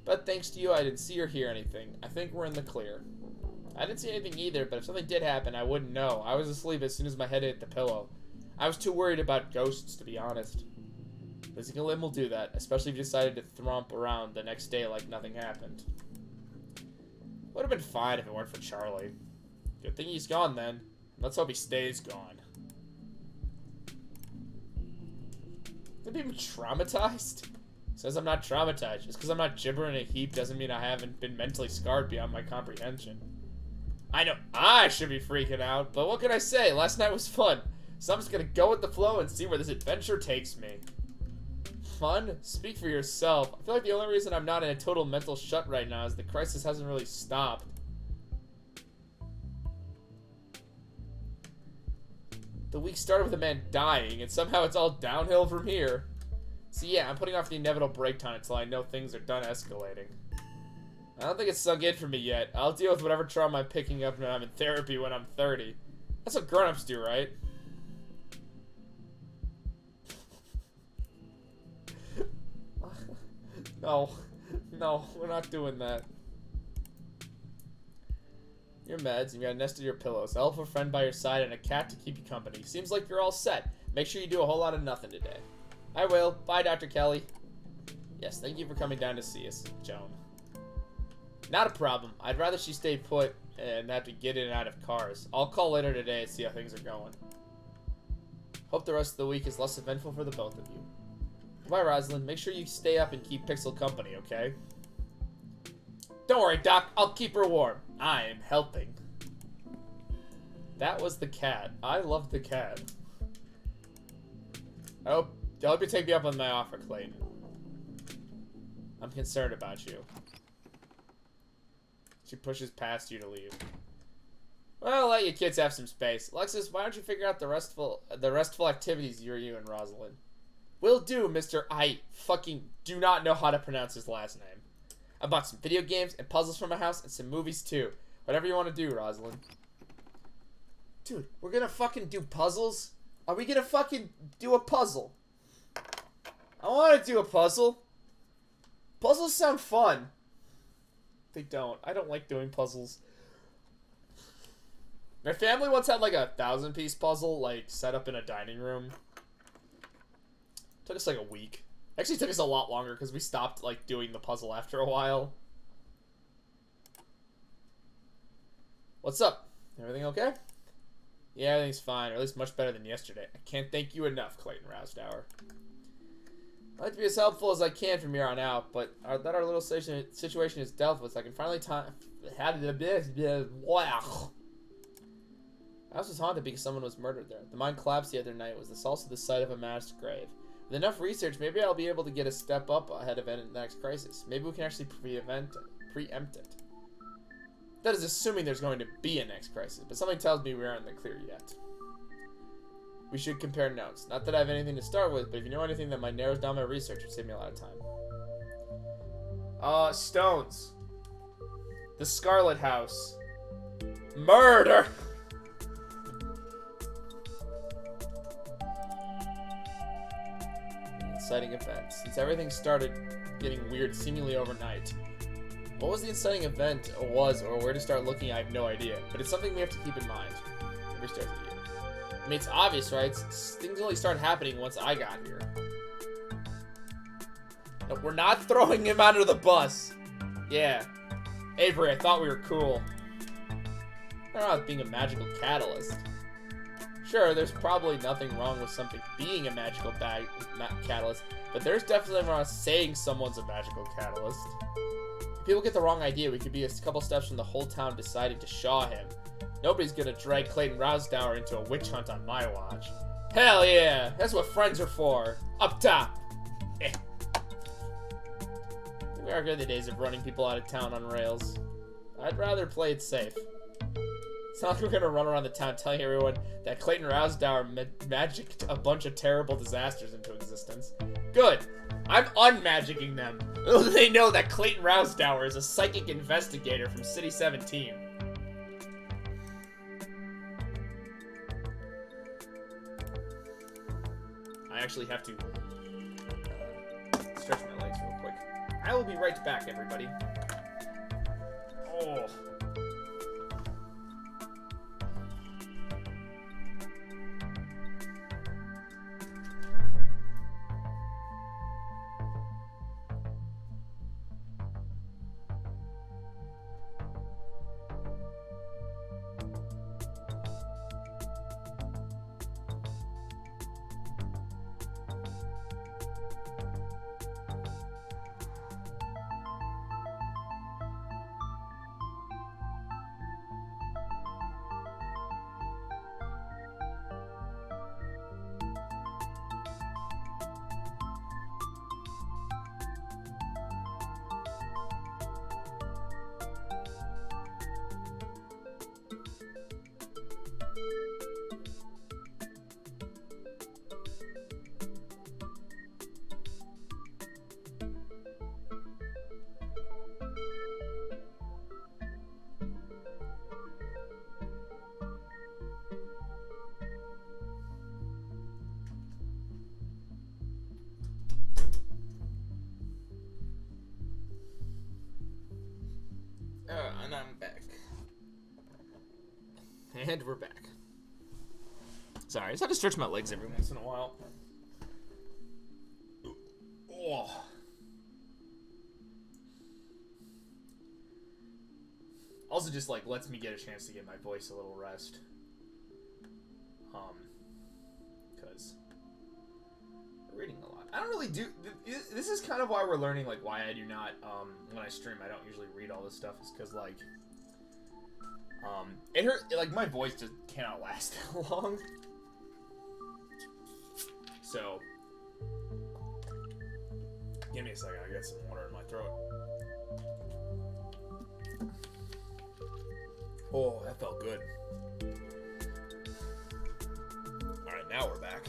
But thanks to you, I didn't see or hear anything. I think we're in the clear. I didn't see anything either, but if something did happen, I wouldn't know. I was asleep as soon as my head hit the pillow. I was too worried about ghosts, to be honest. Losing a limb will do that, especially if you decided to thromp around the next day like nothing happened. Would have been fine if it weren't for Charlie. Good thing he's gone then. Let's hope he stays gone. Could be traumatized? Says I'm not traumatized. Just because I'm not gibbering a heap doesn't mean I haven't been mentally scarred beyond my comprehension. I know I should be freaking out, but what can I say? Last night was fun. So I'm just gonna go with the flow and see where this adventure takes me. Fun? Speak for yourself. I feel like the only reason I'm not in a total mental shut right now is the crisis hasn't really stopped. The week started with a man dying, and somehow it's all downhill from here. So yeah, I'm putting off the inevitable break time until I know things are done escalating. I don't think it's sunk in for me yet. I'll deal with whatever trauma I'm picking up when I'm in therapy when I'm 30. That's what grown-ups do, right? No. No, we're not doing that. Your meds, and you got a nest of your pillows, a helpful friend by your side, and a cat to keep you company. Seems like you're all set. Make sure you do a whole lot of nothing today. I will. Bye, Dr. Kelly. Yes, thank you for coming down to see us, Joan. Not a problem. I'd rather she stay put and have to get in and out of cars. I'll call later today and see how things are going. Hope the rest of the week is less eventful for the both of you. Bye, Rosalind. Make sure you stay up and keep Pixel company, okay? Don't worry, Doc. I'll keep her warm. I'm helping. That was the cat. I love the cat. I hope you take me up on my offer, Clayton. I'm concerned about you. She pushes past you to leave. Well, I'll let you kids have some space. Alexis, why don't you figure out the restful activities you and Rosalind? Will do, Mr. I fucking do not know how to pronounce his last name. I bought some video games and puzzles for my house and some movies too. Whatever you want to do, Rosalind. Dude, we're gonna fucking do puzzles? Are we gonna fucking do a puzzle? I want to do a puzzle. Puzzles sound fun. They don't. I don't like doing puzzles. My family once had like a 1,000-piece puzzle, like, set up in a dining room. Took us like a week. Actually, it took us a lot longer because we stopped, like, doing the puzzle after a while. What's up? Everything okay? Yeah, everything's fine, or at least much better than yesterday. I can't thank you enough, Clayton Rousdower. I'd like to be as helpful as I can from here on out, but that our little situation is dealt with, so I can finally wow. The house was haunted because someone was murdered there. The mine collapsed the other night. It was also the site of a mass grave. With enough research, maybe I'll be able to get a step up ahead of the next crisis. Maybe we can actually preempt it. That is assuming there's going to be a next crisis, but something tells me we aren't in the clear yet. We should compare notes. Not that I have anything to start with, but if you know anything that might narrow down my research, it would save me a lot of time. Stones. The Scarlet House. Murder! Inciting event. Since everything started getting weird seemingly overnight. What was the inciting event or where to start looking, I have no idea. But it's something we have to keep in mind. Every start of the year. I mean, it's obvious, right? Things only started happening once I got here. No, we're not throwing him under the bus. Yeah. Avery, I thought we were cool. I don't know about being a magical catalyst. Sure, there's probably nothing wrong with something being a magical catalyst, but there's definitely nothing wrong with saying someone's a magical catalyst. If people get the wrong idea, we could be a couple steps from the whole town deciding to shaw him. Nobody's gonna drag Clayton Rousdower into a witch hunt on my watch. Hell yeah! That's what friends are for. Up top! Eh. We are good in the days of running people out of town on rails. I'd rather play it safe. It's not like we're gonna run around the town telling everyone that Clayton Rousdower magicked a bunch of terrible disasters into existence. Good! I'm unmagicking them. Little do they know that Clayton Rousdower is a psychic investigator from City 17. I actually have to stretch my legs real quick. I will be right back, everybody. Oh. And I'm back. And we're back. Sorry, I just have to stretch my legs every once in a while. Oh. Also just, like, lets me get a chance to give my voice a little rest. Because we're reading a lot. I don't really do... This is kind of why we're learning, like, why I do not, when I stream, I don't usually read all this stuff, is because, like, it hurt, like, my voice just cannot last that long. So, give me a second, I got some water in my throat. Oh, that felt good. Alright, now we're back.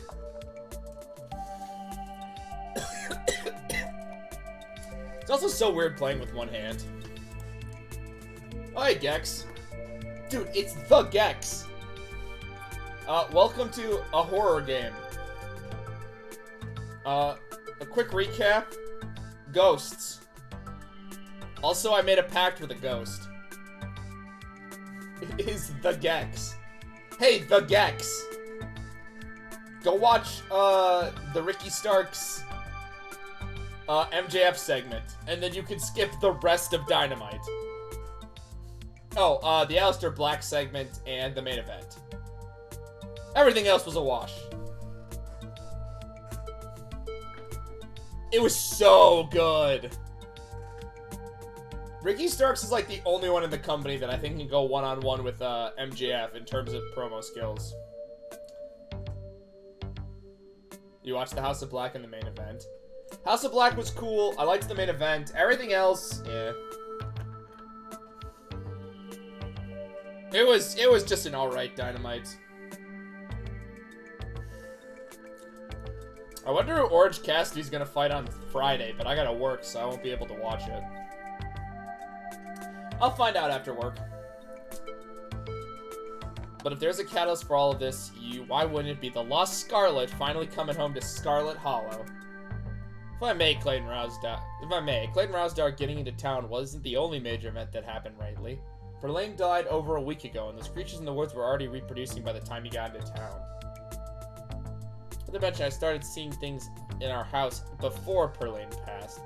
It's also so weird playing with one hand. Oh, hey, Gex. Dude, it's the Gex. Welcome to a horror game. A quick recap. Ghosts. Also, I made a pact with a ghost. It is the Gex. Hey, the Gex. Go watch, the Ricky Starks, MJF segment, and then you can skip the rest of Dynamite. Oh, the Aleister Black segment and the main event. Everything else was a wash. It was so good. Ricky Starks is like the only one in the company that I think can go one-on-one with MJF in terms of promo skills. You watched the House of Black in the main event. House of Black was cool. I liked the main event. Everything else, yeah. It was just an alright Dynamite. I wonder who Orange Cassidy's gonna fight on Friday, but I gotta work, so I won't be able to watch it. I'll find out after work. But if there's a catalyst for all of this, why wouldn't it be the lost Scarlet finally coming home to Scarlet Hollow? If I may, Clayton Rousdar getting into town wasn't the only major event that happened rightly. Verlaine died over a week ago, and those creatures in the woods were already reproducing by the time he got into town. Not to mention, I started seeing things in our house before Verlaine passed.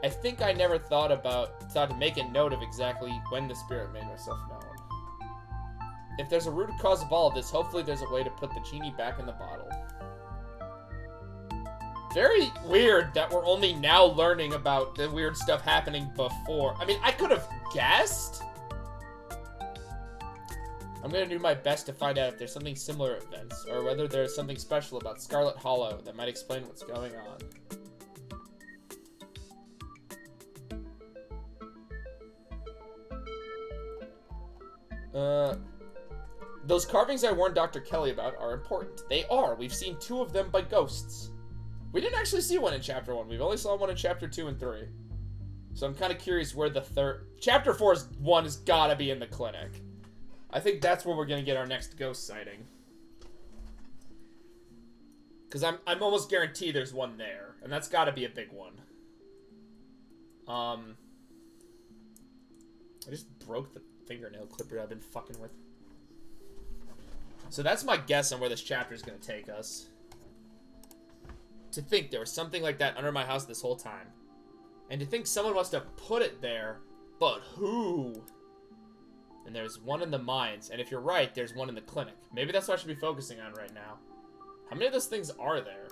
I think I never thought to make a note of exactly when the spirit made myself known. If there's a root cause of all of this, hopefully there's a way to put the genie back in the bottle. Very weird that we're only now learning about the weird stuff happening before. I mean, I could have guessed. I'm gonna do my best to find out if there's something similar at events, or whether there's something special about Scarlet Hollow that might explain what's going on. Those carvings I warned Dr. Kelly about are important. They are. We've seen 2 of them by ghosts. We didn't actually see one in Chapter 1. We've only saw one in Chapter 2 and 3. So I'm kind of curious where the third... Chapter 4's one has gotta be in the clinic. I think that's where we're gonna get our next ghost sighting. Because I'm almost guaranteed there's one there. And that's got to be a big one. I just broke the fingernail clipper I've been fucking with. So that's my guess on where this chapter is going to take us. To think there was something like that under my house this whole time. And to think someone must have put it there. But who? And there's one in the mines. And if you're right, there's one in the clinic. Maybe that's what I should be focusing on right now. How many of those things are there?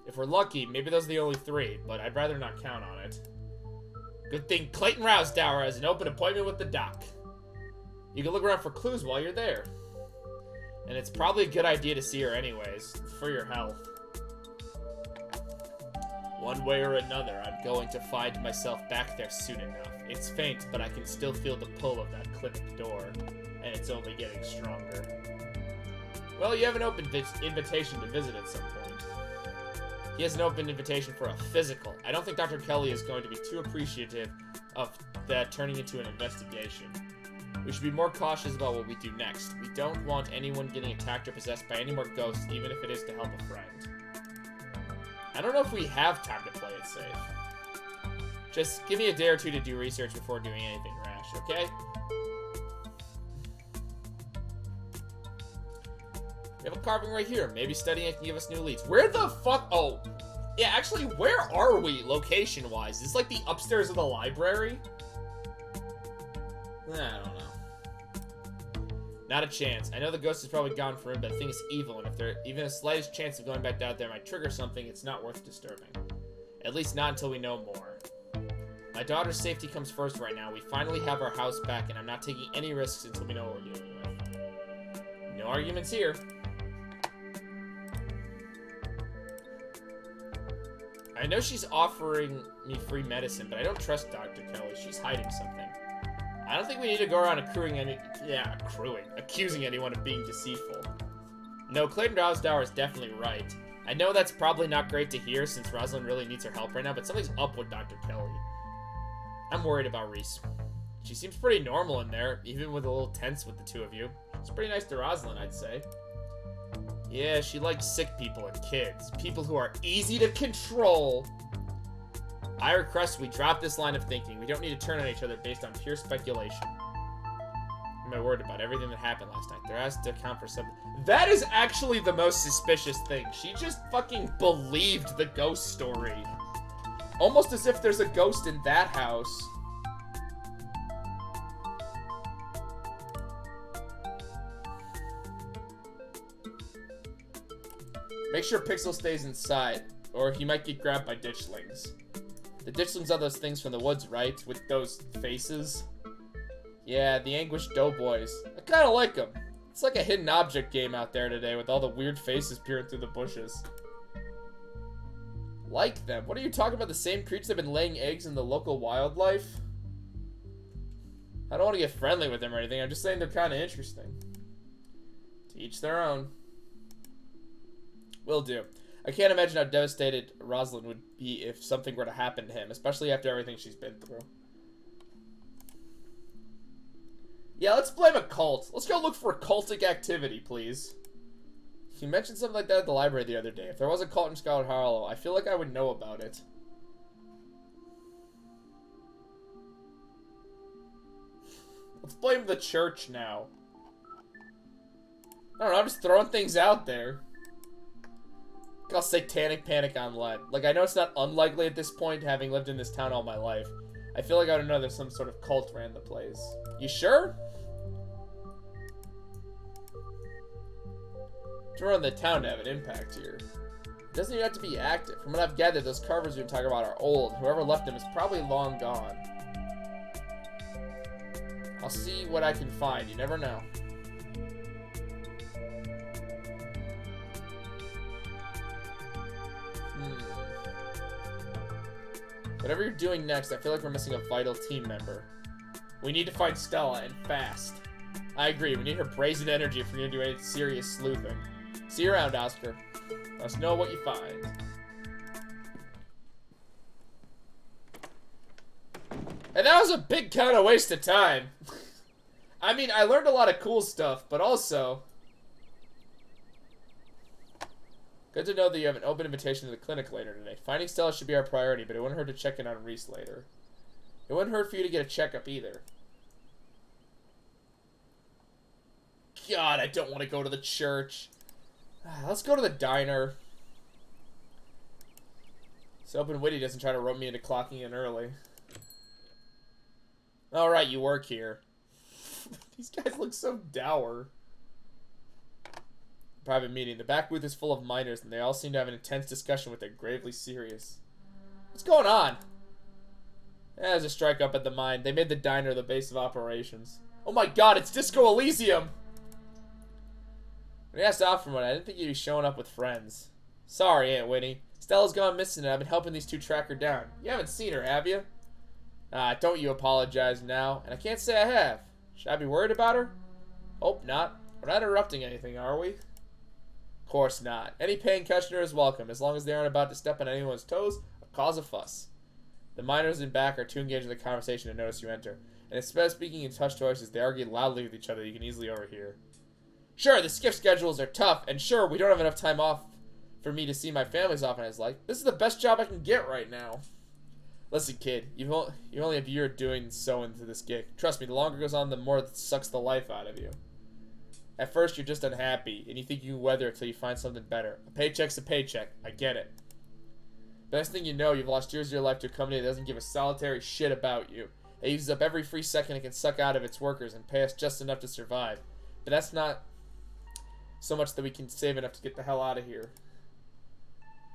If we're lucky, maybe those are the only 3. But I'd rather not count on it. Good thing Clayton Rousdower has an open appointment with the doc. You can look around for clues while you're there. And it's probably a good idea to see her anyways, for your health. One way or another, I'm going to find myself back there soon enough. It's faint, but I can still feel the pull of that clinic door, and it's only getting stronger. Well, you have an open invitation to visit at some point. He has an open invitation for a physical. I don't think Dr. Kelly is going to be too appreciative of that turning into an investigation. We should be more cautious about what we do next. We don't want anyone getting attacked or possessed by any more ghosts, even if it is to help a friend. I don't know if we have time to play it safe. Just give me a day or two to do research before doing anything rash, okay? We have a carving right here. Maybe studying it can give us new leads. Where the fuck? Oh, yeah, actually, where are we location-wise? Is this like the upstairs of the library? I don't know. Not a chance. I know the ghost is probably gone for him, but the thing is evil, and if there's even the slightest chance of going back down there might trigger something, it's not worth disturbing. At least not until we know more. My daughter's safety comes first right now. We finally have our house back, and I'm not taking any risks until we know what we're dealing with. No arguments here. I know she's offering me free medicine, but I don't trust Dr. Kelly. She's hiding something. I don't think we need to go around accusing anyone of being deceitful. No, Clayton Rousdower is definitely right. I know that's probably not great to hear since Rosalind really needs her help right now, but something's up with Dr. Kelly. I'm worried about Reese. She seems pretty normal in there, even with a little tense with the two of you. She's pretty nice to Rosalind, I'd say. Yeah, she likes sick people and kids. People who are easy to control. I request we drop this line of thinking. We don't need to turn on each other based on pure speculation. Am I worried about everything that happened last night? There has to account for something. That is actually the most suspicious thing. She just fucking believed the ghost story. Almost as if there's a ghost in that house. Make sure Pixel stays inside, or he might get grabbed by ditchlings. The ditchlings are those things from the woods, right? With those faces? Yeah, the anguished doughboys. I kinda like them. It's like a hidden object game out there today with all the weird faces peering through the bushes. Like them? What are you talking about? The same creatures that have been laying eggs in the local wildlife? I don't want to get friendly with them or anything. I'm just saying they're kind of interesting. To each their own. Will do. I can't imagine how devastated Rosalind would be if something were to happen to him, especially after everything she's been through. Yeah, let's blame a cult. Let's go look for cultic activity, please. You mentioned something like that at the library the other day. If there was a cult in Scarlet Hollow, I feel like I would know about it. Let's blame the church now. I don't know, I'm just throwing things out there. I'll satanic panic on lead. Like, I know it's not unlikely at this point, having lived in this town all my life. I feel like I would know there's some sort of cult ran the place. You sure? To run the town to have an impact here. It doesn't even have to be active. From what I've gathered, those carvers we've been talking about are old. Whoever left them is probably long gone. I'll see what I can find. You never know. Whatever you're doing next, I feel like we're missing a vital team member. We need to find Stella, and fast. I agree, we need her brazen energy if we're gonna do any serious sleuthing. See you around, Oscar. Let us know what you find. And that was a big kind of waste of time. I mean, I learned a lot of cool stuff, but also... Good to know that you have an open invitation to the clinic later today. Finding Stella should be our priority, but it wouldn't hurt to check in on Reese later. It wouldn't hurt for you to get a checkup either. God, I don't want to go to the church. Let's go to the diner. So hoping Whitty doesn't try to rope me into clocking in early. Alright, you work here. These guys look so dour. Private meeting. The back booth is full of miners, and they all seem to have an intense discussion with their gravely serious. What's going on? There's a strike up at the mine. They made the diner the base of operations. Oh my god, it's Disco Elysium! When he asked out from one, I didn't think you'd be showing up with friends. Sorry, Aunt Winnie. Stella's gone missing, and I've been helping these two track her down. You haven't seen her, have you? Don't you apologize now. And I can't say I have. Should I be worried about her? Hope not. We're not interrupting anything, are we? Of course not. Any paying customer is welcome, as long as they aren't about to step on anyone's toes or cause a fuss. The miners in back are too engaged in the conversation to notice you enter. And instead of speaking in hushed voices, they argue loudly with each other you can easily overhear. Sure, the skiff schedules are tough, and sure, we don't have enough time off for me to see my family as often as like. This is the best job I can get right now. Listen, kid, you only have a year doing so into this gig. Trust me, the longer it goes on, the more it sucks the life out of you. At first, you're just unhappy, and you think you can weather it till you find something better. A paycheck's a paycheck. I get it. Best thing you know, you've lost years of your life to a company that doesn't give a solitary shit about you. It uses up every free second it can suck out of its workers and pay us just enough to survive. But that's not so much that we can save enough to get the hell out of here.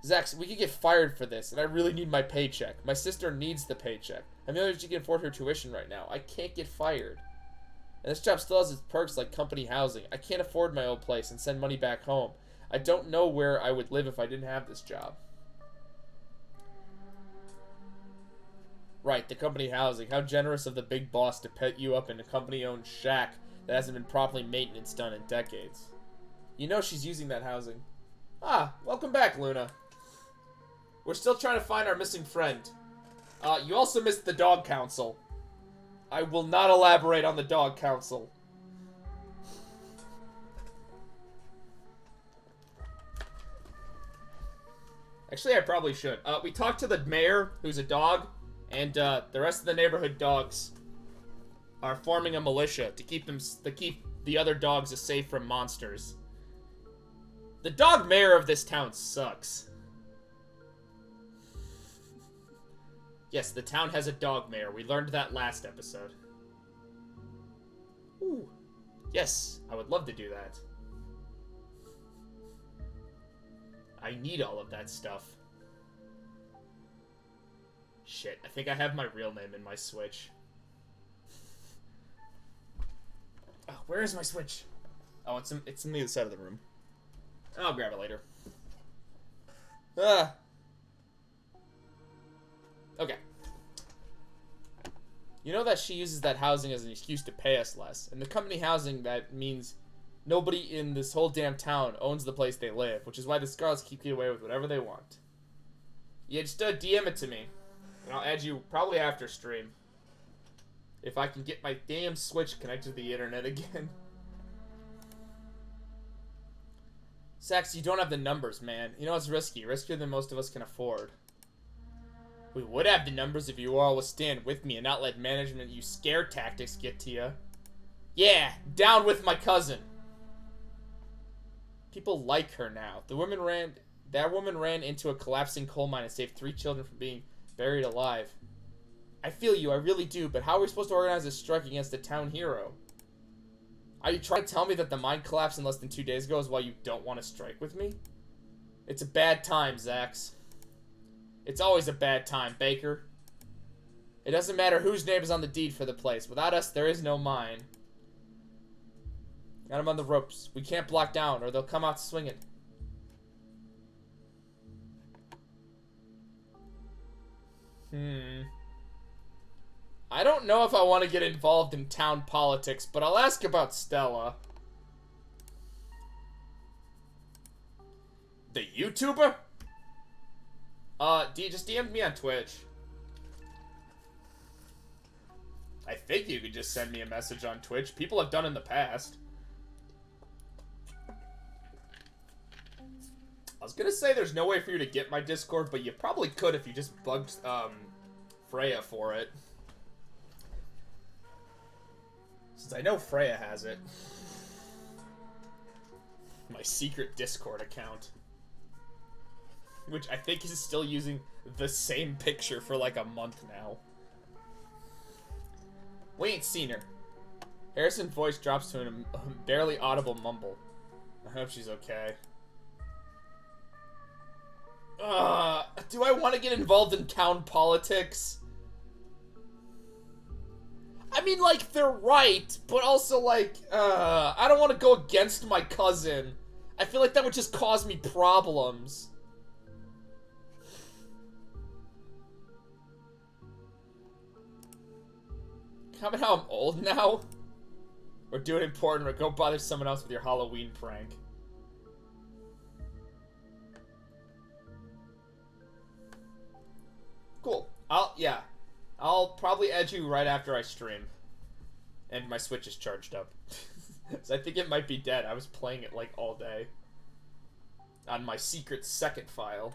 Zach, we could get fired for this, and I really need my paycheck. My sister needs the paycheck. I'm the only way she can afford her tuition right now. I can't get fired. And this job still has its perks like company housing. I can't afford my old place and send money back home. I don't know where I would live if I didn't have this job. Right, the company housing. How generous of the big boss to put you up in a company-owned shack that hasn't been properly maintenance done in decades. You know she's using that housing. Ah, welcome back, Luna. We're still trying to find our missing friend. You also missed the dog council. I will not elaborate on the dog council. Actually, I probably should. We talked to the mayor, who's a dog, and the rest of the neighborhood dogs are forming a militia to keep the other dogs safe from monsters. The dog mayor of this town sucks. Yes, the town has a dog mayor. We learned that last episode. Ooh. Yes, I would love to do that. I need all of that stuff. Shit, I think I have my real name in my Switch. Oh, where is my Switch? Oh, it's in the other side of the room. I'll grab it later. Okay. You know that she uses that housing as an excuse to pay us less. And the company housing, that means nobody in this whole damn town owns the place they live, which is why the Scarlets keep getting away with whatever they want. Yeah, just DM it to me. And I'll add you probably after stream. If I can get my damn Switch connected to the internet again. Sax, you don't have the numbers, man. You know it's risky. Riskier than most of us can afford. We would have the numbers if you all would stand with me and not let management use scare tactics get to you. Yeah, down with my cousin. People like her now. That woman ran into a collapsing coal mine and saved 3 children from being buried alive. I feel you, I really do, but how are we supposed to organize a strike against a town hero? Are you trying to tell me that the mine collapsed in less than 2 days ago is why you don't want to strike with me? It's a bad time, Zax. It's always a bad time, Baker. It doesn't matter whose name is on the deed for the place. Without us, there is no mine. Got him on the ropes. We can't block down, or they'll come out swinging. I don't know if I want to get involved in town politics, but I'll ask about Stella. The YouTuber? Just DM me on Twitch. I think you could just send me a message on Twitch. People have done in the past. I was gonna say there's no way for you to get my Discord, but you probably could if you just bugged, Freya for it. Since I know Freya has it. My secret Discord account. Which I think is still using the same picture for like a month now. We ain't seen her. Harrison's voice drops to a barely audible mumble. I hope she's okay. Do I want to get involved in town politics? I mean, like, they're right, but also, like, I don't want to go against my cousin. I feel like that would just cause me problems. Comment how I'm old now? Or do it important, or go bother someone else with your Halloween prank. Cool. I'll probably add you right after I stream. And my Switch is charged up. So I think it might be dead. I was playing it like all day. On my secret second file.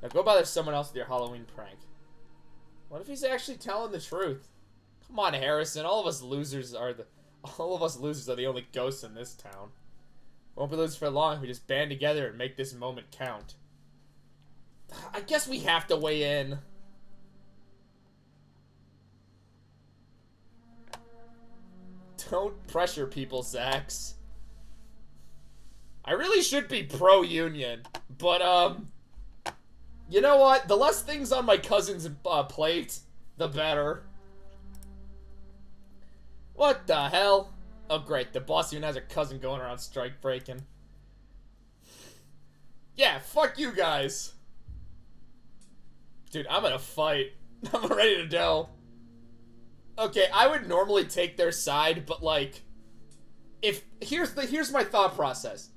Now go bother someone else with your Halloween prank. What if he's actually telling the truth? Come on, Harrison. All of us losers are the only ghosts in this town. Won't be losers for long if we just band together and make this moment count. I guess we have to weigh in. Don't pressure people, Zax. I really should be pro-union, but, you know what? The less things on my cousin's plate, the better. What the hell? Oh, great. The boss even has her cousin going around strike breaking. Yeah, fuck you guys. Dude, I'm gonna fight. I'm ready to go. Okay, I would normally take their side, but like, here's my thought process.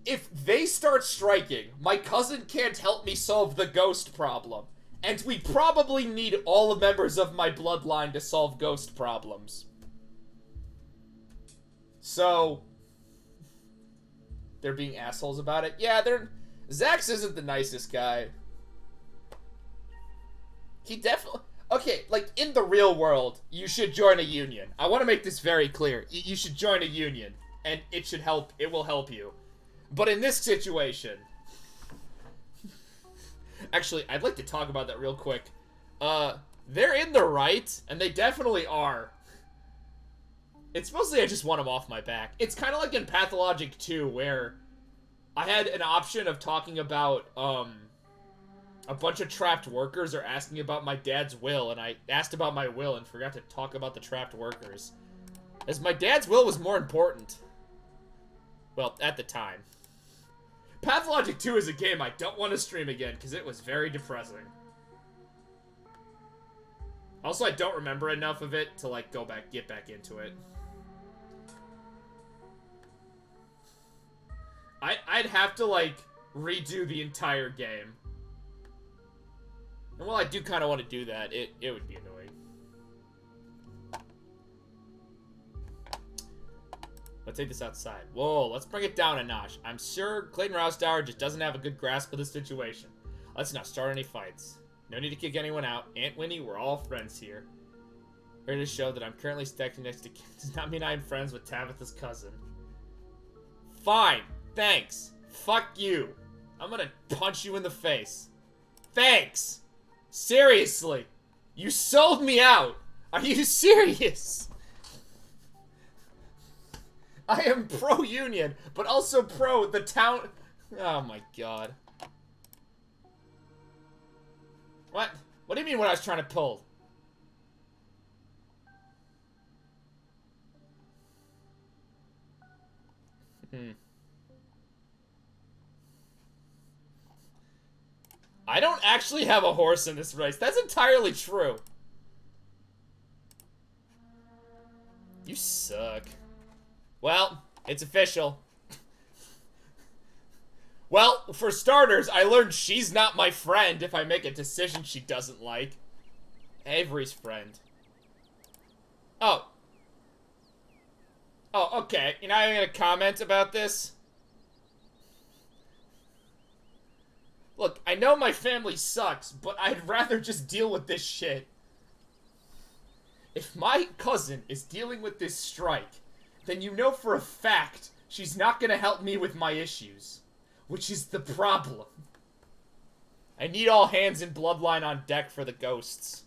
If they start striking, my cousin can't help me solve the ghost problem. And we probably need all the members of my bloodline to solve ghost problems. So, they're being assholes about it? Yeah, Zax isn't the nicest guy. He definitely... Okay, like, in the real world, you should join a union. I want to make this very clear. You should join a union, and it should help. It will help you. But in this situation... Actually, I'd like to talk about that real quick. They're in the right, and they definitely are. It's mostly I just want them off my back. It's kind of like in Pathologic 2, where I had an option of talking about, a bunch of trapped workers are asking about my dad's will, and I asked about my will and forgot to talk about the trapped workers. As my dad's will was more important. Well, at the time. Pathologic 2 is a game I don't want to stream again, because it was very depressing. Also, I don't remember enough of it to, like, get back into it. I'd have to, like, redo the entire game. And while I do kind of want to do that, it would be annoying. Let's take this outside. Whoa, let's bring it down a notch. I'm sure Clayton Rousdower just doesn't have a good grasp of the situation. Let's not start any fights. No need to kick anyone out. Aunt Winnie, we're all friends here. Here to show that I'm currently stacking next to... does not mean I'm friends with Tabitha's cousin. Fine, thanks. Fuck you. I'm gonna punch you in the face. Thanks. Seriously. You sold me out. Are you serious? I am pro-union, but also pro the town... Oh my god. What? What do you mean what I was trying to pull? I don't actually have a horse in this race. That's entirely true. You suck. Well, it's official. Well, for starters, I learned she's not my friend if I make a decision she doesn't like. Avery's friend. Oh. Oh, okay. You're not even gonna comment about this? I know my family sucks, but I'd rather just deal with this shit. If my cousin is dealing with this strike, then you know for a fact she's not gonna help me with my issues. Which is the problem. I need all hands and bloodline on deck for the ghosts.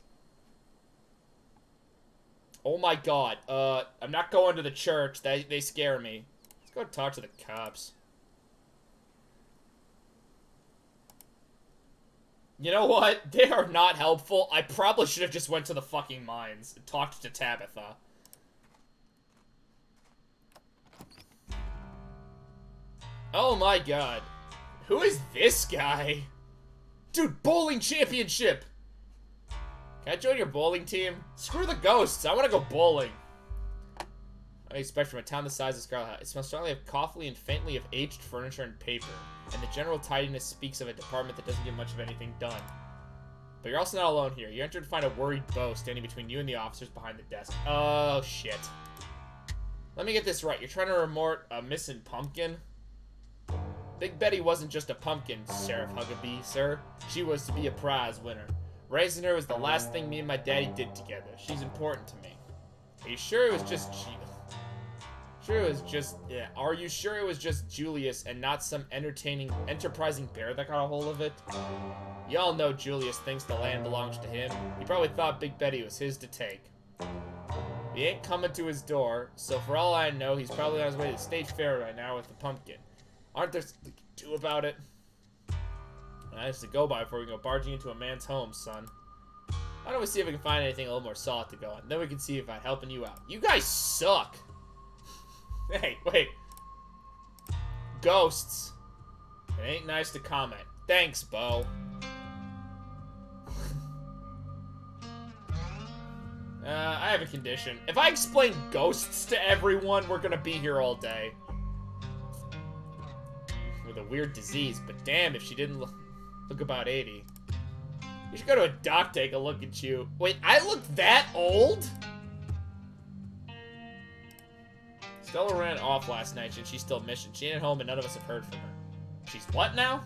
Oh my god. I'm not going to the church. They scare me. Let's go talk to the cops. You know what? They are not helpful. I probably should have just went to the fucking mines and talked to Tabitha. Oh my god. Who is this guy? Dude, bowling championship! Can I join your bowling team? Screw the ghosts, I want to go bowling. I expect from a town the size of Scarlet. It smells strongly of coffee and faintly of aged furniture and paper. And the general tidiness speaks of a department that doesn't get much of anything done. But you're also not alone here. You entered to find a worried Beau standing between you and the officers behind the desk. Oh, shit. Let me get this right. You're trying to report a missing pumpkin? Big Betty wasn't just a pumpkin, Sheriff Huckabee, sir. She was to be a prize winner. Raising her was the last thing me and my daddy did together. She's important to me. Are you sure it was just yeah. Are you sure it was just Julius and not some enterprising bear that got a hold of it? Y'all know Julius thinks the land belongs to him. He probably thought Big Betty was his to take. He ain't coming to his door, so for all I know, he's probably on his way to the state fair right now with the pumpkin. Aren't there something you can do about it? I have to go by before we go barging into a man's home, son. Why don't we see if we can find anything a little more solid to go on? Then we can see if I'm helping you out. You guys suck! Hey, wait. Ghosts. It ain't nice to comment. Thanks, Beau. I have a condition. If I explain ghosts to everyone, we're gonna be here all day. With a weird disease, but damn if she didn't look about 80. You should go to a doc, take a look at you. Wait, I look that old? Stella ran off last night and she's still missing. She ain't at home and none of us have heard from her. She's what now?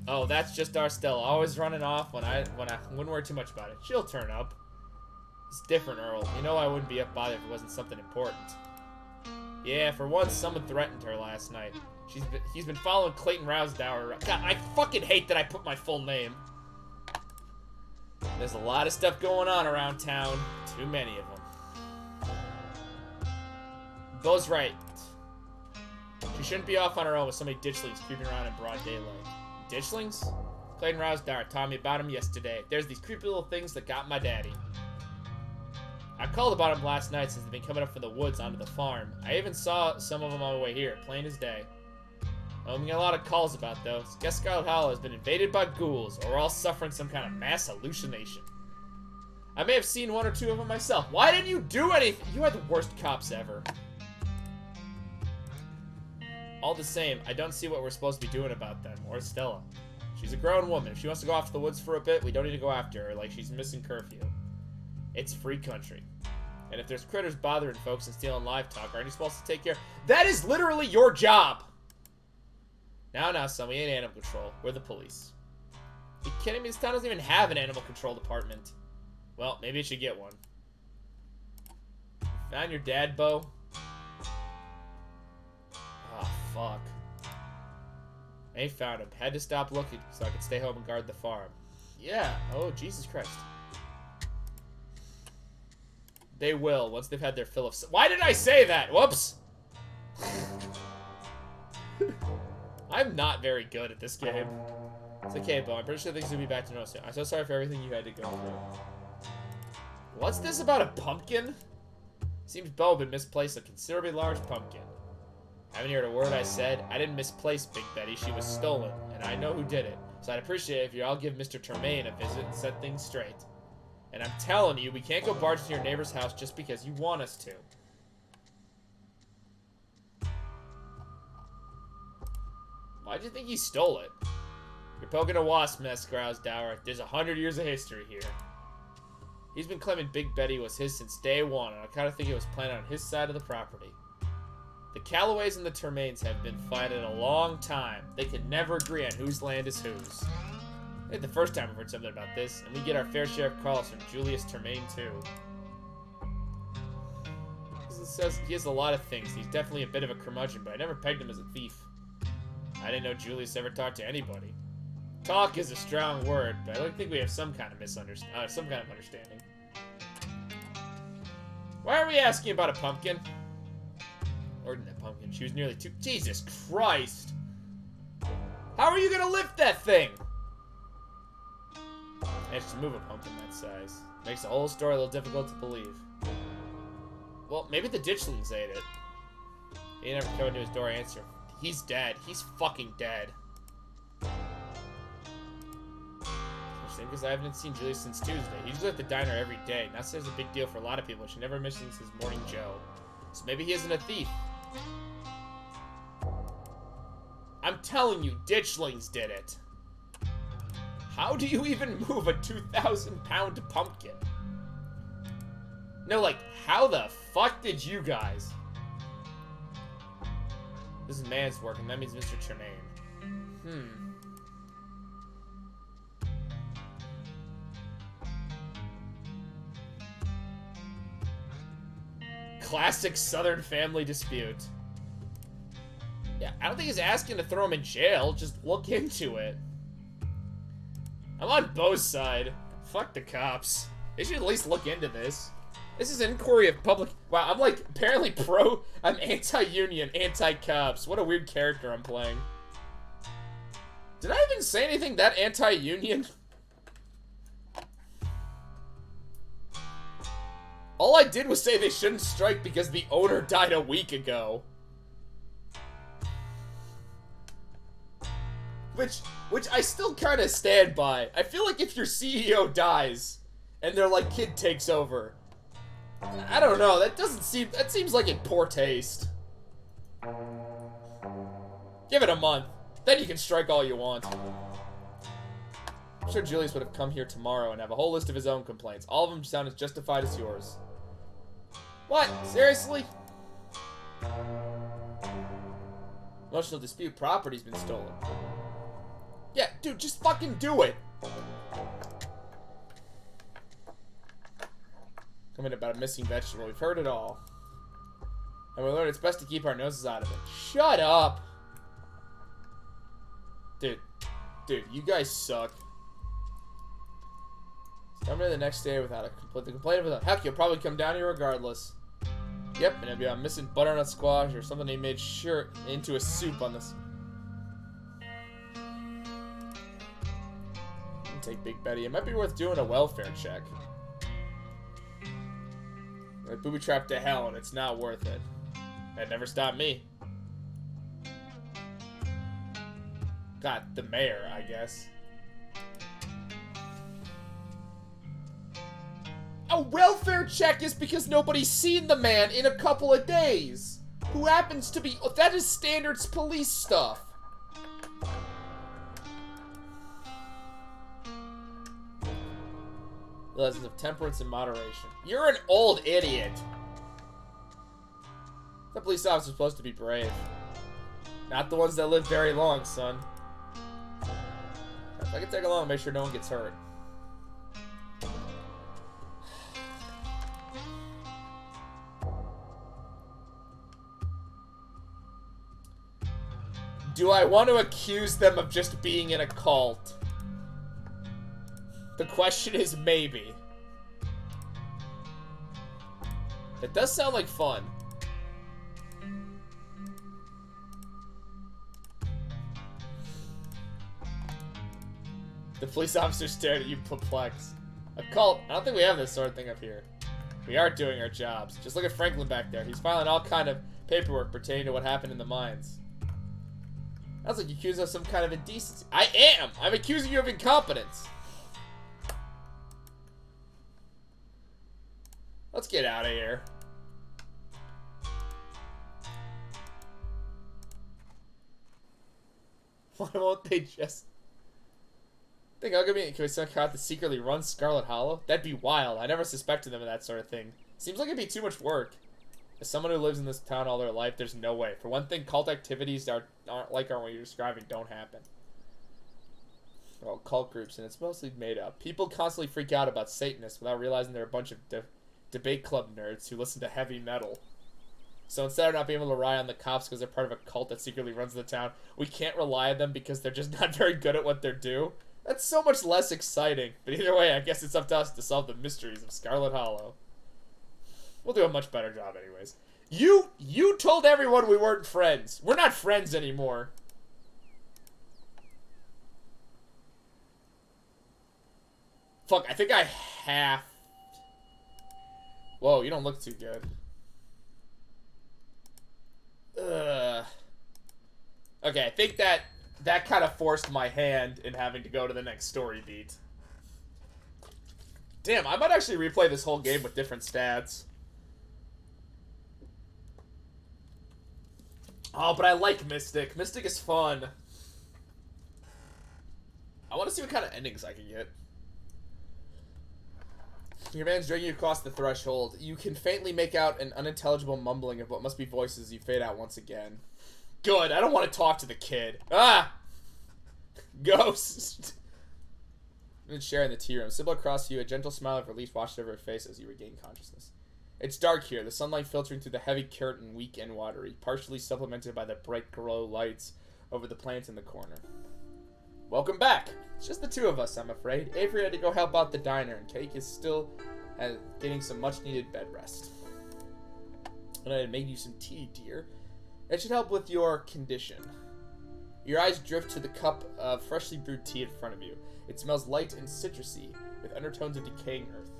Oh, that's just our Stella. Always running off when I wouldn't worry too much about it. She'll turn up. It's different, Earl. You know I wouldn't be up bothered if it wasn't something important. Yeah, for once, someone threatened her last night. He's been following Clayton Rousdower around. God, I fucking hate that I put my full name. There's a lot of stuff going on around town. Too many of them. Beau's right. She shouldn't be off on her own with so many ditchlings creeping around in broad daylight. Ditchlings? Clayton Rousdower taught me about him yesterday. There's these creepy little things that got my daddy. I called about them last night since they've been coming up from the woods onto the farm. I even saw some of them on the way here, plain as day. I'm getting a lot of calls about those. Guess Scarlet Hollow has been invaded by ghouls, or we're all suffering some kind of mass hallucination. I may have seen one or two of them myself. Why didn't you do anything? You are the worst cops ever. All the same, I don't see what we're supposed to be doing about them, or Stella. She's a grown woman. If she wants to go off to the woods for a bit, we don't need to go after her like she's missing curfew. It's free country. And if there's critters bothering folks and stealing livestock, aren't you supposed to take care? That is literally your job! Now, son, we ain't animal control. We're the police. Are you kidding me? This town doesn't even have an animal control department. Well, maybe it should get one. Found your dad, Beau? Oh, fuck. I ain't found him. Had to stop looking so I could stay home and guard the farm. Yeah. Oh, Jesus Christ. They will, once they've had their fill of... Why did I say that? Whoops! I'm not very good at this game. It's okay, Beau. I'm pretty sure things will be back to normal soon. I'm so sorry for everything you had to go through. What's this about a pumpkin? Seems Beau had misplaced a considerably large pumpkin. Haven't you heard a word I said? I didn't misplace Big Betty. She was stolen, and I know who did it. So I'd appreciate it if you all give Mr. Tremaine a visit and set things straight. And I'm telling you, we can't go barge into your neighbor's house just because you want us to. Why'd you think he stole it? You're poking a wasp nest, Rousdower. There's 100 years of history here. He's been claiming Big Betty was his since day one, and I kind of think it was planted on his side of the property. The Callaways and the Termaines have been fighting a long time. They can never agree on whose land is whose. I think the first time I've heard something about this, and we get our fair share of calls from Julius Termaine, too. It says he has a lot of things. He's definitely a bit of a curmudgeon, but I never pegged him as a thief. I didn't know Julius ever talked to anybody. Talk is a strong word, but I don't think we have some kind of understanding. Why are we asking about a pumpkin? Or that pumpkin. She was nearly two. Jesus Christ! How are you gonna lift that thing? Managed to move a pumpkin that size. Makes the whole story a little difficult to believe. Well, maybe the ditchlings ate it. He never come into his door and answer. He's dead. He's fucking dead. Interesting, because I haven't seen Julius since Tuesday. He's usually at the diner every day. Now says it's a big deal for a lot of people. She never misses his morning Joe. So maybe he isn't a thief. I'm telling you, ditchlings did it. How do you even move a 2,000-pound pumpkin? No, like, how the fuck did you guys? This is man's work, and that means Mr. Tremaine. Classic Southern family dispute. Yeah, I don't think he's asking to throw him in jail. Just look into it. I'm on Bo's side. Fuck the cops. They should at least look into this. This is an inquiry of public... Wow, I'm like apparently pro... I'm anti-union, anti-cops. What a weird character I'm playing. Did I even say anything that anti-union? All I did was say they shouldn't strike because the owner died a week ago. Which I still kind of stand by. I feel like if your CEO dies and their like kid takes over, I don't know. That seems like in poor taste. Give it a month, then you can strike all you want. I'm sure Julius would have come here tomorrow and have a whole list of his own complaints. All of them sound as justified as yours. What? Seriously? Emotional dispute. Property's been stolen. Yeah, dude, just fucking do it. Comment about a missing vegetable. We've heard it all. And we learned it's best to keep our noses out of it. Shut up. Dude, you guys suck. Come in the next day without a complaint without. Heck, you'll probably come down here regardless. Yep, and if I'm missing butternut squash or something he made sure into a soup on this. Take Big Betty. It might be worth doing a welfare check. I booby trapped to hell and it's not worth it. That never stopped me. God, the mayor, I guess. A welfare check is because nobody's seen the man in a couple of days. Who happens to be... That is standards police stuff. Lessons of temperance and moderation. You're an old idiot. The police officer's supposed to be brave. Not the ones that live very long, son. If I can take along, make sure no one gets hurt. Do I want to accuse them of just being in a cult? The question is maybe. It does sound like fun. The police officer stared at you perplexed. A cult? I don't think we have this sort of thing up here. We are doing our jobs. Just look at Franklin back there. He's filing all kind of paperwork pertaining to what happened in the mines. Sounds like you accuse us of some kind of indecency. I am! I'm accusing you of incompetence. Let's get out of here. Why won't they just... Think Alchemy can be some crowd that secretly runs Scarlet Hollow? That'd be wild. I never suspected them of that sort of thing. Seems like it'd be too much work. As someone who lives in this town all their life, there's no way. For one thing, cult activities aren't like what you're describing don't happen. Well, cult groups, and it's mostly made up. People constantly freak out about Satanists without realizing they're a bunch of debate club nerds who listen to heavy metal. So instead of not being able to rely on the cops because they're part of a cult that secretly runs the town, we can't rely on them because they're just not very good at what they do. That's so much less exciting. But either way, I guess it's up to us to solve the mysteries of Scarlet Hollow. We'll do a much better job anyways. You told everyone we weren't friends. We're not friends anymore. Fuck, I think I have... Whoa, you don't look too good. Ugh. Okay, I think that kind of forced my hand in having to go to the next story beat. Damn, I might actually replay this whole game with different stats. Oh, but I like Mystic. Mystic is fun. I want to see what kind of endings I can get. Your man's dragging you across the threshold. You can faintly make out an unintelligible mumbling of what must be voices. You fade out once again. Good, I don't want to talk to the kid. Ah! Ghost! And sharing the tea room. Sybil across you, a gentle smile of relief washed over her face as you regain consciousness. It's dark here, the sunlight filtering through the heavy curtain, weak and watery, partially supplemented by the bright glow lights over the plants in the corner. Welcome back! It's just the two of us, I'm afraid. Avery had to go help out the diner, and Cake is still getting some much-needed bed rest. And I made you some tea, dear. It should help with your condition. Your eyes drift to the cup of freshly brewed tea in front of you. It smells light and citrusy, with undertones of decaying earth.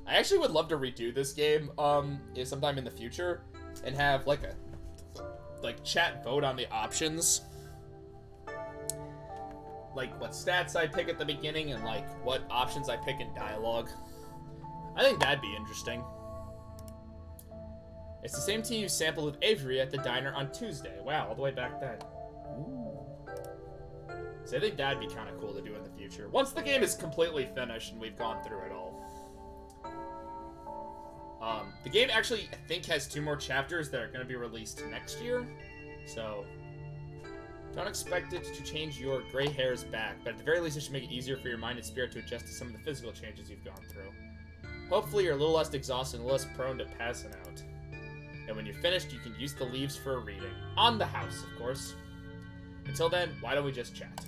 I actually would love to redo this game, sometime in the future, and have, like, chat vote on the options. Like, what stats I pick at the beginning, and, like, what options I pick in dialogue. I think that'd be interesting. It's the same tea you sampled with Avery at the diner on Tuesday. Wow, all the way back then. Ooh. So I think that'd be kind of cool to do in the future. Once the game is completely finished and we've gone through it all. The game actually, I think, has 2 more chapters that are going to be released next year. So, don't expect it to change your gray hairs back, but at the very least it should make it easier for your mind and spirit to adjust to some of the physical changes you've gone through. Hopefully you're a little less exhausted and less prone to passing out. And when you're finished, you can use the leaves for a reading. On the house, of course. Until then, why don't we just chat?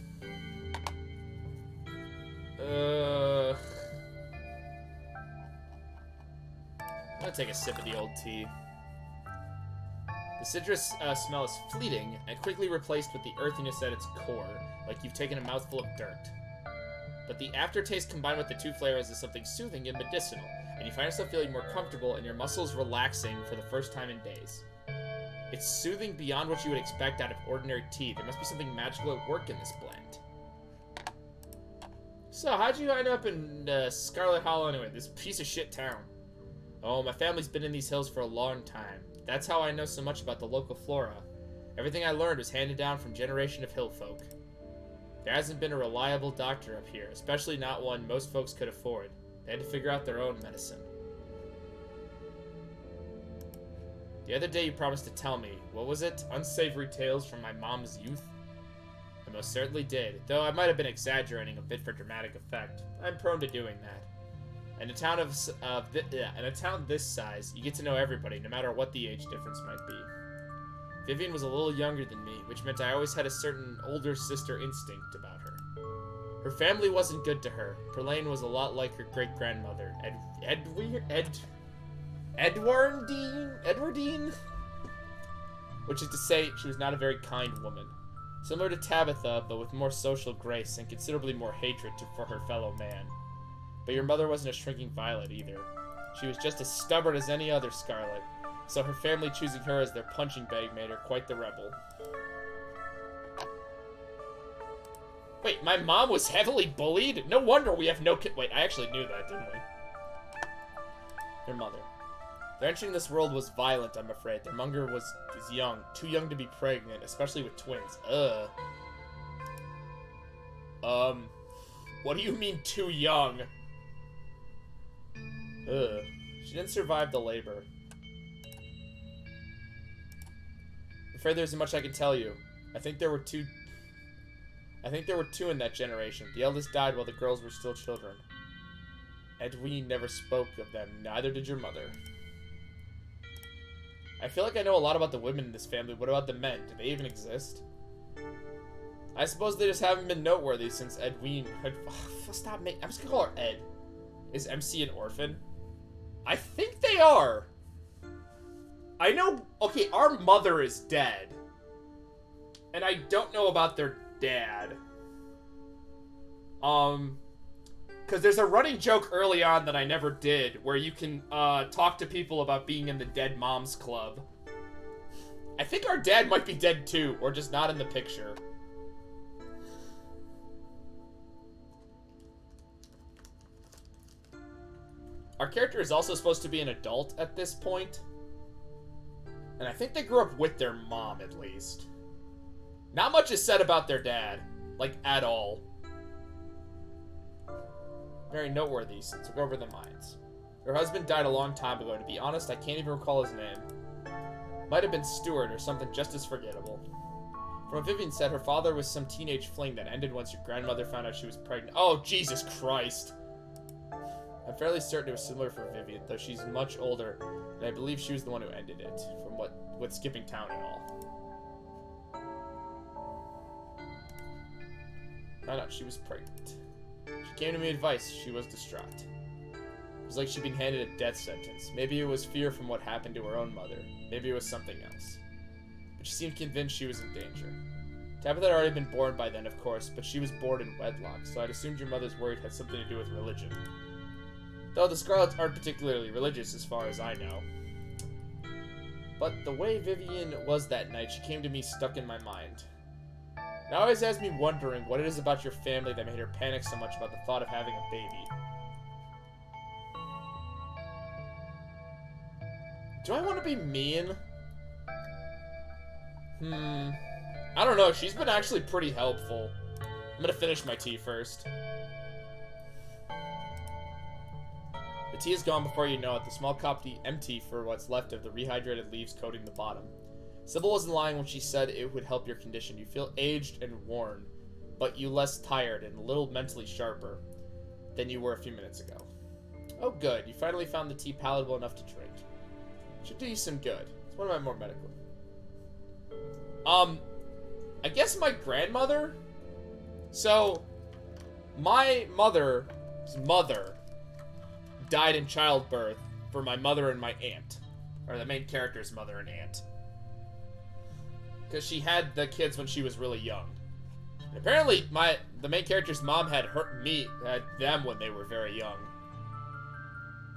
I'm gonna take a sip of the old tea. The citrus smell is fleeting and quickly replaced with the earthiness at its core, like you've taken a mouthful of dirt. But the aftertaste combined with the 2 flavors is something soothing and medicinal, and you find yourself feeling more comfortable and your muscles relaxing for the first time in days. It's soothing beyond what you would expect out of ordinary tea. There must be something magical at work in this blend. So, how'd you end up in Scarlet Hollow anyway? This piece of shit town. Oh, my family's been in these hills for a long time. That's how I know so much about the local flora. Everything I learned was handed down from generation of hill folk. There hasn't been a reliable doctor up here, especially not one most folks could afford. They had to figure out their own medicine. The other day you promised to tell me, what was it? Unsavory tales from my mom's youth? I most certainly did, though I might have been exaggerating a bit for dramatic effect. I'm prone to doing that. In a town in a town this size, you get to know everybody, no matter what the age difference might be. Vivian was a little younger than me, which meant I always had a certain older sister instinct about her. Her family wasn't good to her. Perlane was a lot like her great-grandmother, Edwardine? Which is to say, she was not a very kind woman. Similar to Tabitha, but with more social grace and considerably more hatred for her fellow man. But your mother wasn't a shrinking violet either. She was just as stubborn as any other Scarlet, so her family choosing her as their punching bag made her quite the rebel. Wait, my mom was heavily bullied? No wonder we have no kid. Wait, I actually knew that, didn't we? Their mother. Their entering this world was violent, I'm afraid. Their mother was young, too young to be pregnant, especially with twins. What do you mean too young? She didn't survive the labor. afraid there isn't much I can tell you. I think there were two in that generation. The eldest died while the girls were still children. Edwin never spoke of them. Neither did your mother. I feel like I know a lot about the women in this family. What about the men? Do they even exist? I suppose they just haven't been noteworthy since Edwin had... stop making... I'm just gonna call her Ed. Is MC an orphan? I think they are. I know... Okay, our mother is dead. And I don't know about their dad. Because there's a running joke early on that I never did, where you can talk to people about being in the Dead Moms Club. I think our dad might be dead too, or just not in the picture. Our character is also supposed to be an adult at this point. And I think they grew up with their mom, at least. Not much is said about their dad. Like, at all. Very noteworthy, so took over the mines. Her husband died a long time ago. To be honest, I can't even recall his name. Might have been Stuart or something just as forgettable. From what Vivian said, her father was some teenage fling that ended once your grandmother found out she was pregnant. Oh, Jesus Christ! I'm fairly certain it was similar for Vivian, though she's much older, and I believe she was the one who ended it, from with skipping town and all. Found out she was pregnant. She came to me advice. She was distraught. It was like she'd been handed a death sentence. Maybe it was fear from what happened to her own mother. Maybe it was something else. But she seemed convinced she was in danger. Tabitha had already been born by then, of course, but she was born in wedlock, so I'd assumed your mother's worried had something to do with religion. Though the Scarlets aren't particularly religious as far as I know. But the way Vivian was that night, she came to me stuck in my mind. It always has me wondering what it is about your family that made her panic so much about the thought of having a baby. Do I want to be mean? I don't know. She's been actually pretty helpful. I'm gonna finish my tea first. The tea is gone before you know it. The small cup empty for what's left of the rehydrated leaves coating the bottom. Sybil wasn't lying when she said it would help your condition. You feel aged and worn, but you less tired and a little mentally sharper than you were a few minutes ago. Oh good, you finally found the tea palatable enough to drink. Should do you some good. It's one of my more medical. I guess my grandmother? So, my mother's mother died in childbirth for my mother and my aunt. Or the main character's mother and aunt. Because she had the kids when she was really young. And apparently, the main character's mom had them when they were very young.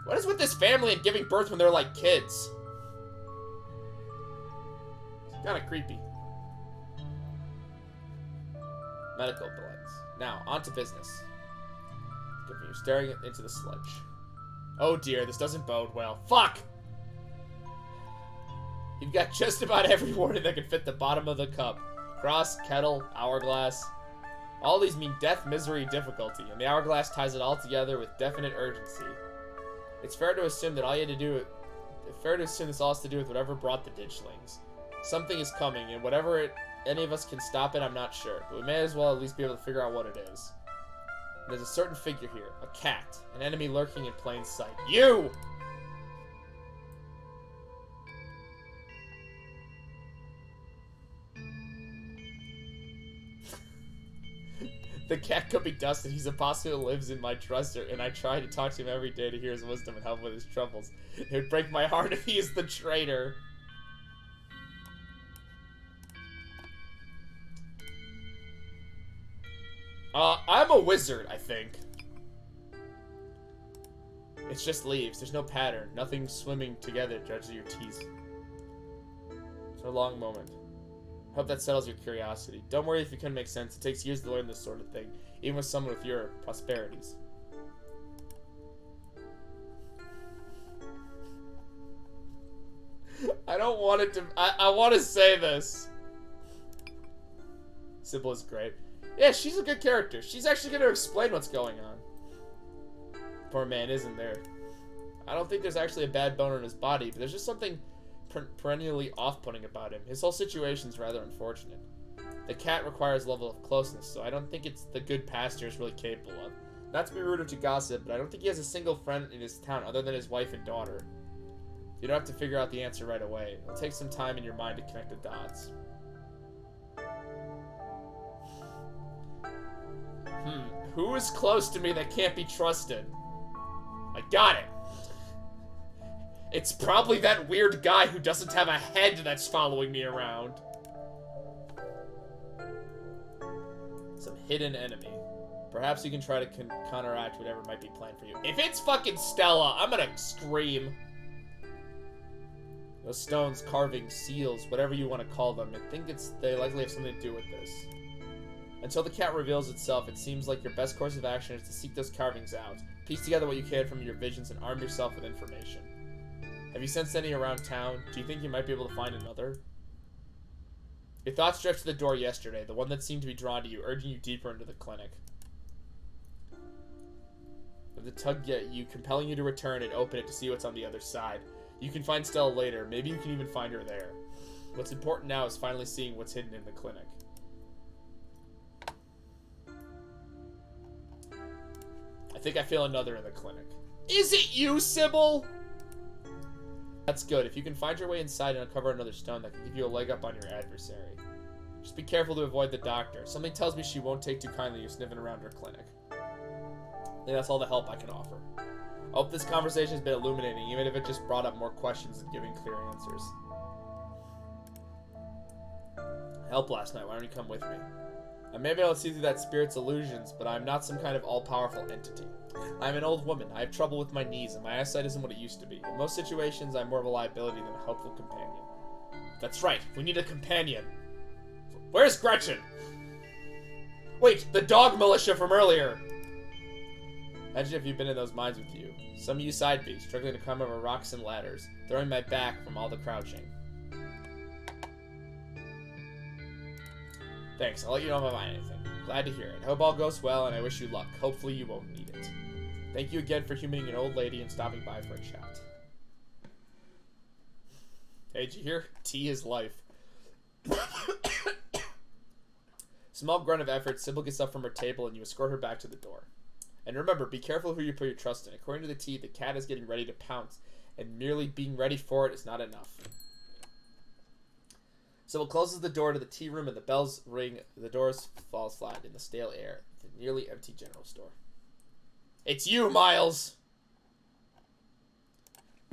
What is with this family and giving birth when they're like kids? It's kind of creepy. Medical billings. Now, on to business. Good for you. Staring into the sludge. Oh dear, this doesn't bode well. Fuck! You've got just about every warning that can fit the bottom of the cup. Cross, kettle, hourglass. All these mean death, misery, difficulty, and the hourglass ties it all together with definite urgency. It's fair to assume that all you had to do... Fair to assume this all has to do with whatever brought the ditchlings. Something is coming, and whatever any of us can stop it, I'm not sure. But we may as well at least be able to figure out what it is. There's a certain figure here. A cat. An enemy lurking in plain sight. You! The cat could be Dustin. He's a possum who lives in my dresser, and I try to talk to him every day to hear his wisdom and help with his troubles. It would break my heart if he is the traitor. I'm a wizard, I think. It's just leaves. There's no pattern. Nothing swimming together judges your teeth. It's a long moment. Hope that settles your curiosity. Don't worry if you couldn't make sense. It takes years to learn this sort of thing, even with someone with your prosperities. I don't want it to... I want to say this. Sybil is great. Yeah, she's a good character. She's actually going to explain what's going on. Poor man isn't there. I don't think there's actually a bad bone in his body, but there's just something perennially off-putting about him. His whole situation's rather unfortunate. The cat requires a level of closeness, so I don't think it's the good pastor is really capable of. Not to be rude or to gossip, but I don't think he has a single friend in his town other than his wife and daughter. You don't have to figure out the answer right away. It'll take some time in your mind to connect the dots. Who is close to me that can't be trusted? I got it. It's probably that weird guy who doesn't have a head that's following me around. Some hidden enemy. Perhaps you can try to counteract whatever might be planned for you. If it's fucking Stella, I'm gonna scream. Those stones, carvings, seals, whatever you want to call them, I think they likely have something to do with this. Until the cat reveals itself, it seems like your best course of action is to seek those carvings out, piece together what you can from your visions, and arm yourself with information. Have you sensed any around town? Do you think you might be able to find another? Your thoughts drift to the door yesterday, the one that seemed to be drawn to you, urging you deeper into the clinic. If the tug get you, compelling you to return and open it to see what's on the other side. You can find Stella later. Maybe you can even find her there. What's important now is finally seeing what's hidden in the clinic. I think I feel another in the clinic. Is it you, Sybil? That's good. If you can find your way inside and uncover another stone, that can give you a leg up on your adversary. Just be careful to avoid the doctor. Something tells me she won't take too kindly to sniffing around her clinic. I think that's all the help I can offer. I hope this conversation has been illuminating, even if it just brought up more questions than giving clear answers. Help last night. Why don't you come with me? I may be able to see through that spirit's illusions, but I'm not some kind of all-powerful entity. I'm an old woman. I have trouble with my knees, and my eyesight isn't what it used to be. In most situations, I'm more of a liability than a helpful companion. That's right. We need a companion. Where's Gretchen? Wait, the dog militia from earlier. Imagine if you've been in those mines with you. Some of you side beats, struggling to climb over rocks and ladders, throwing my back from all the crouching. Thanks, I'll let you know if I find anything. Glad to hear it. Hope all goes well, and I wish you luck. Hopefully you won't need it. Thank you again for humoring an old lady and stopping by for a chat. Hey, did you hear? Tea is life. Small grunt of effort, Sybil gets up from her table and you escort her back to the door. And remember, be careful who you put your trust in. According to the tea, the cat is getting ready to pounce, and merely being ready for it is not enough. Sybil closes the door to the tea room and the bells ring. The doors fall flat in the stale air. The nearly empty general store. It's you, Miles!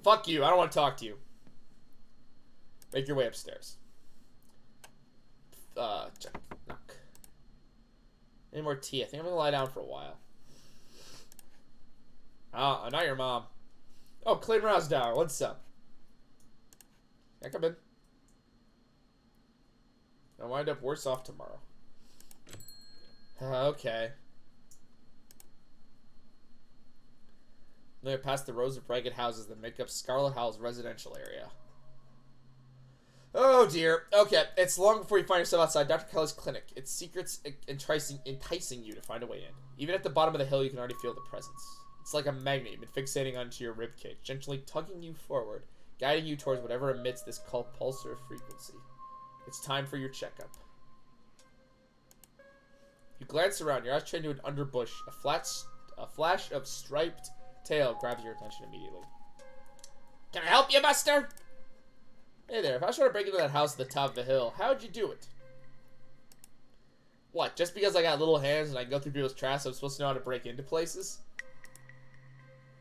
Fuck you, I don't want to talk to you. Make your way upstairs. Check. Knock. Any more tea? I think I'm gonna lie down for a while. I'm not your mom. Oh, Clayton Rosdower, what's up? Yeah, come in. I'll wind up worse off tomorrow. Okay. Then I passed the rows of ragged houses that make up Scarlet Howell's residential area. Oh dear. Okay, it's long before you find yourself outside Dr. Kelly's clinic. Its secrets enticing you to find a way in. Even at the bottom of the hill, you can already feel the presence. It's like a magnet you've been fixating onto your ribcage, gently tugging you forward, guiding you towards whatever emits this compulsive frequency. It's time for your checkup. You glance around, your eyes trained to an underbush. A flash of striped tail grabs your attention immediately. Can I help you, Buster? Hey there, if I was trying to break into that house at the top of the hill, how would you do it? What, just because I got little hands and I can go through people's trash, I'm supposed to know how to break into places?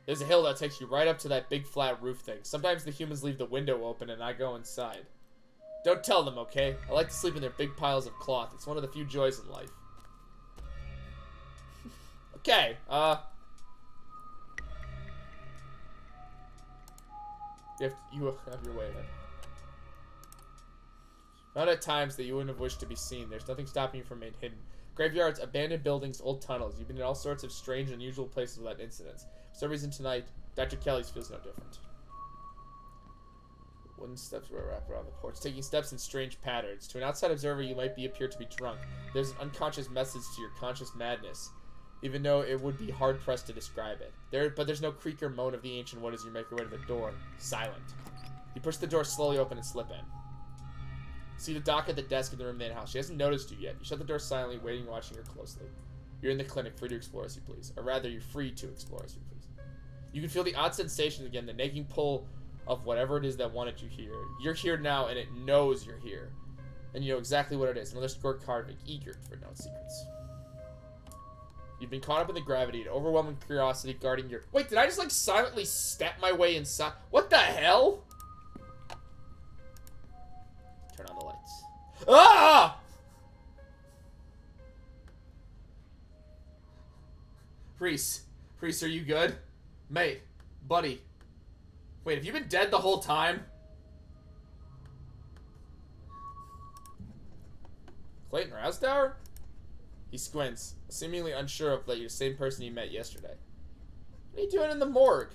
There's a hill that takes you right up to that big flat roof thing. Sometimes the humans leave the window open and I go inside. Don't tell them, okay? I like to sleep in their big piles of cloth. It's one of the few joys in life. Okay, You have your way then. Not at times that you wouldn't have wished to be seen. There's nothing stopping you from being hidden. Graveyards, abandoned buildings, old tunnels. You've been in all sorts of strange and unusual places without incidents. For some reason tonight, Dr. Kelly's feels no different. Wooden steps were wrapped around the porch, taking steps in strange patterns. To an outside observer, you might appear to be drunk. There's an unconscious message to your conscious madness, even though it would be hard-pressed to describe it. But there's no creak or moan of the ancient wood as you make your way to the door. Silent. You push the door slowly open and slip in. See the doc at the desk in the room main house. She hasn't noticed you yet. You shut the door silently, waiting and watching her closely. You're in the clinic, free to explore as you please. Or rather, you're free to explore as you please. You can feel the odd sensations again, the nagging pull of whatever it is that wanted you here. You're here now, and it knows you're here. And you know exactly what it is. Another scorecard, eager for known secrets. You've been caught up in the gravity, an overwhelming curiosity guarding your... Wait, did I just, like, silently step my way inside? What the hell? Turn on the lights. Ah! Reese, are you good? Mate, buddy. Wait, have you been dead the whole time? Clayton Rousdower? He squints, seemingly unsure of that you're the same person you met yesterday. What are you doing in the morgue?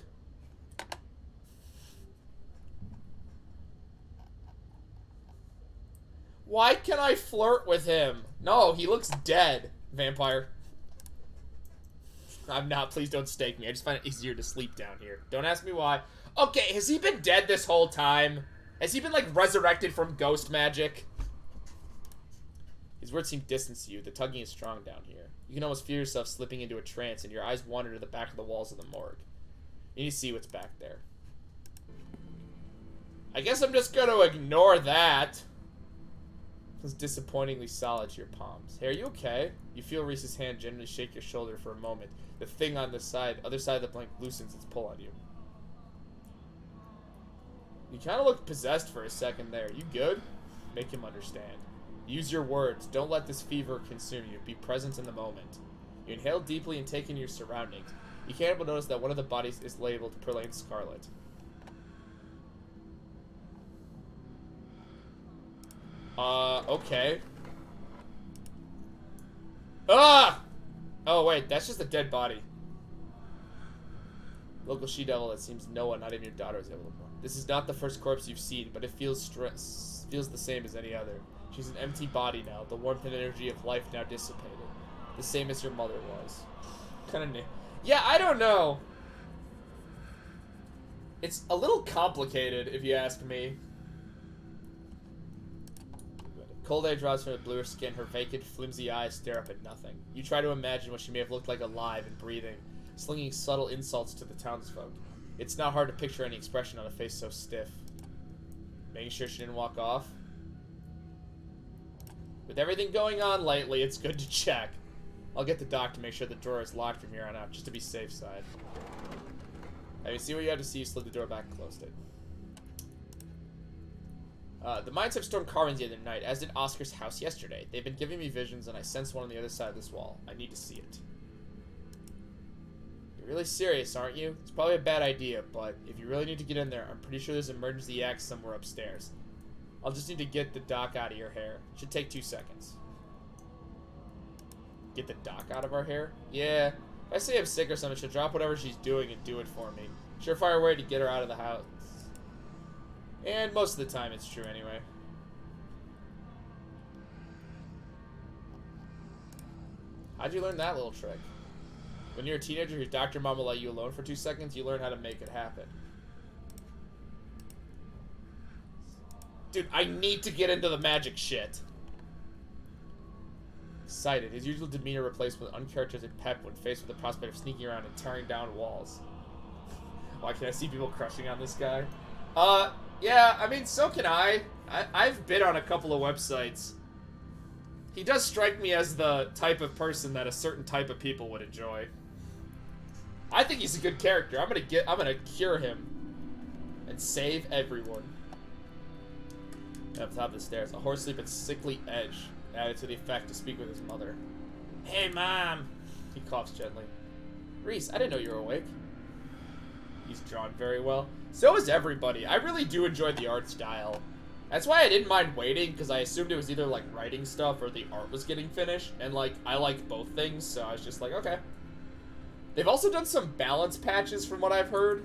Why can I flirt with him? No, he looks dead, vampire. I'm not. Please don't stake me. I just find it easier to sleep down here. Don't ask me why. Okay, has he been dead this whole time? Has he been, like, resurrected from ghost magic? His words seem distant to you. The tugging is strong down here. You can almost feel yourself slipping into a trance, and your eyes wander to the back of the walls of the morgue. You need to see what's back there. I guess I'm just gonna ignore that. It's disappointingly solid to your palms. Hey, are you okay? You feel Reese's hand gently shake your shoulder for a moment. The thing on the other side of the blank loosens its pull on you. You kind of look possessed for a second there. You good? Make him understand. Use your words. Don't let this fever consume you. Be present in the moment. You inhale deeply and take in your surroundings. You can't help but notice that one of the bodies is labeled Perlane Scarlet. Okay. Ah! Oh, wait, that's just a dead body. Local she-devil that seems no one, not even your daughter, is able to mourn. This is not the first corpse you've seen, but it feels the same as any other. She's an empty body now, the warmth and energy of life now dissipated. The same as your mother was. Kinda yeah, I don't know. It's a little complicated, if you ask me. Cold air draws from her bluer skin, her vacant, flimsy eyes stare up at nothing. You try to imagine what she may have looked like alive and breathing, slinging subtle insults to the townsfolk. It's not hard to picture any expression on a face so stiff. Making sure she didn't walk off? With everything going on lately, it's good to check. I'll get the doc to make sure the drawer is locked from here on out, just to be safe side. Having seen what you had to see, you slid the door back and closed it. The mines have stormed Carmen's the other night, as did Oscar's house yesterday. They've been giving me visions, and I sense one on the other side of this wall. I need to see it. You're really serious, aren't you? It's probably a bad idea, but if you really need to get in there, I'm pretty sure there's an emergency axe somewhere upstairs. I'll just need to get the doc out of your hair. Should take 2 seconds. Get the doc out of our hair? Yeah. If I say I'm sick or something, she'll drop whatever she's doing and do it for me. Surefire way to get her out of the house. And most of the time it's true anyway. How'd you learn that little trick? When you're a teenager, your doctor mom will let you alone for 2 seconds, you learn how to make it happen. Dude, I need to get into the magic shit. Excited, his usual demeanor replaced with uncharacteristic pep when faced with the prospect of sneaking around and tearing down walls. Why can I see people crushing on this guy? Yeah, I mean, so can I. I've been on a couple of websites. He does strike me as the type of person that a certain type of people would enjoy. I think he's a good character. I'm gonna cure him and save everyone. Up top of the stairs, a horse sleep and sickly edge added to the effect to speak with his mother. Hey, Mom! He coughs gently. Reese, I didn't know you were awake. He's drawn very well. So is everybody. I really do enjoy the art style. That's why I didn't mind waiting, because I assumed it was either, like, writing stuff or the art was getting finished. And, like, I like both things, so I was just like, okay. They've also done some balance patches from what I've heard.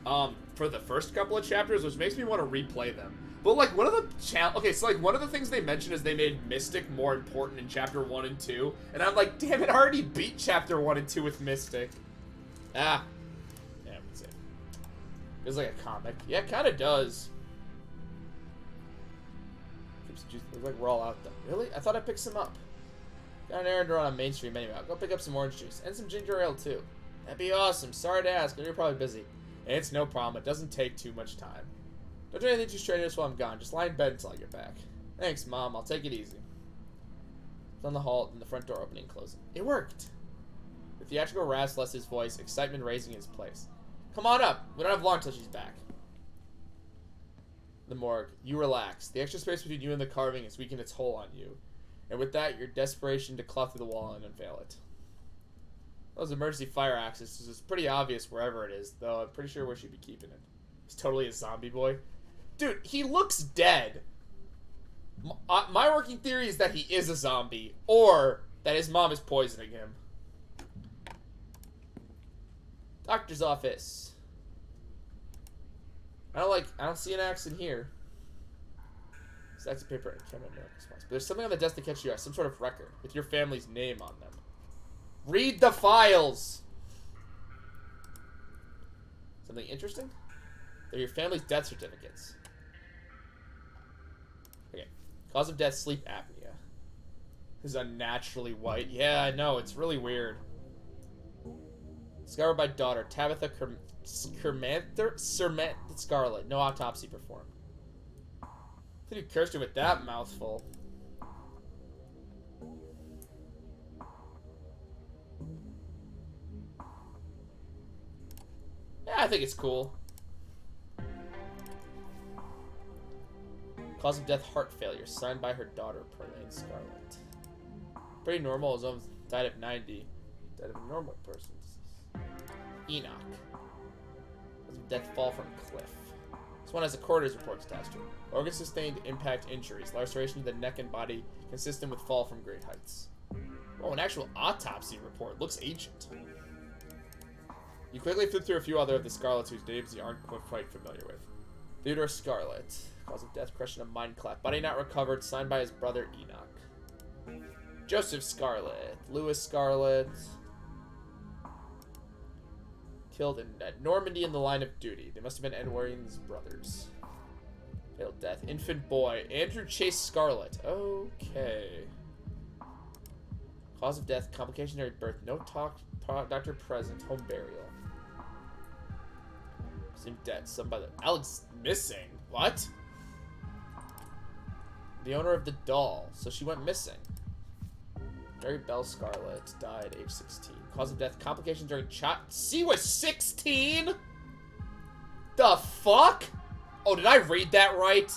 For the first couple of chapters, which makes me want to replay them. But, like, one of the things they mentioned is they made Mystic more important in Chapter 1 and 2. And I'm like, damn it, I already beat Chapter 1 and 2 with Mystic. Ah. Yeah, that's it. Feels like a comic. Yeah, it kind of does. Looks like we're all out though. Really? I thought I picked some up. Got an errand around on Main Street anyway. I'll go pick up some orange juice and some ginger ale too. That'd be awesome. Sorry to ask, but you're probably busy. And it's no problem. It doesn't take too much time. Don't do anything too strenuous while I'm gone. Just lie in bed until I get back. Thanks, Mom. I'll take it easy. It's on the hall and the front door opening and closing. It worked. The theatrical rasp left his voice, excitement raising his place. Come on up. We don't have long till she's back. The morgue. You relax. The extra space between you and the carving is weakening its hold on you. And with that, your desperation to claw through the wall and unveil it. Those emergency fire axes is pretty obvious wherever it is, though I'm pretty sure where she'd be keeping it. He's totally a zombie boy. Dude, he looks dead. My working theory is that he is a zombie, or that his mom is poisoning him. Doctor's office. I don't see an axe in here. Stacks of paper and camera medical supplies. But there's something on the desk that catches your eye, some sort of record with your family's name on them. Read the files! Something interesting? They're your family's death certificates. Okay. Cause of death, sleep apnea. This is unnaturally white. Yeah, I know. It's really weird. Discovered by daughter, Tabitha Scarlet. No autopsy performed. I think you cursed her with that mouthful. Yeah, I think it's cool. Cause of death, heart failure. Signed by her daughter, Perlane Scarlet. Pretty normal. His own died at 90. Died of a normal person. Enoch. Cause of death, fall from cliff. This one has a coroner's report attached to it. Organ sustained impact injuries. Laceration to the neck and body consistent with fall from great heights. Oh, an actual autopsy report. Looks ancient. You quickly flip through a few other of the Scarlets whose names you aren't quite familiar with. Theodore Scarlet. Cause of death, crushing a mind cleft. Body not recovered. Signed by his brother Enoch. Joseph Scarlet. Louis Scarlet. Killed at Normandy in the line of duty. They must have been Edward's brothers. Fatal death. Infant boy. Andrew Chase Scarlet. Okay. Cause of death. Complication during birth. No doctor present. Home burial. Seemed dead. Somebody. Alex missing. What? The owner of the doll. So she went missing. Mary Bell Scarlet died age 16. Cause of death, complications during child. She was 16? The fuck? Oh, did I read that right?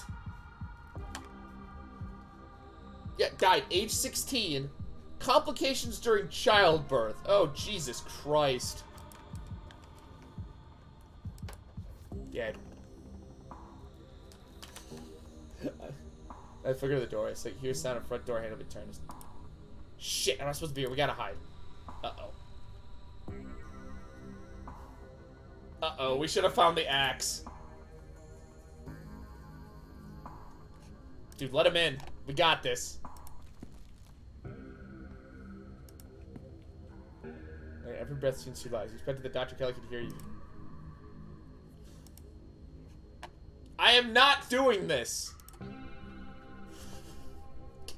Yeah, died age 16. Complications during childbirth. Oh, Jesus Christ. Dead. I figured the door. It's like, here's sound of front door handle be turned. Shit, I'm not supposed to be here. We gotta hide. Uh-oh. Uh-oh, we should have found the axe. Dude, let him in. We got this. Right, every breath seems too loud. You expected the Dr. Kelly could hear you. I am not doing this!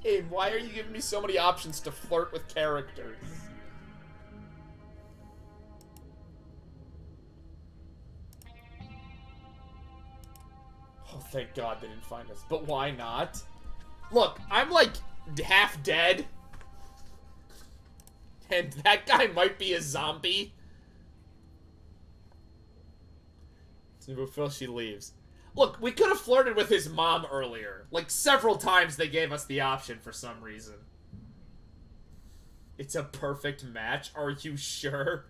Game, why are you giving me so many options to flirt with characters? Oh, thank God they didn't find us. But why not? Look, I'm like half dead. And that guy might be a zombie. Before she leaves. Look, we could have flirted with his mom earlier. Like, several times they gave us the option for some reason. It's a perfect match, are you sure?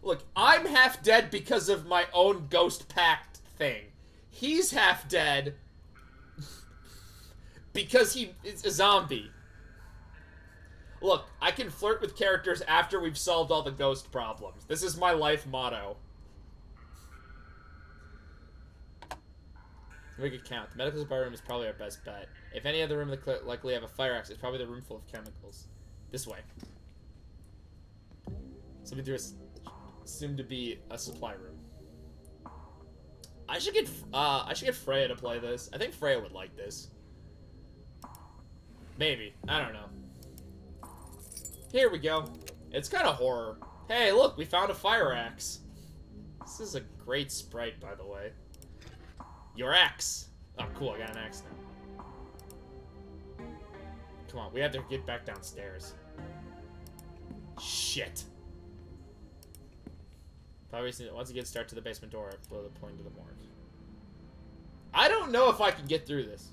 Look, I'm half dead because of my own ghost pact thing. He's half dead because he is a zombie. Look, I can flirt with characters after we've solved all the ghost problems. This is my life motto. Make it count. The medical supply room is probably our best bet. If any other room that likely have a fire exit, it's probably the room full of chemicals. This way. Something through a, soon to be a supply room. I should get Freya to play this. I think Freya would like this. Maybe. I don't know. Here we go. It's kind of horror. Hey, look, we found a fire axe. This is a great sprite, by the way. Your axe. Oh, cool, I got an axe now. Come on, we have to get back downstairs. Shit. Probably once again start to the basement door, below the point to the morgue. I don't know if I can get through this.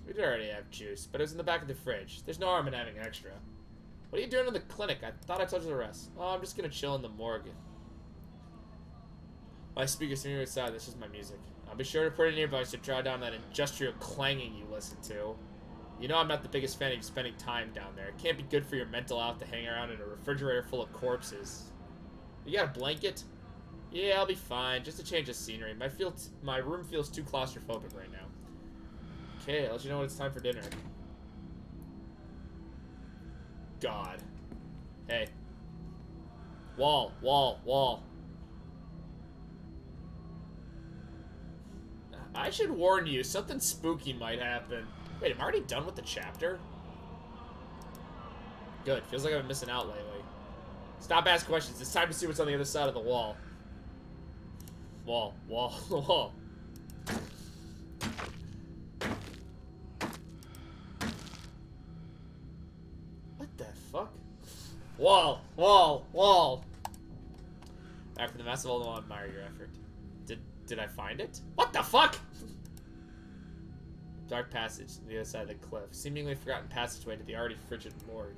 We did already have juice, but it was in the back of the fridge. There's no harm in having extra. What are you doing in the clinic? I thought I told you the rest. Oh, I'm just gonna chill in the morgue. My speaker's sitting outside. This is my music. I'll be sure to put it nearby to draw down that industrial clanging you listen to. You know I'm not the biggest fan of spending time down there. It can't be good for your mental health to hang around in a refrigerator full of corpses. You got a blanket? Yeah, I'll be fine. Just to change the scenery. My room feels too claustrophobic right now. Okay, I'll let you know when it's time for dinner. God. Hey. Wall, wall, wall. I should warn you, something spooky might happen. Wait, am I already done with the chapter? Good. Feels like I've been missing out lately. Stop asking questions. It's time to see what's on the other side of the wall. Wall, wall, wall. What the fuck? Wall, wall, wall. After the massive old one, admire your effort. Did I find it? What the fuck? Dark passage on the other side of the cliff. Seemingly forgotten passageway to the already frigid morgue.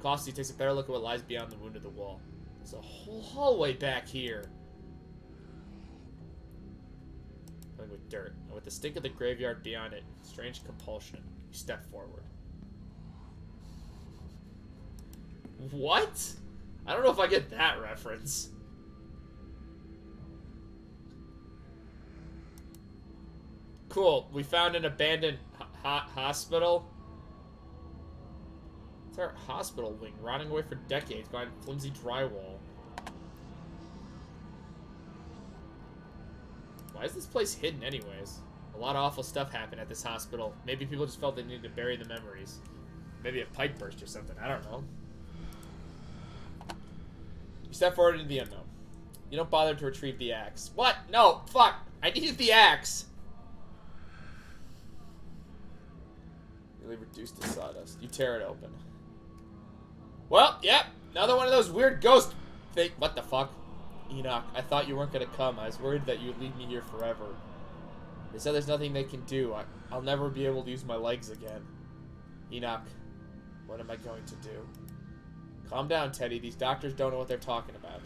Cautiously takes a better look at what lies beyond the wound of the wall. There's a whole hallway back here. Filling with dirt. And with the stink of the graveyard beyond it, strange compulsion. You step forward. What? I don't know if I get that reference. Cool. We found an abandoned hospital. It's our hospital wing, rotting away for decades behind flimsy drywall. Why is this place hidden anyways? A lot of awful stuff happened at this hospital. Maybe people just felt they needed to bury the memories. Maybe a pipe burst or something. I don't know. You step forward into the unknown. You don't bother to retrieve the axe. What? No! Fuck! I needed the axe! Really reduced to sawdust. You tear it open. Well, yep. Another one of those weird ghost thing. What the fuck? Enoch, I thought you weren't gonna come. I was worried that you would leave me here forever. They said there's nothing they can do. I'll never be able to use my legs again. Enoch, what am I going to do? Calm down, Teddy. These doctors don't know what they're talking about.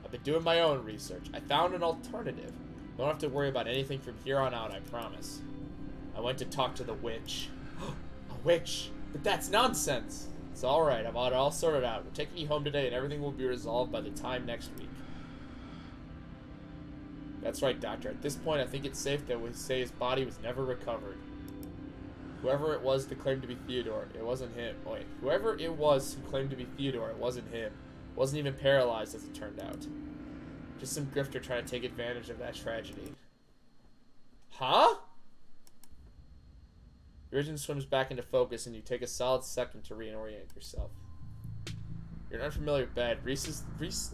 I've been doing my own research. I found an alternative. Don't have to worry about anything from here on out, I promise. I went to talk to the witch. A witch? But that's nonsense. It's alright. I've got it all sorted out. We're taking you home today and everything will be resolved by the time next week. That's right, Doctor. At this point, I think it's safe that we say his body was never recovered. Whoever it was that claimed to be Theodore, it wasn't him. Wait, whoever it was who claimed to be Theodore, it wasn't him. Wasn't even paralyzed, as it turned out. Just some grifter trying to take advantage of that tragedy. Huh? Your vision swims back into focus, and you take a solid second to reorient yourself. You're in an unfamiliar bed. Reese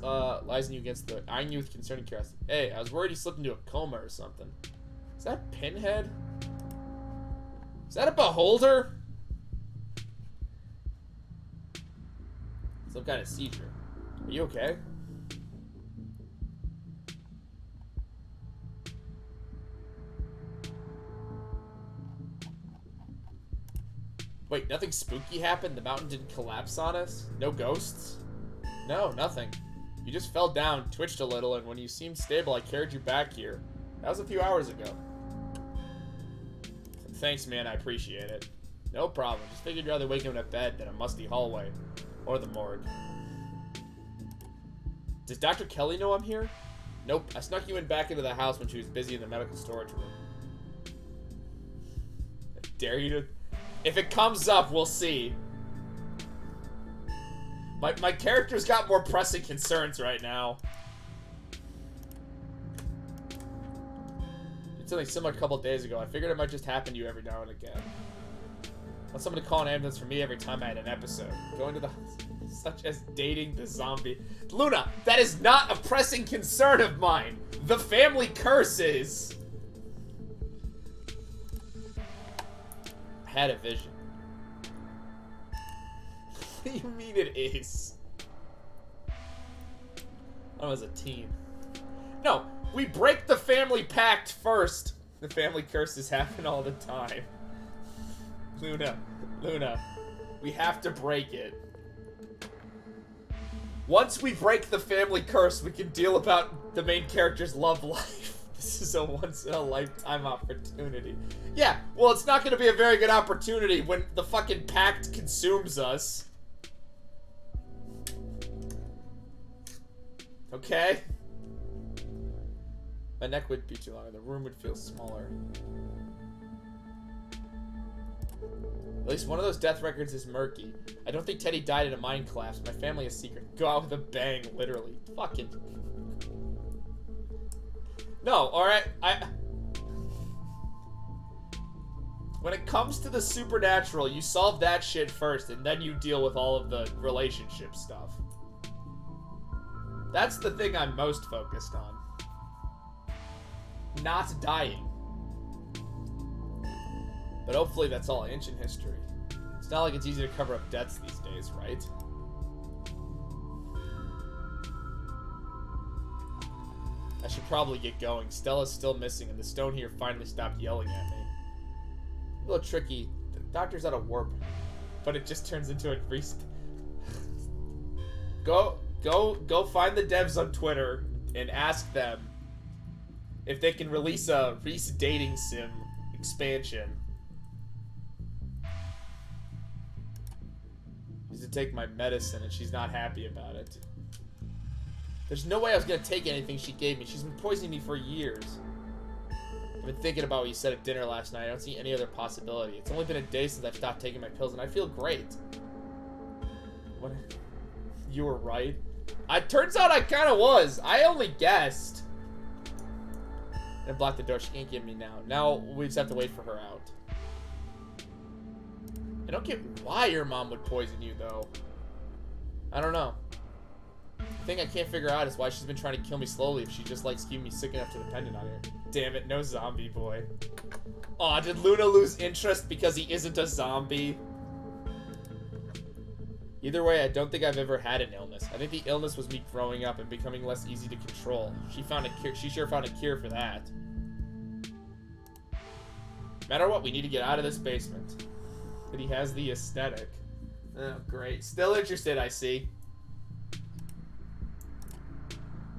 lies in you against the eyeing you with concerning curiosity. Hey, I was worried he slipped into a coma or something. Is that Pinhead? Is that a beholder? Some kind of seizure. Are you okay? Wait, nothing spooky happened? The mountain didn't collapse on us? No ghosts? No, nothing. You just fell down, twitched a little, and when you seemed stable, I carried you back here. That was a few hours ago. Thanks, man, I appreciate it. No problem. Just figured you'd rather wake up in a bed than a musty hallway. Or the morgue. Does Dr. Kelly know I'm here? Nope. I snuck you in back into the house when she was busy in the medical storage room. I dare you to... If it comes up, we'll see. My character's got more pressing concerns right now. something similar a couple days ago. I figured it might just happen to you every now and again. I want someone to call an ambulance for me every time I had an episode. Going to the... Such as dating the zombie. Luna, that is not a pressing concern of mine. The family curse is. I had a vision. What do you mean it is? I was a teen. No, we break the family pact first. The family curses happen all the time. Luna, we have to break it. Once we break the family curse, we can deal about the main character's love life. This is a once-in-a-lifetime opportunity. Yeah, well, it's not going to be a very good opportunity when the fucking pact consumes us. Okay? My neck would be too long, and the room would feel smaller. At least one of those death records is murky. I don't think Teddy died in a mine collapse. My family is secret. Go out with a bang, literally. Fucking. No, alright. When it comes to the supernatural, you solve that shit first, and then you deal with all of the relationship stuff. That's the thing I'm most focused on. Not dying. But hopefully that's all ancient history. It's not like it's easy to cover up deaths these days, right? I should probably get going. Stella's still missing, and the stone here finally stopped yelling at me. A little tricky. The doctor's out of warp, but it just turns into a Go find the devs on Twitter and ask them if they can release a Reese dating sim expansion. To take my medicine and she's not happy about it. There's no way I was gonna take anything she gave me. She's been poisoning me for years. I've been thinking about what you said at dinner last night. I don't see any other possibility. It's only been a day since I've stopped taking my pills and I feel great. What? You were right. Turns out I kind of was. I only guessed. And block the door. She can't get me now. Now we just have to wait for her out. I don't get why your mom would poison you, though. I don't know. The thing I can't figure out is why she's been trying to kill me slowly if she just likes keeping me sick enough to depend on her. Damn it, no zombie boy. Aw, did Luna lose interest because he isn't a zombie? Either way, I don't think I've ever had an illness. I think the illness was me growing up and becoming less easy to control. She sure found a cure for that. No matter what, we need to get out of this basement. But he has the aesthetic. Oh, great. Still interested, I see.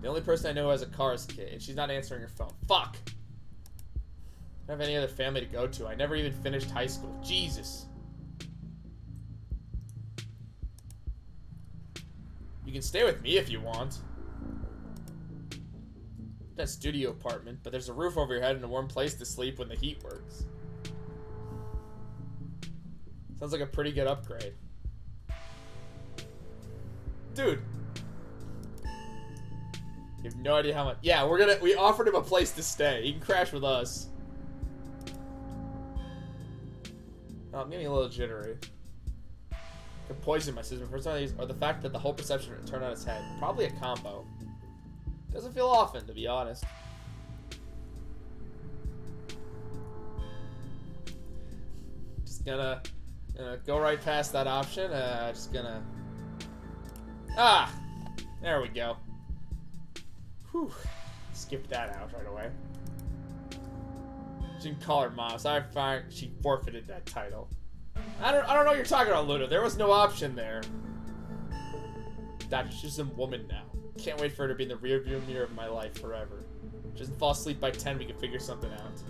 The only person I know who has a car is Kit, and she's not answering her phone. Fuck! I don't have any other family to go to. I never even finished high school. Jesus. You can stay with me if you want. That studio apartment, but there's a roof over your head and a warm place to sleep when the heat works. Sounds like a pretty good upgrade. Dude. You have no idea how much. Yeah, we offered him a place to stay. He can crash with us. Oh, I'm getting a little jittery. Could poison my system. First one of these, or the fact that the whole perception turned on its head. Probably a combo. Doesn't feel often, to be honest. Just gonna go right past that option. Just gonna... Ah! There we go. Whew. Skip that out right away. She can call her mom. So I find she forfeited that title. I don't know what you're talking about, Luna. There was no option there. That's just a woman now. Can't wait for her to be in the rearview mirror of my life forever. She doesn't fall asleep by 10, we can figure something out.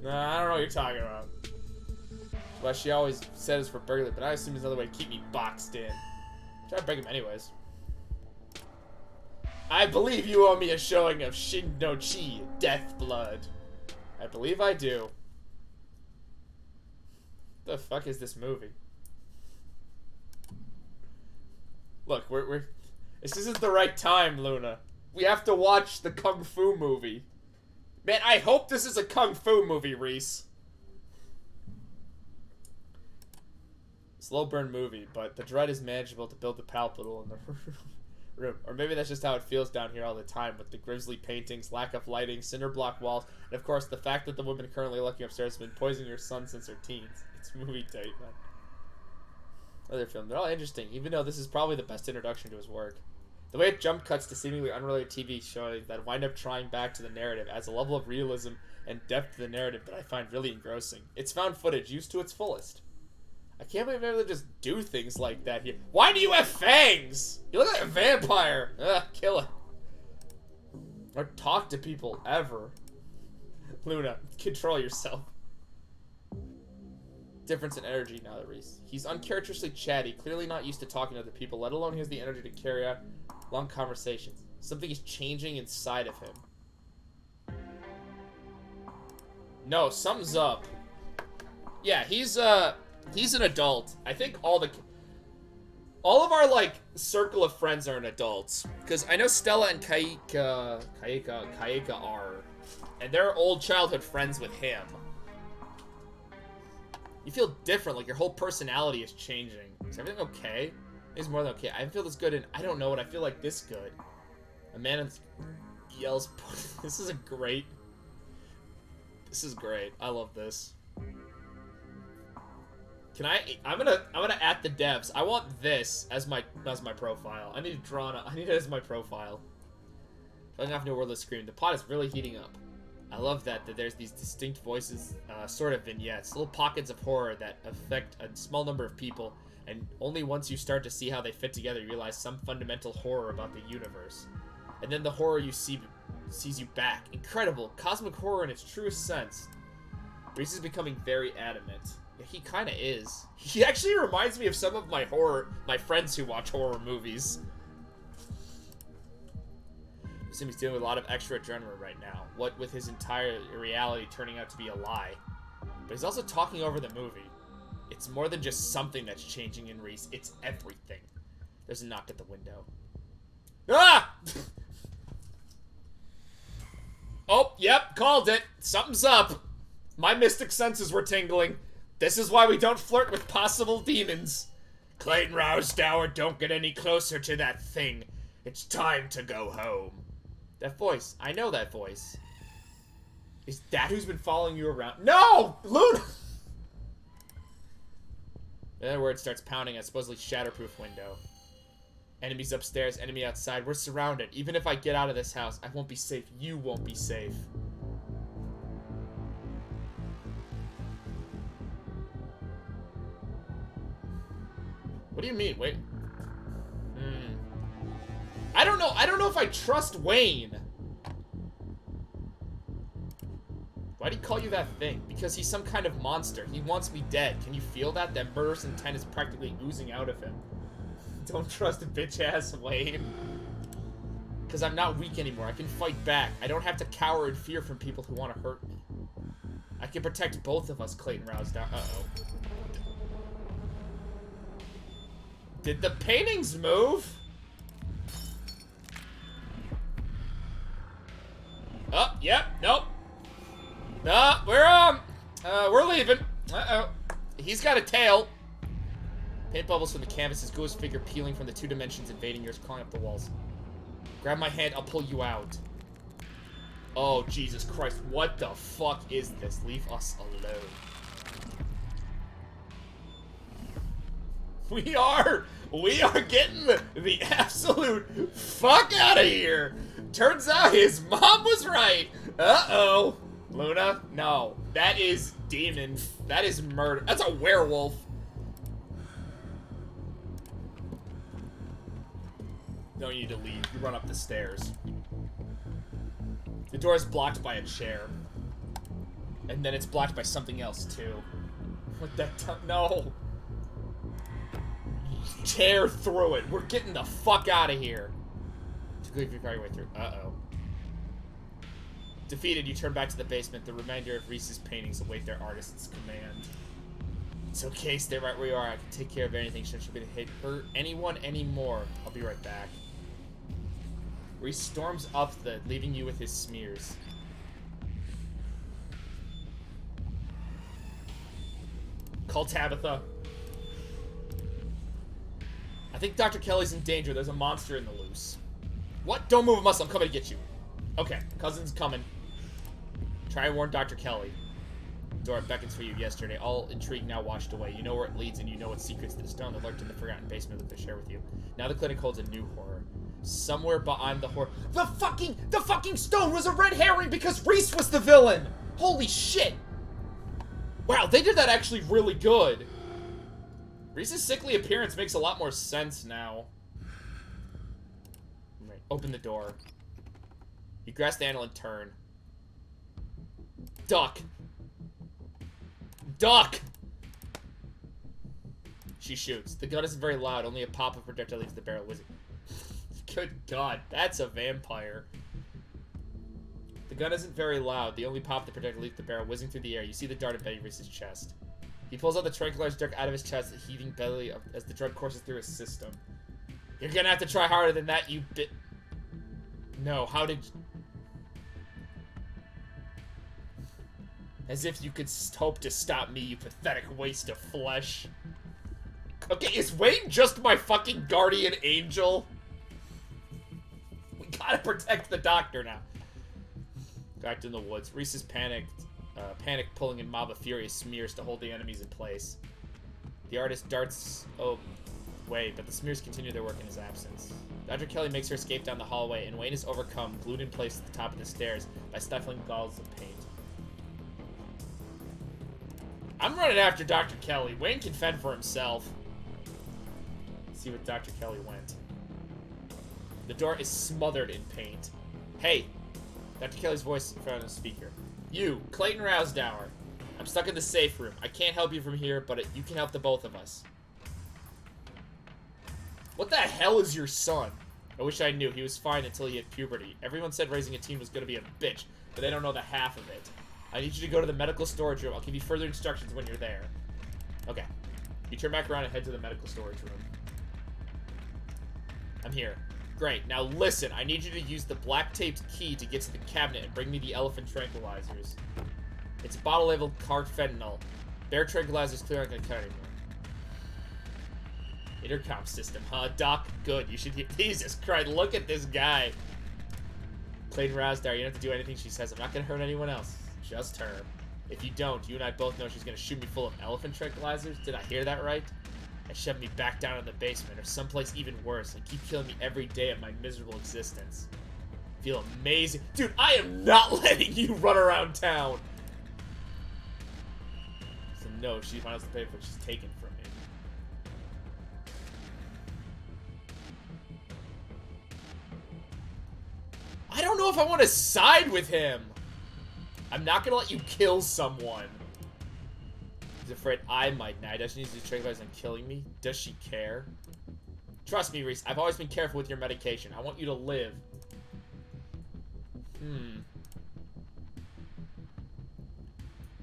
Nah, I don't know what you're talking about. That's why she always says for burglary, but I assume there's another way to keep me boxed in. Try to break him anyways. I believe you owe me a showing of Shin no Chi, Death Blood. I believe I do. The fuck is this movie? Look, this isn't the right time, Luna. We have to watch the Kung Fu movie. Man, I hope this is a kung fu movie, Reese. Slow burn movie, but the dread is manageable to build the palpable in the room. Or maybe that's just how it feels down here all the time, with the grisly paintings, lack of lighting, cinder block walls, and of course the fact that the woman currently looking upstairs has been poisoning her son since her teens. It's movie tight, man. Other film, they're all interesting, even though this is probably the best introduction to his work. The way it jump cuts to seemingly unrelated TV shows that wind up trying back to the narrative adds a level of realism and depth to the narrative that I find really engrossing. It's found footage used to its fullest. I can't believe they're able to just do things like that here. Why do you have fangs? You look like a vampire. Ugh, kill it. Or talk to people, ever. Luna, control yourself. Difference in energy now, Reese. He's uncharacteristically chatty, clearly not used to talking to other people, let alone he has the energy to carry out long conversations. Something is changing inside of him. No, something's up. Yeah, he's an adult. I think all of our, like, circle of friends are adults. Because I know Stella and Kaika are. And they're old childhood friends with him. You feel different, like your whole personality is changing. Is everything okay? It's more than okay. I feel this good and I don't know what I feel like this good. A man yells, this is great. I love this. I'm gonna at the devs. I want this as my profile. I need it as my profile. Filling off New World Scream. The plot is really heating up. I love that there's these distinct voices, sort of vignettes, little pockets of horror that affect a small number of people, and only once you start to see how they fit together, you realize some fundamental horror about the universe. And then the horror you see sees you back. Incredible, cosmic horror in its truest sense. Reese is becoming very adamant. Yeah, he kind of is. He actually reminds me of some of my friends who watch horror movies. He's dealing with a lot of extra adrenaline right now, what with his entire reality turning out to be a lie. But he's also talking over the movie. It's more than just something that's changing in Reese, it's everything. There's a knock at the window. Ah! Oh, yep, called it. Something's up. My mystic senses were tingling. This is why we don't flirt with possible demons. Clayton Rousdower, don't get any closer to that thing. It's time to go home. That voice. I know that voice. Is that who's been following you around? No! Luna! In other words, starts pounding at supposedly shatterproof window. Enemies upstairs, enemy outside. We're surrounded. Even if I get out of this house, I won't be safe. You won't be safe. What do you mean? Wait. I don't know. I don't know if I trust Wayne. Why'd he call you that thing? Because he's some kind of monster. He wants me dead. Can you feel that? That murderous intent is practically oozing out of him. Don't trust a bitch-ass Wayne. Because I'm not weak anymore. I can fight back. I don't have to cower in fear from people who want to hurt me. I can protect both of us, Clayton Rousdower. Uh-oh. Did the paintings move? Oh, yep, nope. We're leaving. Uh-oh. He's got a tail. Paint bubbles from the canvas, his ghost figure peeling from the two dimensions invading yours, crawling up the walls. Grab my hand, I'll pull you out. Oh, Jesus Christ, what the fuck is this? Leave us alone. We are getting the absolute fuck out of here. Turns out his mom was right. Uh-oh. Luna, no. That is demon. That is murder. That's a werewolf. No, you need to leave. You run up the stairs. The door is blocked by a chair. And then it's blocked by something else, too. What the no. Tear through it. We're getting the fuck out of here. If you're your way through. Uh-oh. Defeated, you turn back to the basement. The remainder of Reese's paintings await their artist's command. It's okay, stay right where you are. I can take care of anything. Shouldn't be to hurt anyone anymore. I'll be right back. Reese storms up leaving you with his smears. Call Tabitha. I think Dr. Kelly's in danger. There's a monster in the loose. What? Don't move a muscle. I'm coming to get you. Okay, cousin's coming. Try and warn Dr. Kelly. Door beckons for you yesterday. All intrigue now washed away. You know where it leads, and you know what secrets that stone that lurked in the forgotten basement that they share with you. Now the clinic holds a new horror. Somewhere behind the horror. The fucking stone was a red herring because Reese was the villain! Holy shit! Wow, they did that actually really good. Reese's sickly appearance makes a lot more sense now. Right, open the door. You grasp the handle and turn. Duck! Duck! She shoots. The gun isn't very loud. Only a pop of projectile leaves the barrel whizzing. Good God, that's a vampire. The gun isn't very loud. The only pop of the projectile leaves the barrel whizzing through the air. You see the dart of Betty Reese's chest. He pulls out the tranquilizer dirk out of his chest, the heaving belly as the drug courses through his system. You're gonna have to try harder than that, you bit. No, how did... As if you could hope to stop me, you pathetic waste of flesh. Okay, is Wayne just my fucking guardian angel? We gotta protect the doctor now. Back in the woods. Reese is panicked, pulling in mob of furious smears to hold the enemies in place. The artist darts away, but the smears continue their work in his absence. Dr. Kelly makes her escape down the hallway, and Wayne is overcome, glued in place at the top of the stairs by stifling galls of paint. I'm running after Dr. Kelly. Wayne can fend for himself. Let's see what Dr. Kelly went. The door is smothered in paint. Hey! Dr. Kelly's voice in front of the speaker. You, Clayton Rousdower. I'm stuck in the safe room. I can't help you from here, but you can help the both of us. What the hell is your son? I wish I knew. He was fine until he hit puberty. Everyone said raising a teen was going to be a bitch, but they don't know the half of it. I need you to go to the medical storage room. I'll give you further instructions when you're there. Okay. You turn back around and head to the medical storage room. I'm here. Great. Now listen, I need you to use the black-taped key to get to the cabinet and bring me the elephant tranquilizers. It's a bottle labeled carfentanil. Bear tranquilizers clearly aren't going to cut anymore. Intercom system, huh, Doc? Good. You should hear. Jesus Christ, look at this guy. Clayton Rousdower, you don't have to do anything she says. I'm not going to hurt anyone else. Just her. If you don't, you and I both know she's going to shoot me full of elephant tranquilizers. Did I hear that right? And shove me back down in the basement, or someplace even worse, and keep killing me every day of my miserable existence. Feel amazing. Dude, I am not letting you run around town. So no, she finds the paper she's taken from me. I don't know if I want to side with him. I'm not gonna let you kill someone. He's afraid I might die. Does she need to tranquilize on killing me? Does she care? Trust me, Reese. I've always been careful with your medication. I want you to live.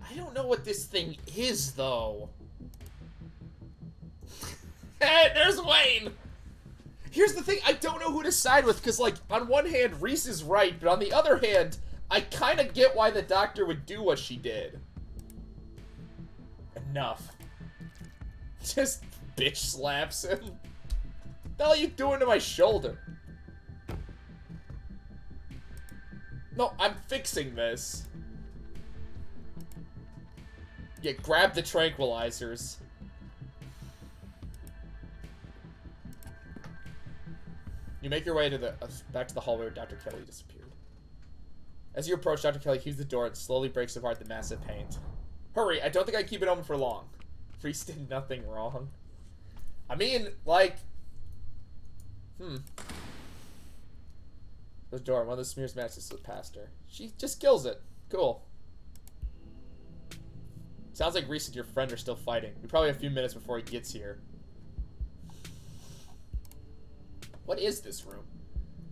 I don't know what this thing is, though. Hey, there's Wayne! Here's the thing. I don't know who to side with, because, like, on one hand, Reese is right, but on the other hand, I kind of get why the doctor would do what she did. Enough. Just bitch slaps him. What the hell are you doing to my shoulder? No, I'm fixing this. Yeah, grab the tranquilizers. You make your way to the back to the hallway where Dr. Kelly disappeared. As you approach, Dr. Kelly heaves the door and slowly breaks apart the massive paint. Hurry, I don't think I can keep it open for long. Reese did nothing wrong. I mean, like... The door, one of the smears matches slip past her. She just kills it. Cool. Sounds like Reese and your friend are still fighting. We probably have a few minutes before he gets here. What is this room?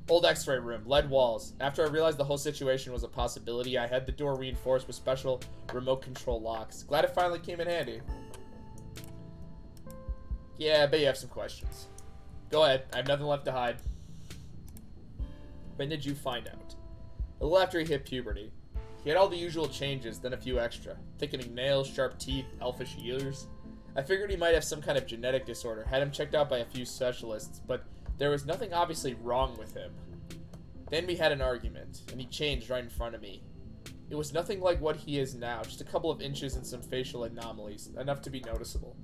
Old x-ray room, lead walls. After I realized the whole situation was a possibility, I had the door reinforced with special remote control locks. Glad it finally came in handy. Yeah, I bet you have some questions. Go ahead, I have nothing left to hide. When did you find out? A little after he hit puberty. He had all the usual changes, then a few extra. Thickening nails, sharp teeth, elfish ears. I figured he might have some kind of genetic disorder, had him checked out by a few specialists, but there was nothing obviously wrong with him. Then we had an argument, and he changed right in front of me. It was nothing like what he is now, just a couple of inches and some facial anomalies, enough to be noticeable.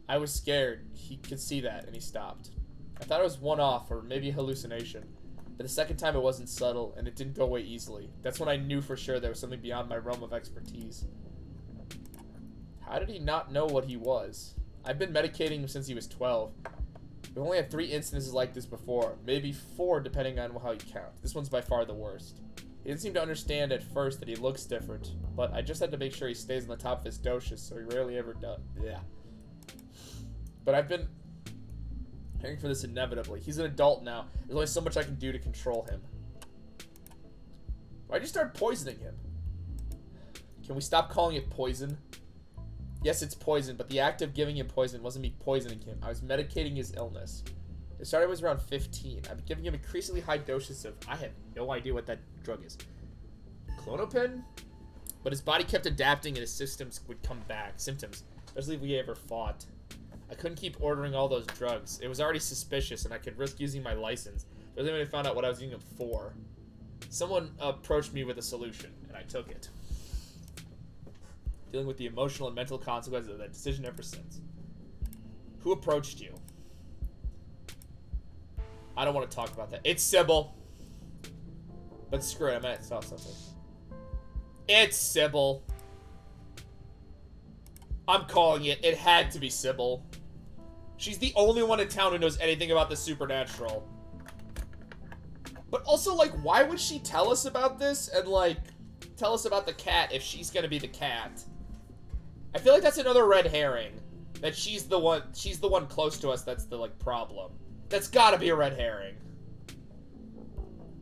I was scared. He could see that, and he stopped. I thought it was one-off, or maybe a hallucination. But the second time it wasn't subtle, and it didn't go away easily. That's when I knew for sure there was something beyond my realm of expertise. How did he not know what he was? I've been medicating him since he was 12. We've only had 3 instances like this before, maybe 4 depending on how you count. This one's by far the worst. He didn't seem to understand at first that he looks different, but I just had to make sure he stays on the top of his doses, so he rarely ever does. Yeah. But I've been preparing for this inevitably. He's an adult now. There's only so much I can do to control him. Why'd you start poisoning him? Can we stop calling it poison? Yes, it's poison, but the act of giving him poison wasn't me poisoning him. I was medicating his illness. It started when he was around 15. I've been giving him increasingly high doses of... I have no idea what that drug is. Clonopin? But his body kept adapting and his symptoms would come back. Symptoms. Especially if we ever fought. I couldn't keep ordering all those drugs. It was already suspicious and I could risk using my license. But then when I found out what I was using them for. Someone approached me with a solution, and I took it. Dealing with the emotional and mental consequences of that decision ever since. Who approached you? I don't want to talk about that. It's Sybil. But screw it, I might saw something. It's Sybil. I'm calling it. It had to be Sybil. She's the only one in town who knows anything about the supernatural. But also, like, why would she tell us about this and, like, tell us about the cat if she's gonna be the cat? I feel like that's another red herring. That she's the one close to us that's the, like, problem. That's gotta be a red herring.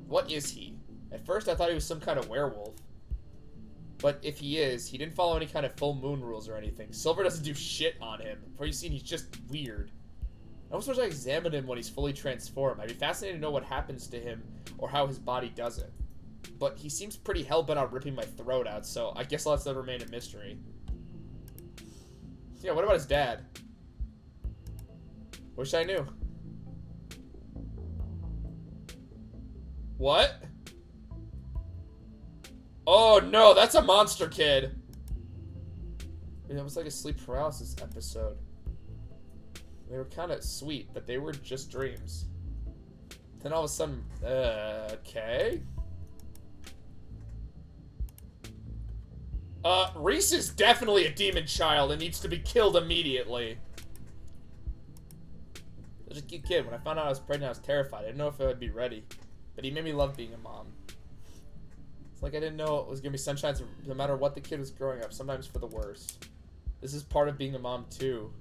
What is he? At first I thought he was some kind of werewolf. But if he is, he didn't follow any kind of full moon rules or anything. Silver doesn't do shit on him. Before you've seen, he's just weird. I almost wish I examined him when he's fully transformed. I'd be fascinated to know what happens to him or how his body does it. But he seems pretty hell-bent on ripping my throat out, so I guess I'll let that remain a mystery. Yeah, what about his dad? Wish I knew. What? Oh no, that's a monster kid. It was like a sleep paralysis episode. They were kind of sweet, but they were just dreams. Then all of a sudden, okay. Reese is definitely a demon child and needs to be killed immediately. Such a cute kid. When I found out I was pregnant, I was terrified. I didn't know if I would be ready. But he made me love being a mom. It's like I didn't know it was going to be sunshine no matter what the kid was growing up, sometimes for the worse. This is part of being a mom, too.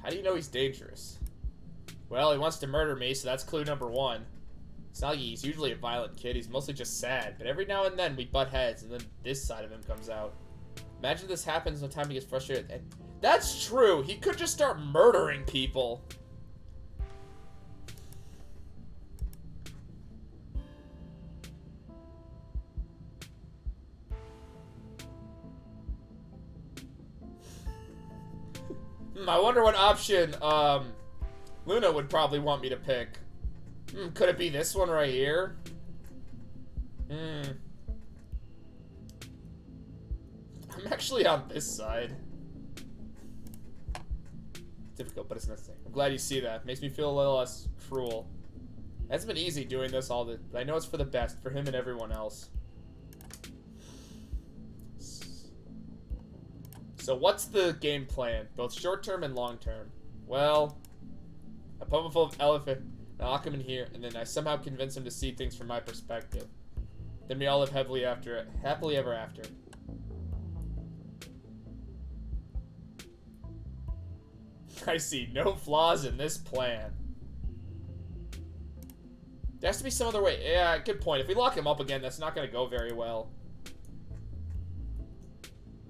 How do you know he's dangerous? Well, he wants to murder me, so that's clue number 1. It's not like he's usually a violent kid, he's mostly just sad, but every now and then we butt heads, and then this side of him comes out. Imagine this happens when time he gets frustrated. And that's true, he could just start murdering people. I wonder what option, Luna would probably want me to pick. Could it be this one right here? I'm actually on this side. Difficult, but it's necessary. I'm glad you see that. Makes me feel a little less cruel. It's been easy doing this all the... But I know it's for the best, for him and everyone else. So what's the game plan? Both short-term and long-term. Well, I pump him full of elephant, I lock him in here, and then I somehow convince him to see things from my perspective. Then we all live happily ever after. I see no flaws in this plan. There has to be some other way. Yeah, good point. If we lock him up again, that's not going to go very well.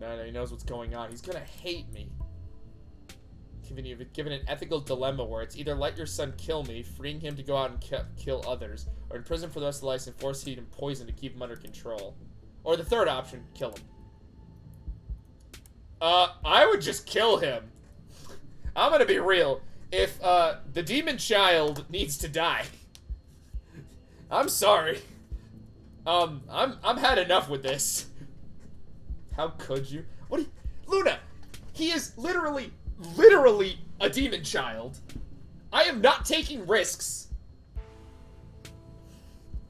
No, he knows what's going on. He's gonna hate me. Given an ethical dilemma where it's either let your son kill me, freeing him to go out and kill others, or in prison for the rest of life and force feed him poison to keep him under control. Or the third option, kill him. I would just kill him. I'm gonna be real. If, the demon child needs to die, I'm sorry. I'm had enough with this. How could you? What do you... Luna! He is literally a demon child. I am not taking risks.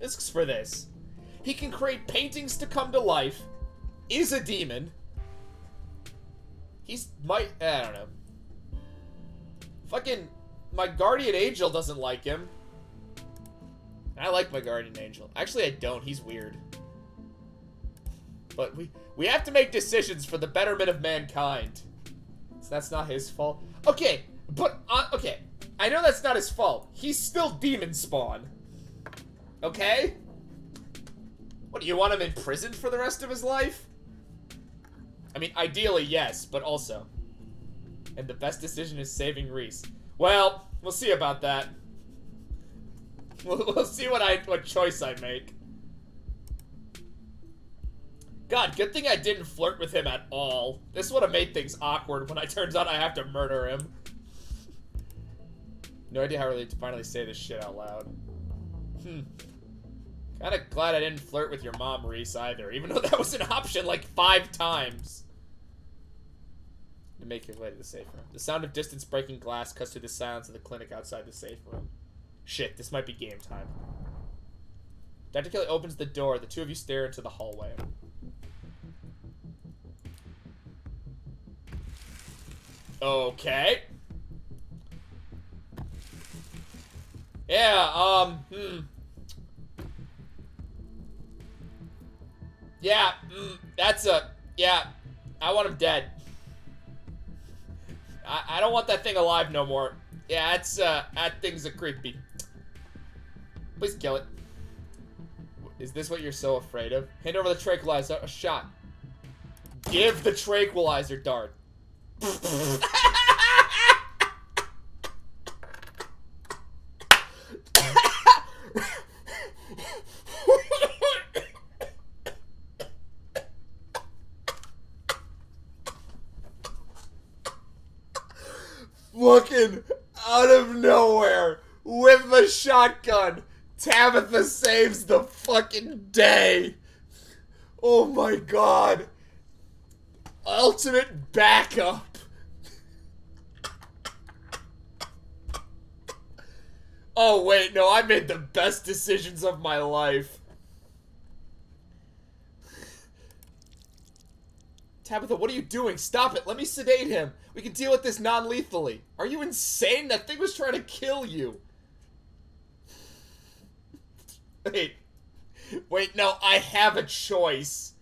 Risks for this. He can create paintings to come to life. Is a demon. I don't know. Fucking, my guardian angel doesn't like him. I like my guardian angel. Actually, I don't. He's weird. But we have to make decisions for the betterment of mankind. So that's not his fault. Okay, but, okay. I know that's not his fault. He's still demon spawn. Okay? What, do you want him in prison for the rest of his life? I mean, ideally, yes, but also. And the best decision is saving Reese. Well, we'll see about that. We'll see what choice I make. God, good thing I didn't flirt with him at all. This would have made things awkward when it turns out I have to murder him. No idea how really to finally say this shit out loud. Kinda glad I didn't flirt with your mom, Reese, either, even though that was an option like 5 times. To make your way to the safe room. The sound of distance breaking glass cuts through the silence of the clinic outside the safe room. Shit, this might be game time. Dr. Kelly opens the door. The two of you stare into the hallway. Okay. Yeah, Yeah, yeah, I want him dead. I don't want that thing alive no more. Yeah, that thing's a creepy. Please kill it. Is this what you're so afraid of? Hand over the tranquilizer, a shot. Give the tranquilizer dart. Looking out of nowhere with a shotgun, Tabitha saves the fucking day. Oh my god. Ultimate backup. Oh wait, no, I made the best decisions of my life. Tabitha, what are you doing? Stop it. Let me sedate him. We can deal with this non-lethally. Are you insane? That thing was trying to kill you. Wait, no, I have a choice.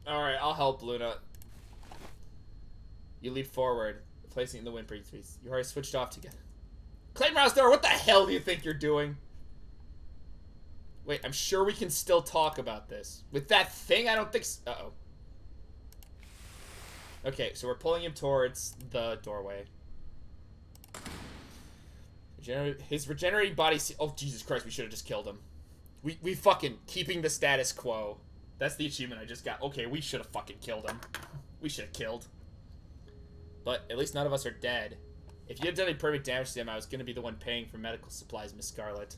Alright, I'll help Luna. You leap forward, placing it in the windbreak piece. You already switched off together. Claymore door, what the hell do you think you're doing? Wait, I'm sure we can still talk about this. With that thing, I don't think so. Uh-oh. Okay, so we're pulling him towards the doorway. His regenerating body... Oh, Jesus Christ, we should have just killed him. We fucking keeping the status quo. That's the achievement I just got. Okay, we should have fucking killed him. We should have killed. But at least none of us are dead. If you had done any perfect damage to him, I was going to be the one paying for medical supplies, Miss Scarlet.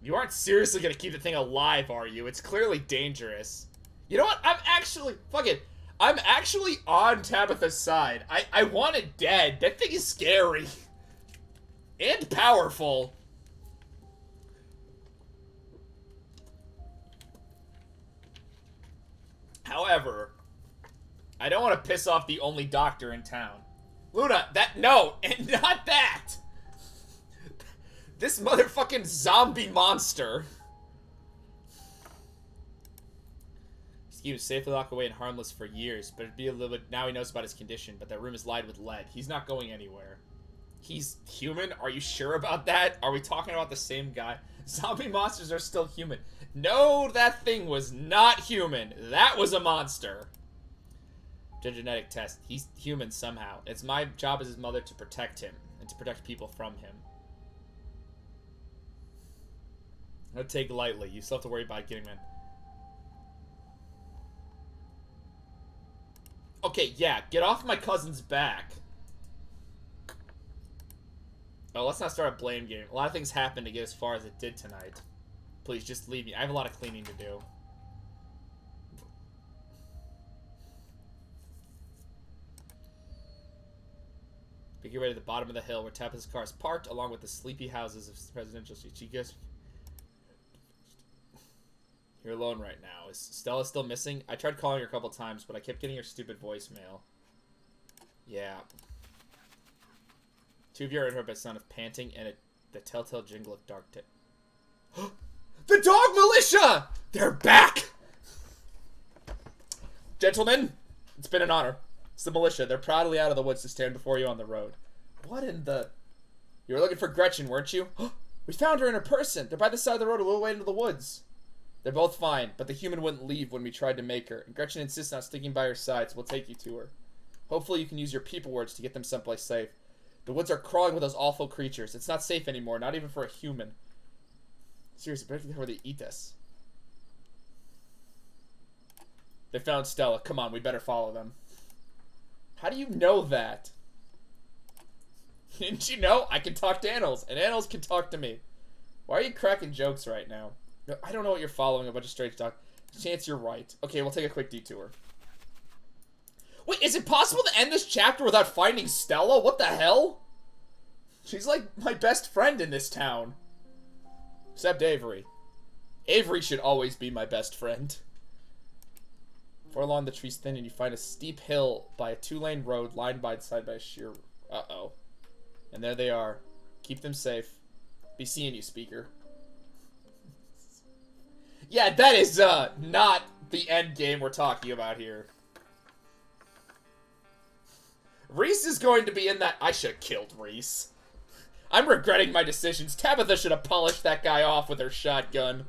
You aren't seriously going to keep the thing alive, are you? It's clearly dangerous. You know what? I'm actually... Fuck it. I'm actually on Tabitha's side. I want it dead. That thing is scary. And powerful. However, I don't want to piss off the only doctor in town. Luna, no, and not that. This motherfucking zombie monster. He was safely locked away and harmless for years, but it'd be a little bit... Now he knows about his condition, but that room is lined with lead. He's not going anywhere. He's human? Are you sure about that? Are we talking about the same guy? Zombie monsters are still human. No, that thing was not human. That was a monster. Genetic test. He's human somehow. It's my job as his mother to protect him. And to protect people from him. Don't take lightly. You still have to worry about getting in. Okay, yeah, get off my cousin's back. Oh, let's not start a blame game. A lot of things happened to get as far as it did tonight. Please, just leave me. I have a lot of cleaning to do. Make your way to the bottom of the hill where Tabitha's car is parked, along with the sleepy houses of Presidential Street. She gets... You're alone right now. Is Stella still missing? I tried calling her a couple times, but I kept getting her stupid voicemail. Yeah. Two of you are in her by the sound of panting and the telltale jingle of dark The dog militia! They're back! Gentlemen, it's been an honor. It's the militia. They're proudly out of the woods to stand before you on the road. What in the... You were looking for Gretchen, weren't you? We found her in her person. They're by the side of the road a little way into the woods. They're both fine, but the human wouldn't leave when we tried to make her, and Gretchen insists on sticking by her side, so we'll take you to her. Hopefully you can use your people words to get them someplace safe. The woods are crawling with those awful creatures. It's not safe anymore, not even for a human. Seriously, better before they eat us. They found Stella. Come on, we better follow them. How do you know that? Didn't you know? I can talk to animals, and animals can talk to me. Why are you cracking jokes right now? I don't know what you're following, a bunch of strange talk. Chance you're right. Okay, we'll take a quick detour. Wait, is it possible to end this chapter without finding Stella? What the hell? She's like my best friend in this town. Except Avery. Avery should always be my best friend. Before long, the trees thin and you find a steep hill by a 2-lane road lined by side by a sheer... Uh-oh. And there they are. Keep them safe. Be seeing you, speaker. Yeah, that is, not the end game we're talking about here. Reese is going to be in that... I should have killed Reese. I'm regretting my decisions. Tabitha should have polished that guy off with her shotgun.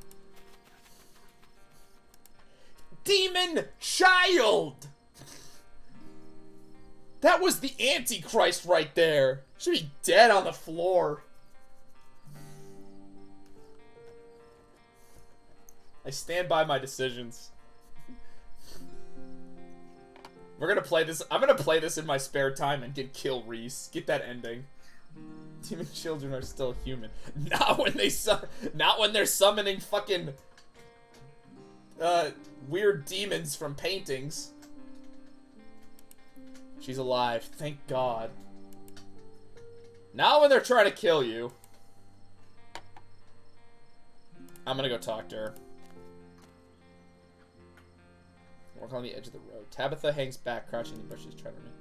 Demon child! That was the Antichrist right there. Should be dead on the floor. I stand by my decisions. We're gonna play this. I'm gonna play this in my spare time and kill Reese. Get that ending. Demon children are still human. Not when they're summoning fucking weird demons from paintings. She's alive. Thank God. Not when they're trying to kill you. I'm gonna go talk to her. Walk on the edge of the road. Tabitha hangs back, crouching in the bushes, trying to remain.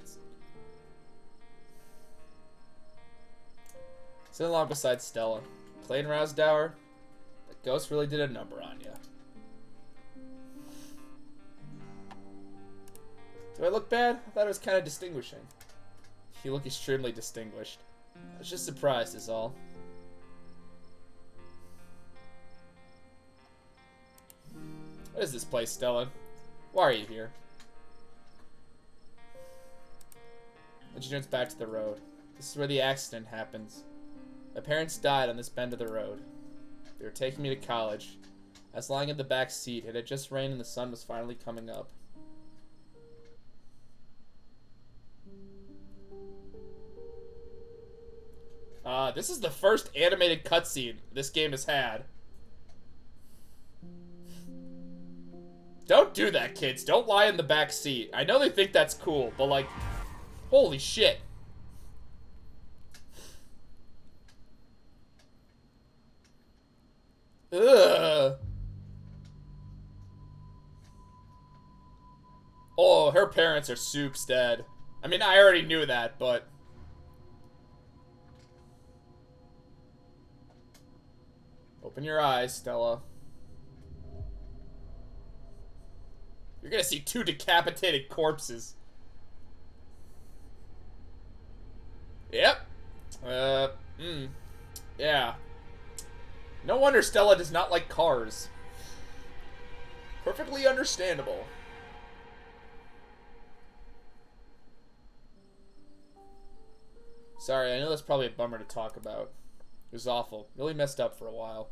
Sitting along beside Stella. Plain Rousdower. The ghost really did a number on you. Do I look bad? I thought it was kind of distinguishing. You look extremely distinguished. I was just surprised is all. What is this place, Stella? Why are you here? And she turns back to the road. This is where the accident happens. My parents died on this bend of the road. They were taking me to college. I was lying in the back seat. It had just rained and the sun was finally coming up. This is the first animated cutscene this game has had. Don't do that, kids. Don't lie in the back seat. I know they think that's cool, but like, holy shit. Ugh. Oh, her parents are soups dead. I mean, I already knew that, but... Open your eyes, Stella. You're gonna see 2 decapitated corpses. Yep. Yeah. No wonder Stella does not like cars. Perfectly understandable. Sorry, I know that's probably a bummer to talk about. It was awful. Really messed up for a while.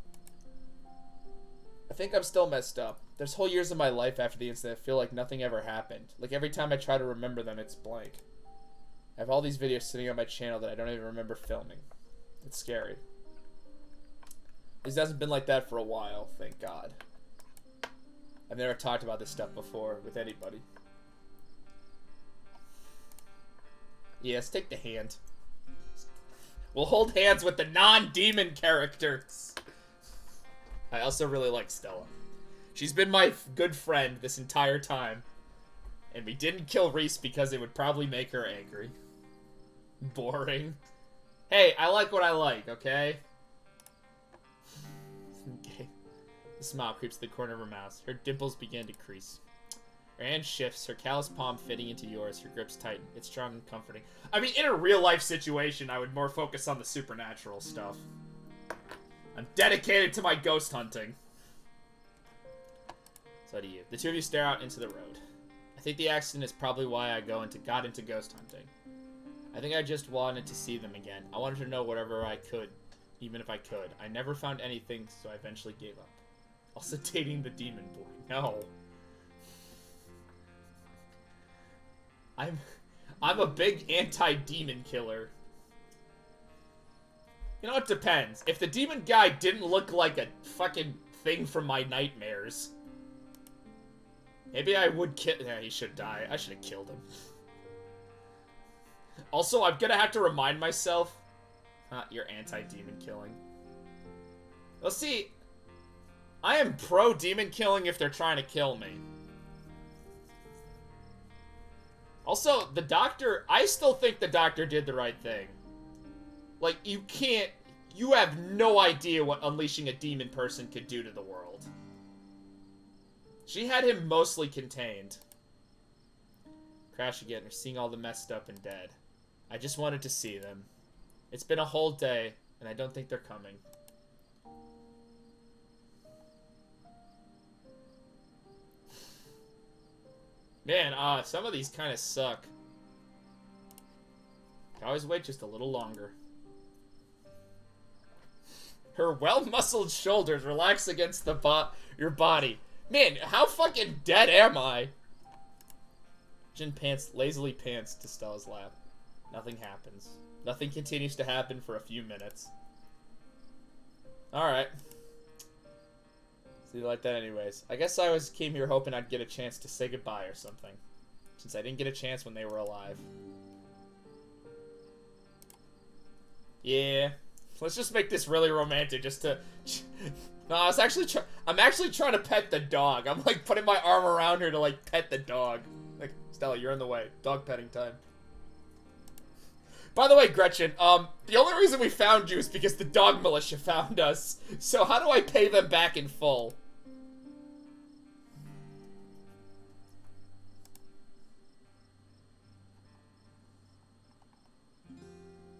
I think I'm still messed up. There's whole years of my life after the incident I feel like nothing ever happened. Like every time I try to remember them, it's blank. I have all these videos sitting on my channel that I don't even remember filming. It's scary. This hasn't been like that for a while, thank God. I've never talked about this stuff before with anybody. Yes, take the hand. We'll hold hands with the non-demon characters. I also really like Stella. She's been my good friend this entire time. And we didn't kill Reese because it would probably make her angry. Boring. Hey, I like what I like, okay? Okay. The smile creeps to the corner of her mouth. Her dimples begin to crease. Her hand shifts, her calloused palm fitting into yours, her grips tighten. It's strong and comforting. I mean, in a real-life situation, I would more focus on the supernatural stuff. I'm dedicated to my ghost hunting. So do you. The two of you stare out into the road. I think the accident is probably why I got into ghost hunting. I think I just wanted to see them again. I wanted to know whatever I could, even if I could. I never found anything, so I eventually gave up. Also dating the demon boy. No. I'm a big anti-demon killer. You know, it depends. If the demon guy didn't look like a fucking thing from my nightmares, maybe I would kill. Yeah, he should die. I should have killed him. Also, I'm gonna have to remind myself. You're anti-demon killing. Well, see, I am pro-demon killing if they're trying to kill me. Also, the doctor, I still think the doctor did the right thing. Like, you have no idea what unleashing a demon person could do to the world. She had him mostly contained. Crash again, we're seeing all the messed up and dead. I just wanted to see them. It's been a whole day, and I don't think they're coming. Man, some of these kind of suck. I always wait just a little longer. Her well-muscled shoulders relax against your body. Man, how fucking dead am I? Jin lazily pants to Stella's lap. Nothing happens. Nothing continues to happen for a few minutes. Alright. So you like that anyways. I guess I came here hoping I'd get a chance to say goodbye or something. Since I didn't get a chance when they were alive. Yeah. Let's just make this really romantic just to... No, I'm actually trying to pet the dog. I'm like putting my arm around her to like pet the dog. Like, Stella, you're in the way. Dog petting time. By the way, Gretchen, the only reason we found you is because the dog militia found us. So how do I pay them back in full?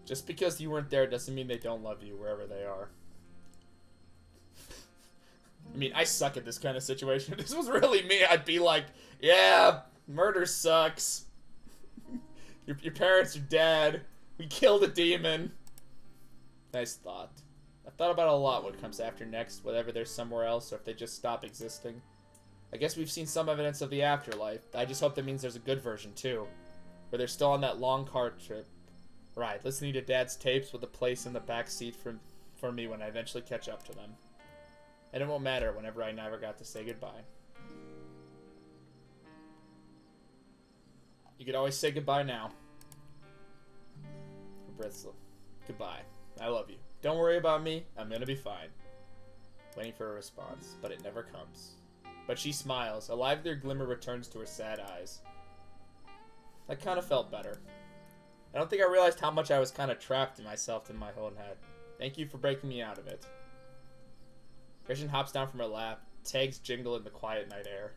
Just because you weren't there doesn't mean they don't love you wherever they are. I mean, I suck at this kind of situation. If this was really me, I'd be like, yeah, murder sucks. Your parents are dead. We killed a demon. Nice thought. I've thought about it a lot what comes after next, whether they're somewhere else or if they just stop existing. I guess we've seen some evidence of the afterlife. I just hope that means there's a good version, too. Where they're still on that long car trip. Right, listening to Dad's tapes with a place in the back seat for me when I eventually catch up to them. And it won't matter whenever I never got to say goodbye. You could always say goodbye now. Goodbye. I love you. Don't worry about me. I'm gonna be fine. Waiting for a response, but it never comes. But she smiles. A livelier glimmer returns to her sad eyes. That kind of felt better. I don't think I realized how much I was kind of trapped in myself in my own head. Thank you for breaking me out of it. Christian hops down from her lap. Tags jingle in the quiet night air.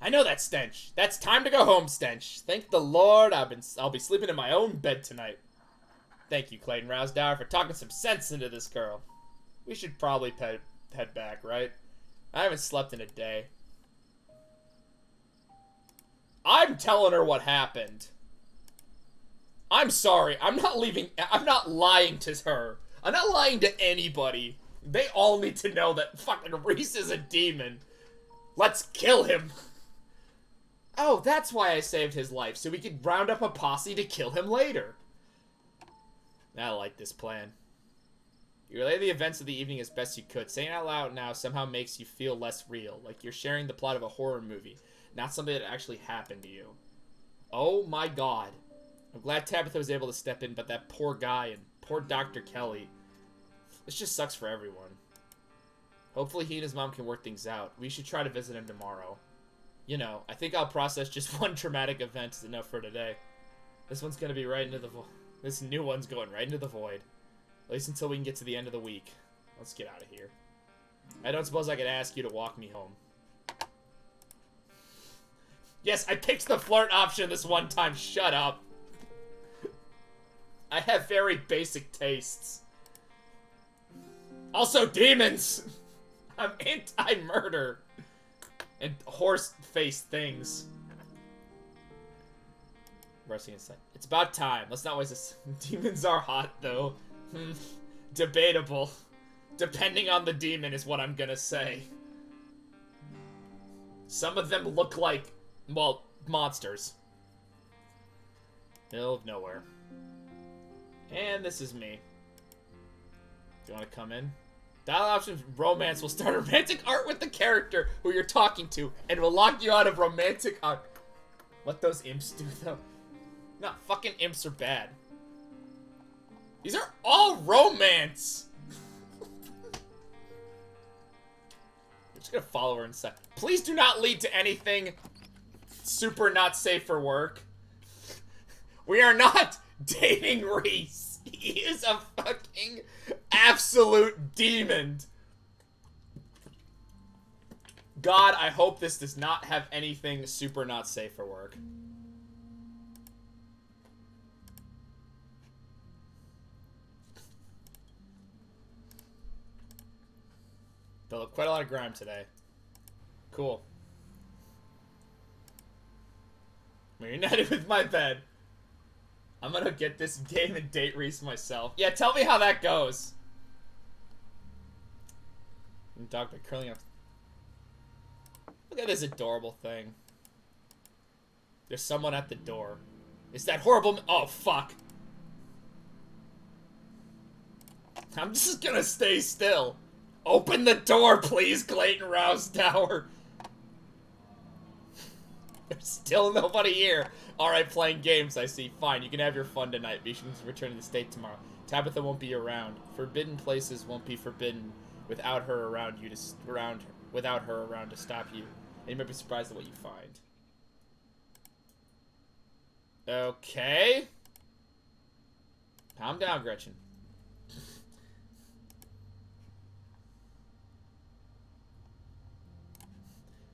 I know that stench. That's time to go home stench. Thank the Lord I'll be sleeping in my own bed tonight. Thank you, Clayton Rousdower, for talking some sense into this girl. We should probably head back, right? I haven't slept in a day. I'm telling her what happened. I'm sorry. I'm not lying to her. I'm not lying to anybody. They all need to know that fucking Reese is a demon. Let's kill him. Oh, that's why I saved his life, so we could round up a posse to kill him later. I like this plan. You relay the events of the evening as best you could. Saying it out loud now somehow makes you feel less real, like you're sharing the plot of a horror movie, not something that actually happened to you. Oh my god. I'm glad Tabitha was able to step in, but that poor guy and poor Dr. Kelly. This just sucks for everyone. Hopefully he and his mom can work things out. We should try to visit him tomorrow. You know, I think I'll process just one traumatic event is enough for today. This one's gonna be right into the void. This new one's going right into the void. At least until we can get to the end of the week. Let's get out of here. I don't suppose I could ask you to walk me home. Yes, I picked the flirt option this one time. Shut up. I have very basic tastes. Also, demons! I'm anti-murder. And horse-faced things. Resting inside. It's about time. Let's not waste this. Demons are hot, though. Debatable. Depending on the demon is what I'm gonna say. Some of them look like, well, monsters. Middle of nowhere. And this is me. Do you want to come in? Dial option romance will start romantic art with the character who you're talking to and will lock you out of romantic art. What those imps do, though. No, fucking imps are bad. These are all romance! I'm just gonna follow her inside. Please do not lead to anything super not safe for work. We are not dating Reese. He is a fucking absolute demon. God, I hope this does not have anything super not safe for work. They look quite a lot of grime today. Cool. I'm reunited with my bed. I'm gonna get this game and date Reese myself. Yeah, tell me how that goes. Dog by curling up. Look at this adorable thing. There's someone at the door. It's that horrible. Oh, fuck. I'm just gonna stay still. Open the door, please, Clayton Rouse Tower. There's still nobody here. Alright, playing games, I see. Fine, you can have your fun tonight. We should return to the state tomorrow. Tabitha won't be around. Forbidden places won't be forbidden without her around you to stop you. And you might be surprised at what you find. Okay. Calm down, Gretchen.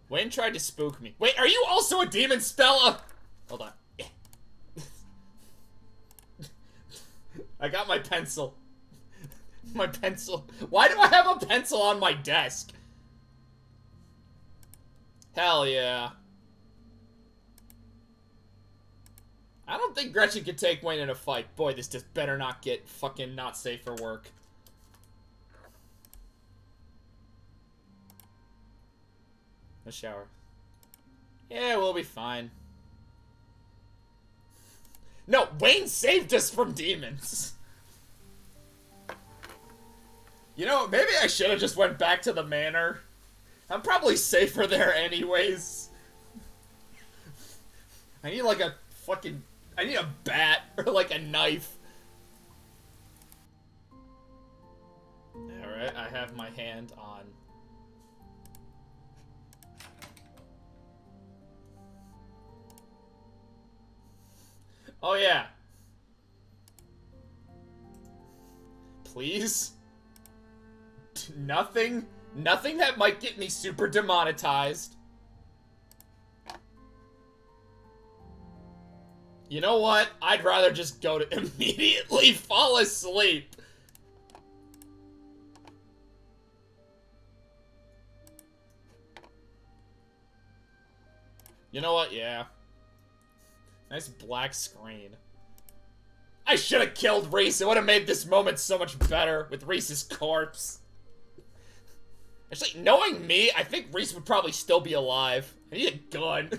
Wayne tried to spook me. Wait, are you also a demon, Stella? Hold on. I got my pencil. My pencil. Why do I have a pencil on my desk? Hell yeah. I don't think Gretchen could take Wayne in a fight. Boy, this just better not get fucking not safe for work. A shower. Yeah, we'll be fine. No, Wayne saved us from demons. You know, maybe I should have just went back to the manor. I'm probably safer there anyways. I need like a fucking... I need a bat or like a knife. Alright, I have my hand on... Oh yeah. Please? Nothing? Nothing that might get me super demonetized. You know what? I'd rather just go to immediately fall asleep. You know what? Yeah. Nice black screen. I should have killed Reese. It would have made this moment so much better with Reese's corpse. Actually, knowing me, I think Reese would probably still be alive. I need a gun.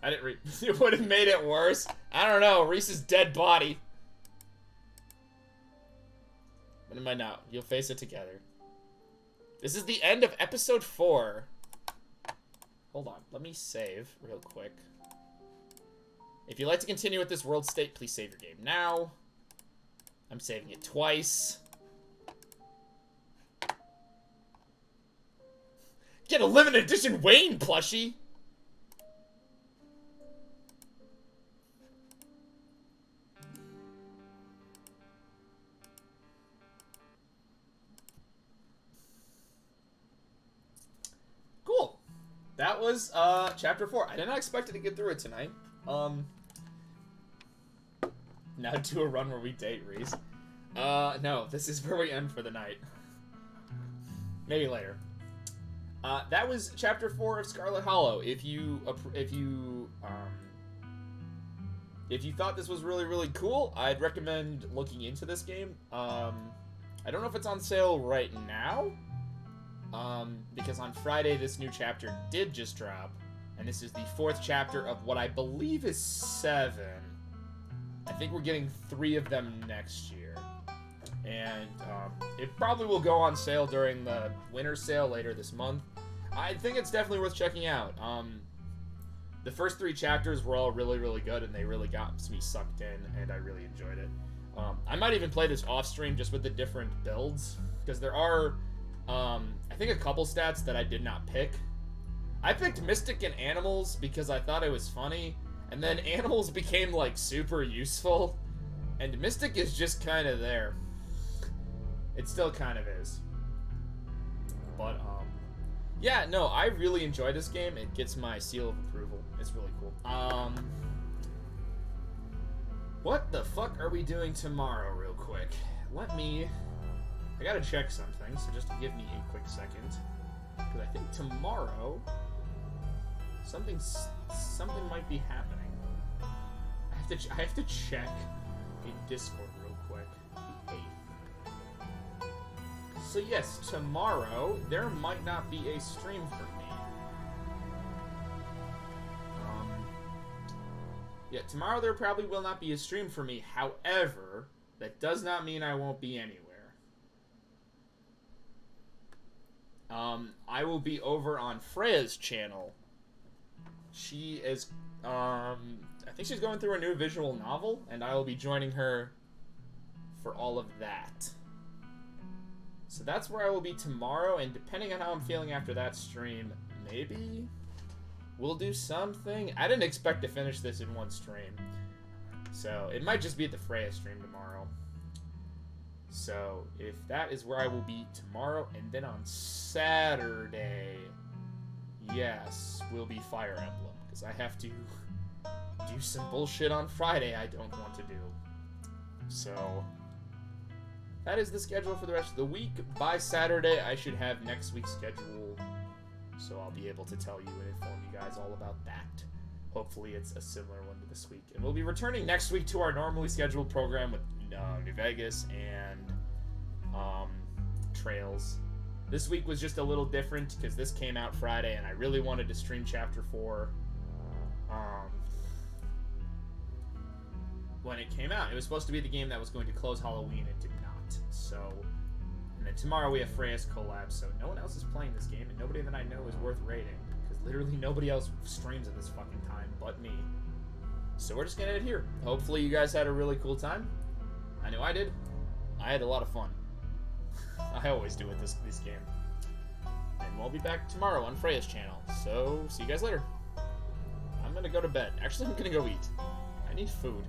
I didn't read. It would have made it worse. I don't know. Reese's dead body. What am I now? You'll face it together. This is the end of episode 4. Hold on. Let me save real quick. If you'd like to continue with this world state, please save your game now. I'm saving it twice. Get a limited edition Wayne plushie. Cool. That was chapter 4. I did not expect it to get through it tonight. Now do a run where we date Reese. No, this is where we end for the night. Maybe later. That was chapter 4 of Scarlet Hollow. If you thought this was really, really cool, I'd recommend looking into this game. I don't know if it's on sale right now, because on Friday this new chapter did just drop, and this is the 4th chapter of what I believe is 7. I think we're getting 3 of them next year. And it probably will go on sale during the winter sale later this month. I think it's definitely worth checking out. The first 3 chapters were all really, really good, and they really got me sucked in, and I really enjoyed it. I might even play this off stream just with the different builds, because there are, I think, a couple stats that I did not pick. I picked Mystic and Animals because I thought it was funny, and then Animals became, like, super useful, and Mystic is just kind of there. It still kind of is. But, yeah, no, I really enjoy this game. It gets my seal of approval. It's really cool. What the fuck are we doing tomorrow, real quick? I gotta check something, so just give me a quick second. Because I think tomorrow, something might be happening. I have to check in Discord real quick. The 8th. So yes, tomorrow there might not be a stream for me. Yeah, tomorrow there probably will not be a stream for me. However, that does not mean I won't be anywhere. I will be over on Freya's channel. She is, I think she's going through a new visual novel, and I will be joining her for all of that. So that's where I will be tomorrow, and depending on how I'm feeling after that stream, maybe we'll do something. I didn't expect to finish this in one stream, so it might just be at the Freya stream tomorrow. So if that is where I will be tomorrow, and then on Saturday, yes, will be Fire Emblem, because I have to do some bullshit on Friday I don't want to do. So that is the schedule for the rest of the week. By Saturday, I should have next week's schedule, so I'll be able to tell you and inform you guys all about that. Hopefully it's a similar one to this week. And we'll be returning next week to our normally scheduled program with New Vegas and Trails. This week was just a little different because this came out Friday, and I really wanted to stream Chapter 4 when it came out. It was supposed to be the game that was going to close Halloween. It did not. So, and then tomorrow we have Freya's collab, so no one else is playing this game, and nobody that I know is worth rating, because literally nobody else streams at this fucking time but me. So we're just gonna end it here. Hopefully you guys had a really cool time. I know I did. I had a lot of fun. I always do with this game. And we'll be back tomorrow on Freya's channel. So, see you guys later. I'm gonna go to bed. Actually, I'm gonna go eat. I need food.